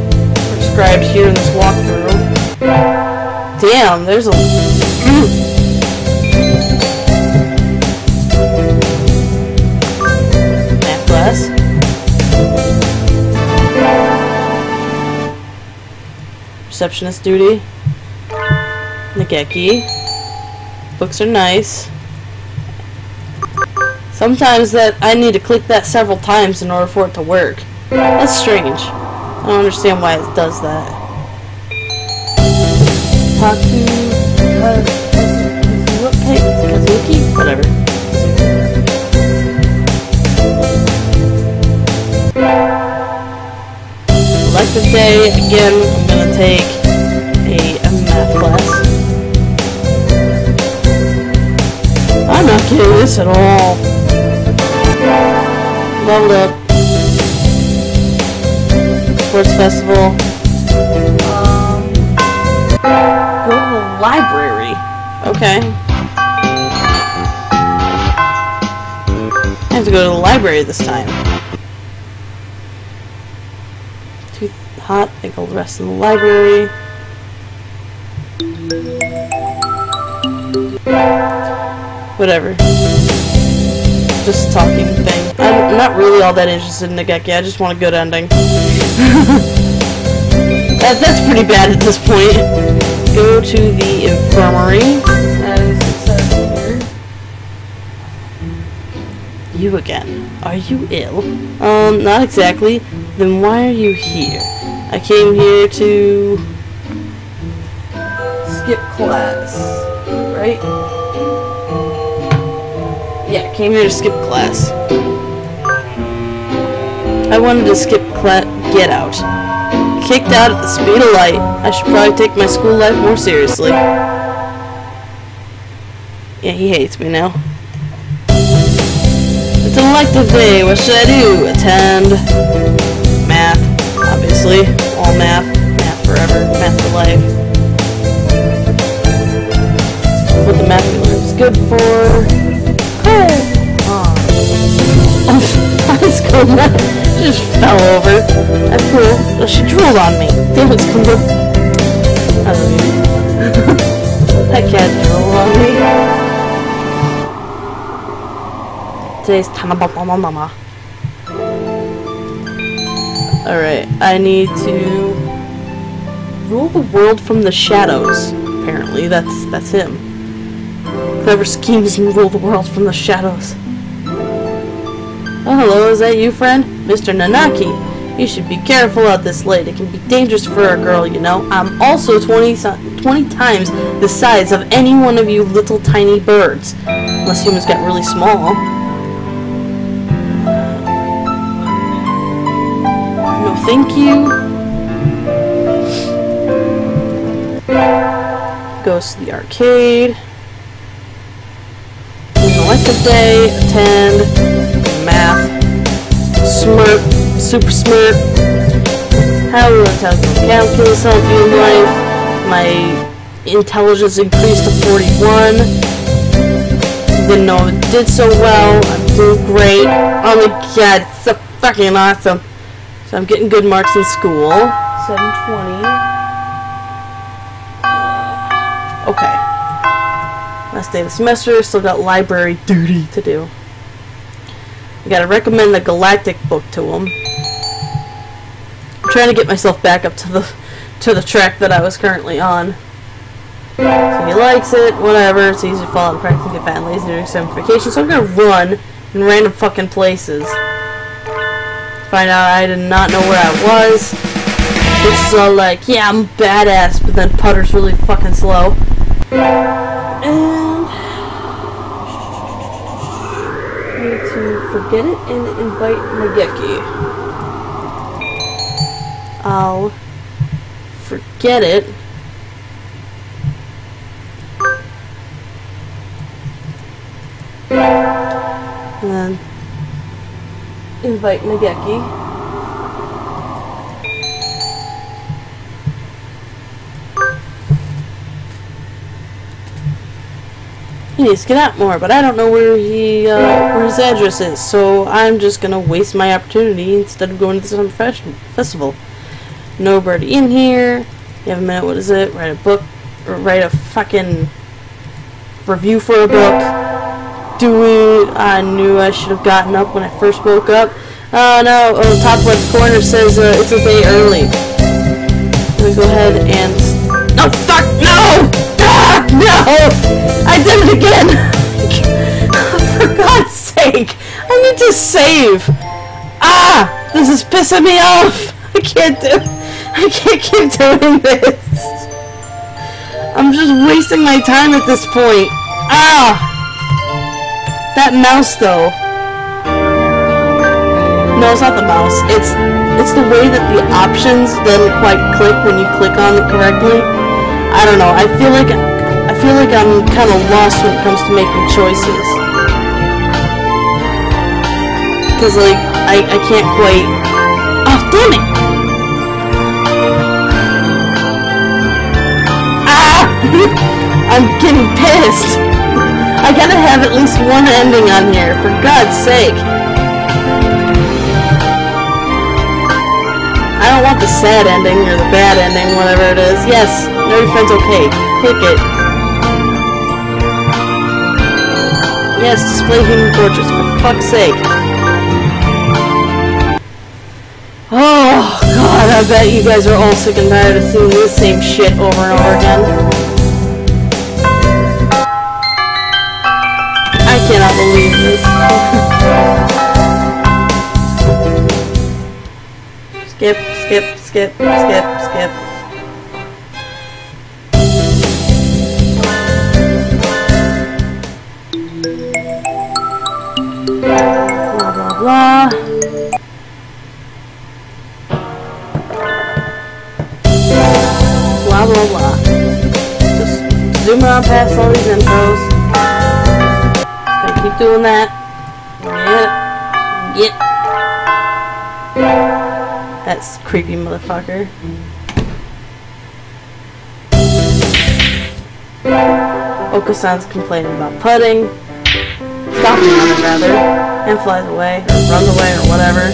A: prescribed here in this walkthrough. Damn, there's a... math class. Receptionist duty. Nageki. Books are nice. Sometimes that I need to click that several times in order for it to work. That's strange. I don't understand why it does that. Talk to Kazuki? Whatever. Elective day, again, I'm gonna take a math class. I'm not getting this at all. Leveled up. Sports festival. Go to the library. Okay. I have to go to the library this time. Too hot. I go rest in the library. Whatever. Just talking thing. I'm not really all that interested in Nageki. I just want a good ending. That's pretty bad at this point. Go to the infirmary. As it says here. You again. Are you ill? Not exactly. Then why are you here? I came here to skip class. Right? Yeah, came here to skip class. I wanted to skip get out. Kicked out at the speed of light. I should probably take my school life more seriously. Yeah, he hates me now. It's an elective day. What should I do? Attend math, obviously. All math. Math forever. Math for life. What the math we learned is good for. Let's go. She just fell over. That's cool. She drooled on me. Damn, it's cool. I love you. That cat drooled on me. Today's Tanabama. Alright, I need to rule the world from the shadows. Apparently, that's him. Clever schemes and rule the world from the shadows. Oh, hello, is that you, friend? Mr. Nanaki. You should be careful out this late. It can be dangerous for a girl, you know. I'm also 20 times the size of any one of you little tiny birds. Unless humans got really small. No, thank you. Goes to the arcade. Elective day, attend, math, smirk, super smirk. How will intelligence calculus help you in life? My intelligence increased to 41. Didn't know it did so well. I'm doing great. Oh my god, it's so fucking awesome. So I'm getting good marks in school. 720. Okay. Last day of the semester, still got library duty to do. I gotta recommend the Galactic book to him. I'm trying to get myself back up to the track that I was currently on. So he likes it, whatever. It's easy to fall out of practice and get fat and lazy during summer vacation. So I'm gonna run in random fucking places. Find out I did not know where I was. It's all like, yeah, I'm badass, but then putter's really fucking slow. And I need to forget it and invite Nageki. I'll forget it. And then invite Nageki. He needs to get out more, but I don't know where where his address is, so I'm just gonna waste my opportunity instead of going to the summer festival. Nobody in here. You have a minute, what is it? Write a book, or write a fucking review for a book. Do it. I knew I should have gotten up when I first woke up. Oh no, oh, the top left corner says it's a day early. I'm gonna go ahead and... No, fuck, no! Ah, no! I did it again! For God's sake! I need to save! Ah! This is pissing me off! I can't keep doing this! I'm just wasting my time at this point. Ah! That mouse, though. No, it's not the mouse. It's the way that the options doesn't quite click when you click on it correctly. I don't know. I feel like I'm kind of lost when it comes to making choices. Cause like I can't quite. Oh damn it! Ah! I'm getting pissed. I gotta have at least one ending on here, for God's sake. I don't want the sad ending or the bad ending, whatever it is. Yes, know your friend's okay. Click it. Yes, display human portraits, for fuck's sake. Oh, God, I bet you guys are all sick and tired of seeing this same shit over and over again. I cannot believe this. Skip, skip, skip, skip, skip. Blah, blah, blah. Blah, blah, blah. Just zoom around past all these intros. Just gonna keep doing that. Yep. That's creepy motherfucker. Oka-san's complaining about putting. Stopping on it rather. And flies away, or runs away, or whatever.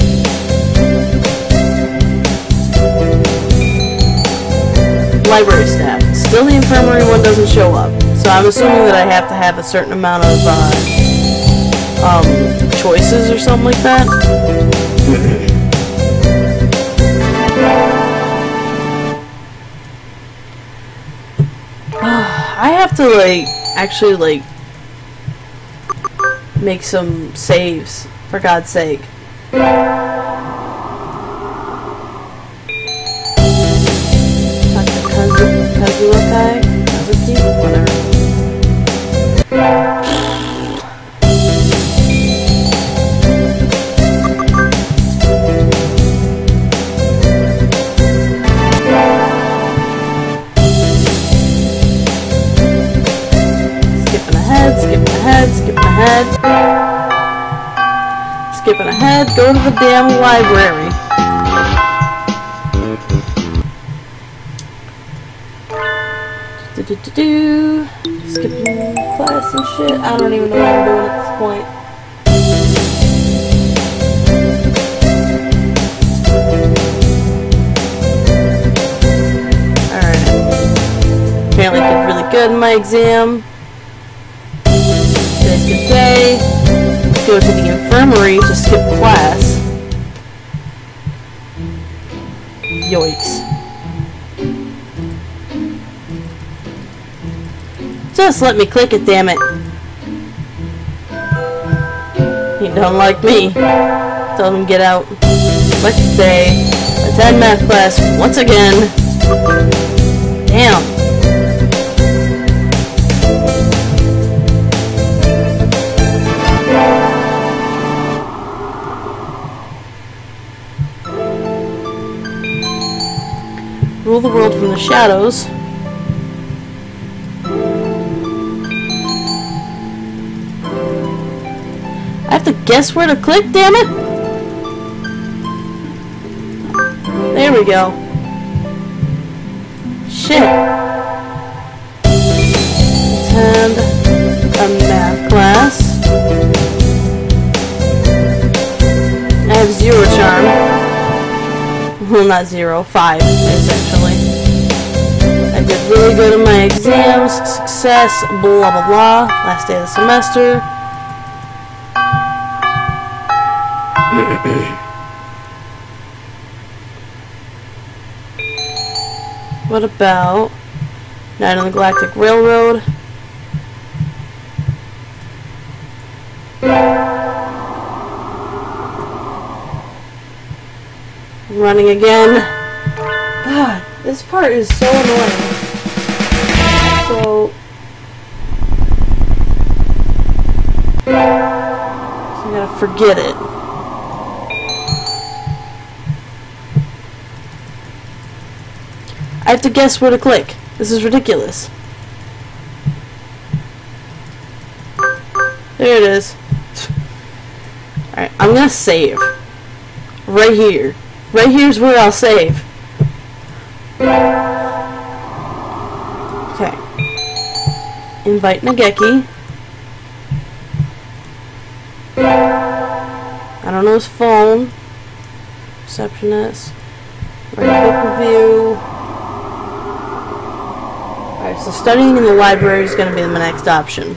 A: Library staff. Still the infirmary one doesn't show up. So I'm assuming that I have to have a certain amount of choices or something like that. I have to actually make some saves, for God's sake. Kazuo guy? Kazuki? Whatever. Skipping ahead, skipping ahead, skipping ahead. Skipping ahead, go to the damn library. Skipping class and shit. I don't even know what I'm doing at this point. Alright. Apparently did really good in my exam. Today's a good day. Go to the infirmary to skip class. Yoicks. Just let me click it, damn it. You don't like me. Tell them get out. Like today. Attend math class once again. Damn. Rule the world from the shadows. I have to guess where to click, damn it! There we go. Shit. Attend a well, not 0, 5, essentially. I did really good in my exams, success, blah blah blah, last day of the semester. What about Night on the Galactic Railroad? Running again. God, this part is so annoying. So I gotta forget it. I have to guess where to click. This is ridiculous. There it is. Alright, I'm gonna save. Right here. Right here's where I'll save. Okay. Invite Nageki. I don't know his phone. Receptionist. Write book review. Alright, so studying in the library is going to be my next option.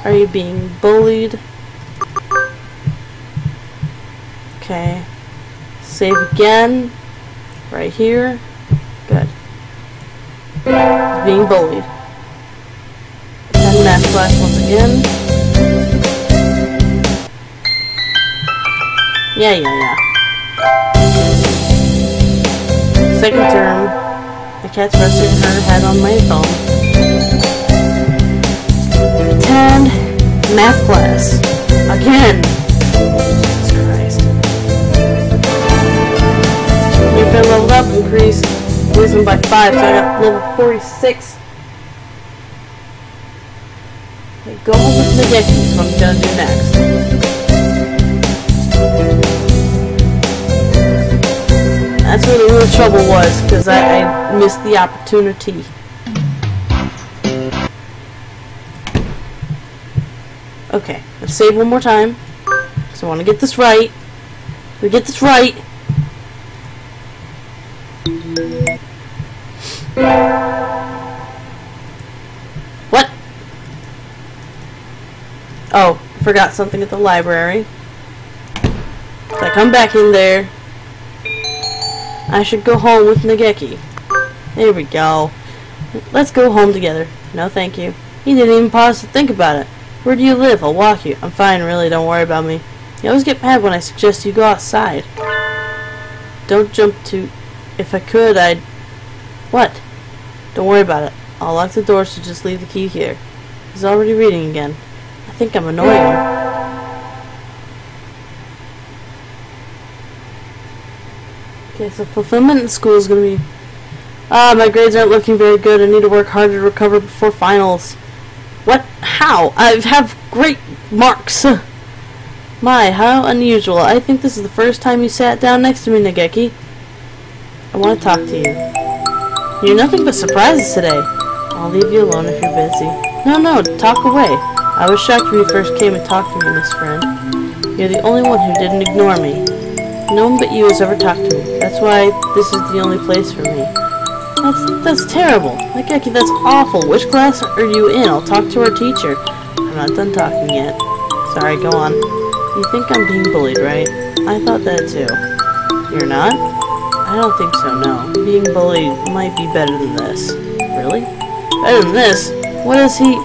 A: Are you being bullied? Okay. Save again. Right here. Good. He's being bullied. Attend math class once again. Yeah. Second term. The cat's resting her head on my phone. Attend math class. Again. Jesus Christ. Your friend leveled up, increased wisdom by 5, so I got level 46. Okay, go home with Nageki is what I'm gonna do next. That's where the real trouble was, because I missed the opportunity. Okay, let's save one more time. So I want to get this right. We get this right. What? Oh, forgot something at the library. So I come back in there. I should go home with Nageki. There we go. Let's go home together. No, thank you. He didn't even pause to think about it. Where do you live? I'll walk you. I'm fine, really. Don't worry about me. You always get mad when I suggest you go outside. Don't jump to... If I could, I'd... What? Don't worry about it. I'll lock the door, so just leave the key here. He's already reading again. I think I'm annoying him. Okay, so fulfillment in school is going to be... my grades aren't looking very good. I need to work harder to recover before finals. What? How? I have great marks. My, how unusual. I think this is the first time you sat down next to me, Nageki. I want to talk to you. You're nothing but surprises today. I'll leave you alone if you're busy. No, talk away. I was shocked when you first came and talked to me, Miss Friend. You're the only one who didn't ignore me. No one but you has ever talked to me. That's why this is the only place for me. That's terrible. Nageki, that's awful. Which class are you in? I'll talk to our teacher. I'm not done talking yet. Sorry, go on. You think I'm being bullied, right? I thought that too. You're not? I don't think so, no. Being bullied might be better than this. Really? Better than this? What is he?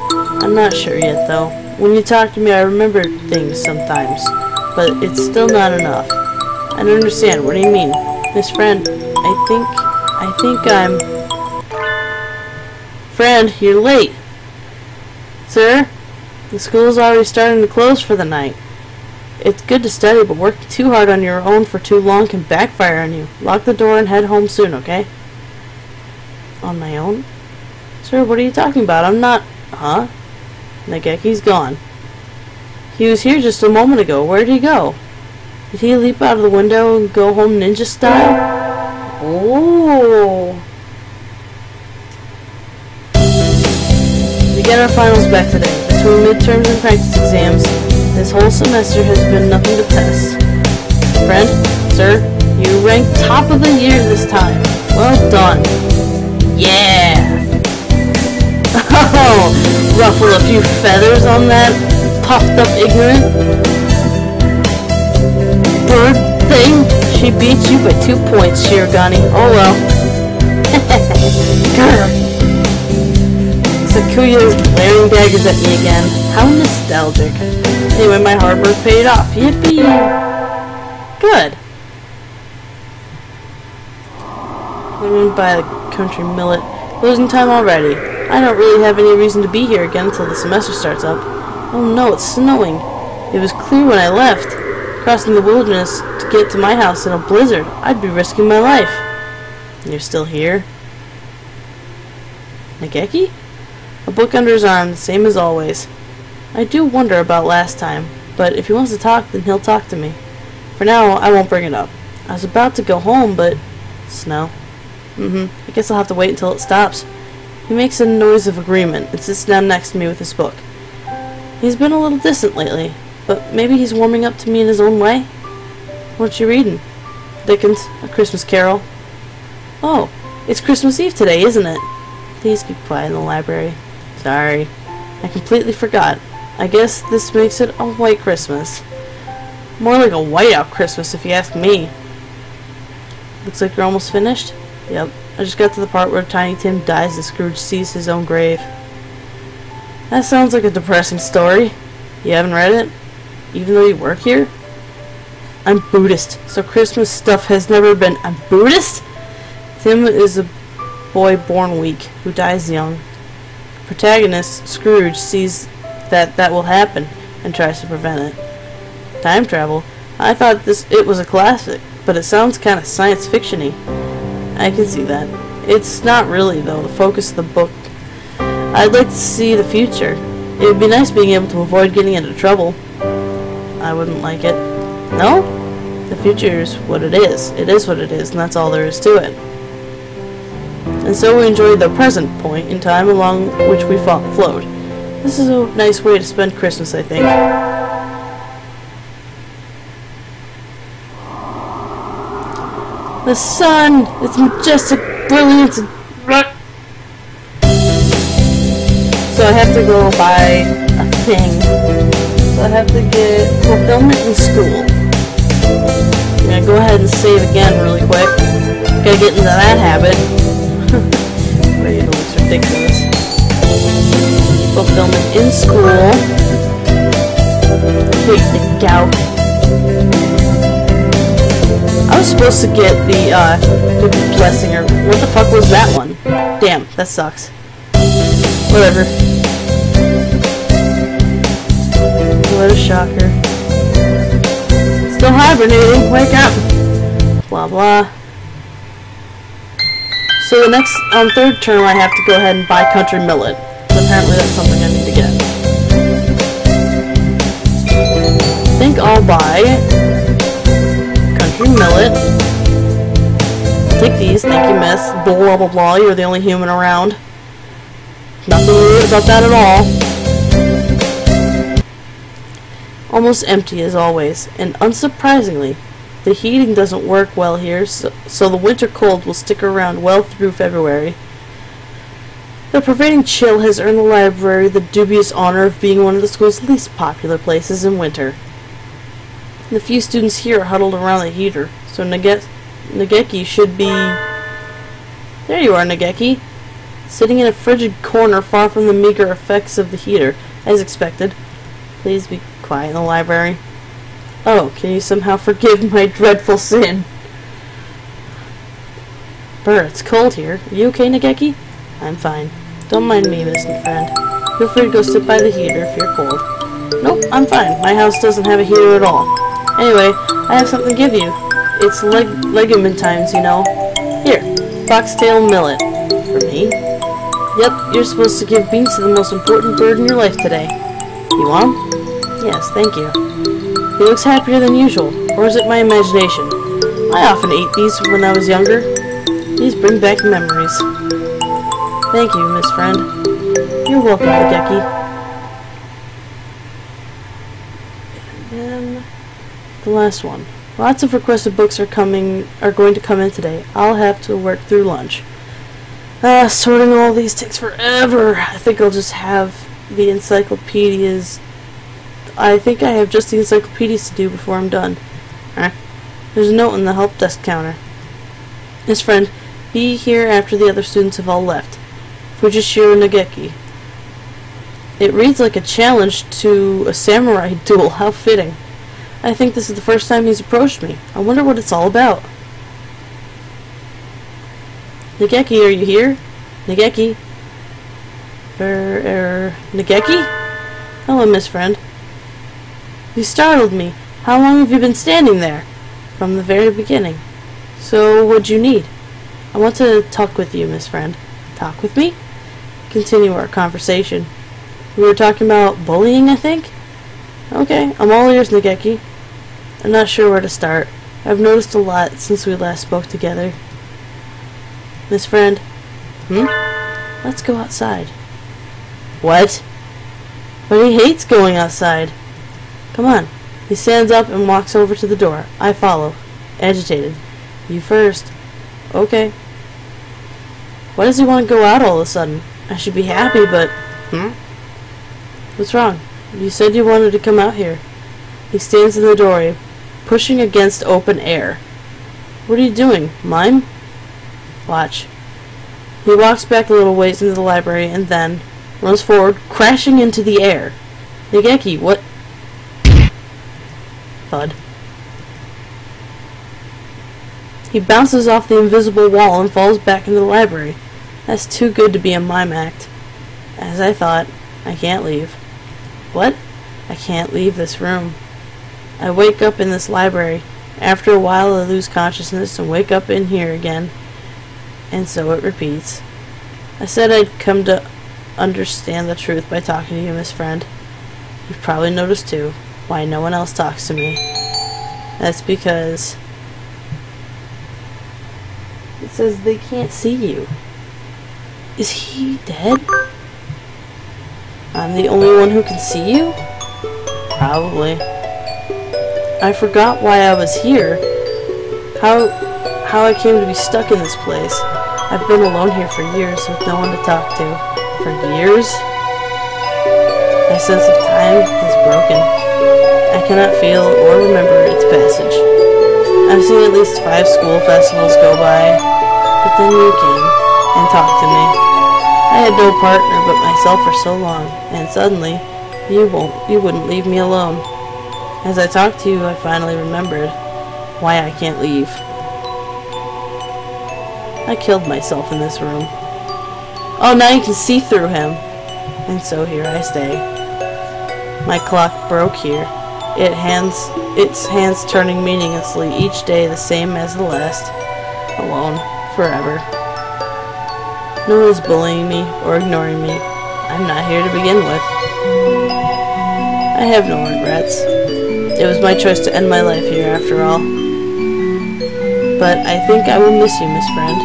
A: I'm not sure yet, though. When you talk to me, I remember things sometimes. But it's still not enough. I don't understand. What do you mean? Miss Friend, I think I'm... Friend, you're late. Sir? The school's already starting to close for the night. It's good to study, but working too hard on your own for too long can backfire on you. Lock the door and head home soon, okay? On my own? Sir, what are you talking about? I'm not... Huh? Nageki's gone. He was here just a moment ago. Where'd he go? Did he leap out of the window and go home ninja style? Oh. get our finals back today. Between midterms and practice exams, this whole semester has been nothing but tests. Friend, sir, you ranked top of the year this time. Well done. Yeah! Oh, ruffle a few feathers on that puffed up ignorant bird thing. She beats you by 2 points, Shirogane. Oh well. Grr. Sakuya's glaring daggers at me again. How nostalgic. Anyway, my hard work paid off. Yippee! Good. I went by the country millet. Closing time already. I don't really have any reason to be here again until the semester starts up. Oh no, it's snowing. It was clear when I left. Crossing the wilderness to get to my house in a blizzard. I'd be risking my life. You're still here? Nageki? A book under his arm, the same as always. I do wonder about last time, but if he wants to talk, then he'll talk to me. For now, I won't bring it up. I was about to go home, but... Snow. I guess I'll have to wait until it stops. He makes a noise of agreement and sits down next to me with his book. He's been a little distant lately, but maybe he's warming up to me in his own way. What you reading? Dickens, A Christmas Carol. Oh, it's Christmas Eve today, isn't it? Please keep quiet in the library. Sorry. I completely forgot. I guess this makes it a white Christmas. More like a whiteout Christmas, if you ask me. Looks like you're almost finished? Yep. I just got to the part where Tiny Tim dies and Scrooge sees his own grave. That sounds like a depressing story. You haven't read it? Even though you work here? I'm Buddhist, so Christmas stuff has never been... I'm Buddhist? Tim is a boy born weak, who dies young. Protagonist, Scrooge, sees that will happen, and tries to prevent it. Time travel? I thought it was a classic, but it sounds kind of science fiction-y. I can see that. It's not really, though, the focus of the book. I'd like to see the future. It would be nice being able to avoid getting into trouble. I wouldn't like it. No? The future is what it is. It is what it is, and that's all there is to it. And so we enjoyed the present point in time along which we flowed. This is a nice way to spend Christmas, I think. The sun! Its majestic brilliance and... So I have to go buy a thing. So I have to get fulfillment in school. I'm gonna go ahead and save again really quick. Gotta get into that habit. Ready to looks ridiculous. Fulfillment in school. Wait, the gout. I was supposed to get the blessing, or what the fuck was that one? Damn, that sucks. Whatever. What a shocker. Still hibernating, wake up! Blah blah. So the next, third term I have to go ahead and buy country millet. So apparently that's something I need to get. I think I'll buy country millet. Take these, thank you miss. Blah blah blah, you're the only human around. Nothing weird about that at all. Almost empty as always, and unsurprisingly, the heating doesn't work well here, so the winter cold will stick around well through February. The pervading chill has earned the library the dubious honor of being one of the school's least popular places in winter. The few students here are huddled around the heater, so Nageki should be... There you are, Nageki. Sitting in a frigid corner far from the meager effects of the heater, as expected. Please be quiet in the library. Oh, can you somehow forgive my dreadful sin? Brr, it's cold here. Are you okay, Nageki? I'm fine. Don't mind me, Mr. Friend. Feel free to go sit by the heater if you're cold. Nope, I'm fine. My house doesn't have a heater at all. Anyway, I have something to give you. It's legume times, you know. Here, foxtail millet. For me? Yep, you're supposed to give beans to the most important bird in your life today. You want? Yes, thank you. He looks happier than usual, or is it my imagination? I often ate these when I was younger. These bring back memories. Thank you, Miss Friend. You're welcome, Hideki. And then the last one. Lots of requested books are going to come in today. I'll have to work through lunch. Sorting all these takes forever. I think I'll just have the encyclopedias. I think I have just the encyclopedias to do before I'm done. There's a note on the help desk counter. His friend, be here after the other students have all left. Fujishiro Nageki. It reads like a challenge to a samurai duel. How fitting. I think this is the first time he's approached me. I wonder what it's all about. Nageki, are you here? Nageki? Nageki? Hello, Miss Friend. You startled me. How long have you been standing there? From the very beginning. So, what'd you need? I want to talk with you, Miss Friend. Talk with me? Continue our conversation. We were talking about bullying, I think? Okay, I'm all ears, Nageki. I'm not sure where to start. I've noticed a lot since we last spoke together. Miss Friend. Let's go outside. What? But he hates going outside. Come on. He stands up and walks over to the door. I follow. Agitated. You first. Okay. Why does he want to go out all of a sudden? I should be happy, but... What's wrong? You said you wanted to come out here. He stands in the doorway, pushing against open air. What are you doing, mime? Watch. He walks back a little ways into the library and then runs forward, crashing into the air. Nageki, what? Thud. He bounces off the invisible wall and falls back into the library. That's too good to be a mime act. As I thought, I can't leave. What? I can't leave this room. I wake up in this library. After a while I lose consciousness and wake up in here again. And so it repeats. I said I'd come to understand the truth by talking to you, Miss Friend. You've probably noticed too why no one else talks to me. That's because it says they can't see you. Is he dead? I'm the only one who can see you? Probably. I forgot why I was here. How I came to be stuck in this place. I've been alone here for years with no one to talk to. For years? My sense of time is broken. I cannot feel or remember its passage. I've seen at least 5 school festivals go by, but then you came and talked to me. I had no partner but myself for so long, and suddenly, you wouldn't leave me alone. As I talked to you, I finally remembered why I can't leave. I killed myself in this room. Oh, now you can see through him. And so here I stay. My clock broke here. Its hands turning meaninglessly, each day the same as the last. Alone, forever. No one is bullying me or ignoring me. I'm not here to begin with. I have no regrets. It was my choice to end my life here after all. But I think I will miss you, Miss Friend.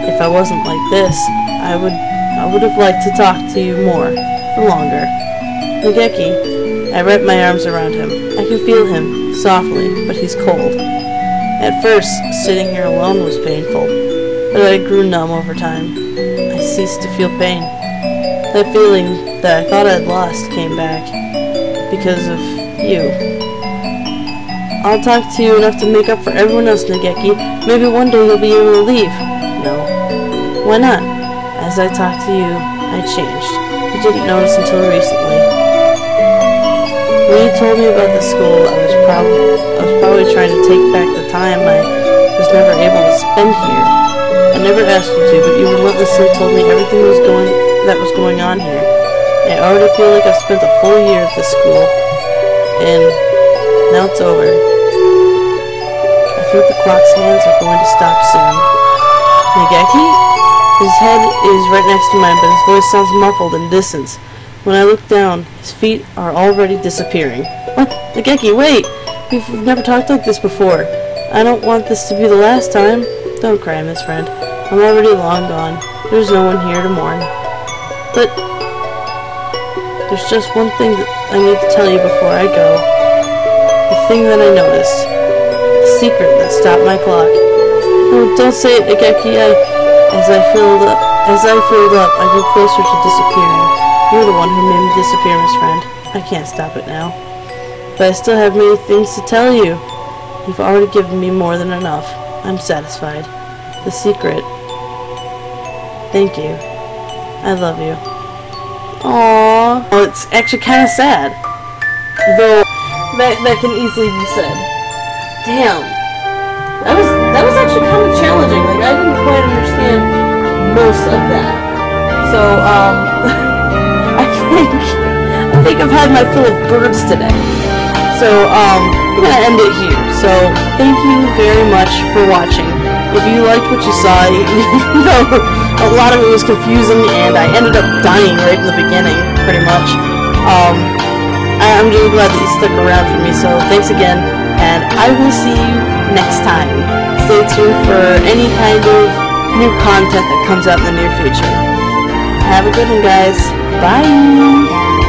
A: If I wasn't like this, I would have liked to talk to you more, for longer. Nageki, I wrap my arms around him. I can feel him, softly, but he's cold. At first, sitting here alone was painful, but I grew numb over time. I ceased to feel pain. That feeling that I thought I'd lost came back, because of you. I'll talk to you enough to make up for everyone else, Nageki. Maybe one day you'll be able to leave. No. Why not? As I talked to you, I changed. You didn't notice until recently. When you told me about the school, I was probably trying to take back the time I was never able to spend here. I never asked you to, but you relentlessly told me everything that was going on here. I already feel like I've spent a full year at this school, and now it's over. I think the clock's hands are going to stop soon. Nageki? His head is right next to mine, but his voice sounds muffled and distant. When I look down, his feet are already disappearing. What? Nageki, wait! We've never talked like this before. I don't want this to be the last time. Don't cry, Miss Friend. I'm already long gone. There's no one here to mourn. But There's just one thing that I need to tell you before I go. The thing that I noticed. The secret that stopped my clock. Oh, don't say it, Igeki. As I filled up, I grew closer to disappearing. You're the one who made me disappear, Miss Friend. I can't stop it now. But I still have many things to tell you. You've already given me more than enough. I'm satisfied. The secret. Thank you. I love you. Aww. Well, it's actually kind of sad. Though, that can easily be said. Damn. That was actually kind of challenging. Like, I didn't quite understand most of that. So, I think I've had my fill of birds today. So, I'm gonna end it here. So, thank you very much for watching. If you liked what you saw, you know, a lot of it was confusing, and I ended up dying right in the beginning, pretty much. I'm really glad that you stuck around for me, so thanks again, and I will see you next time. Stay tuned for any kind of new content that comes out in the near future. Have a good one, guys. Bye!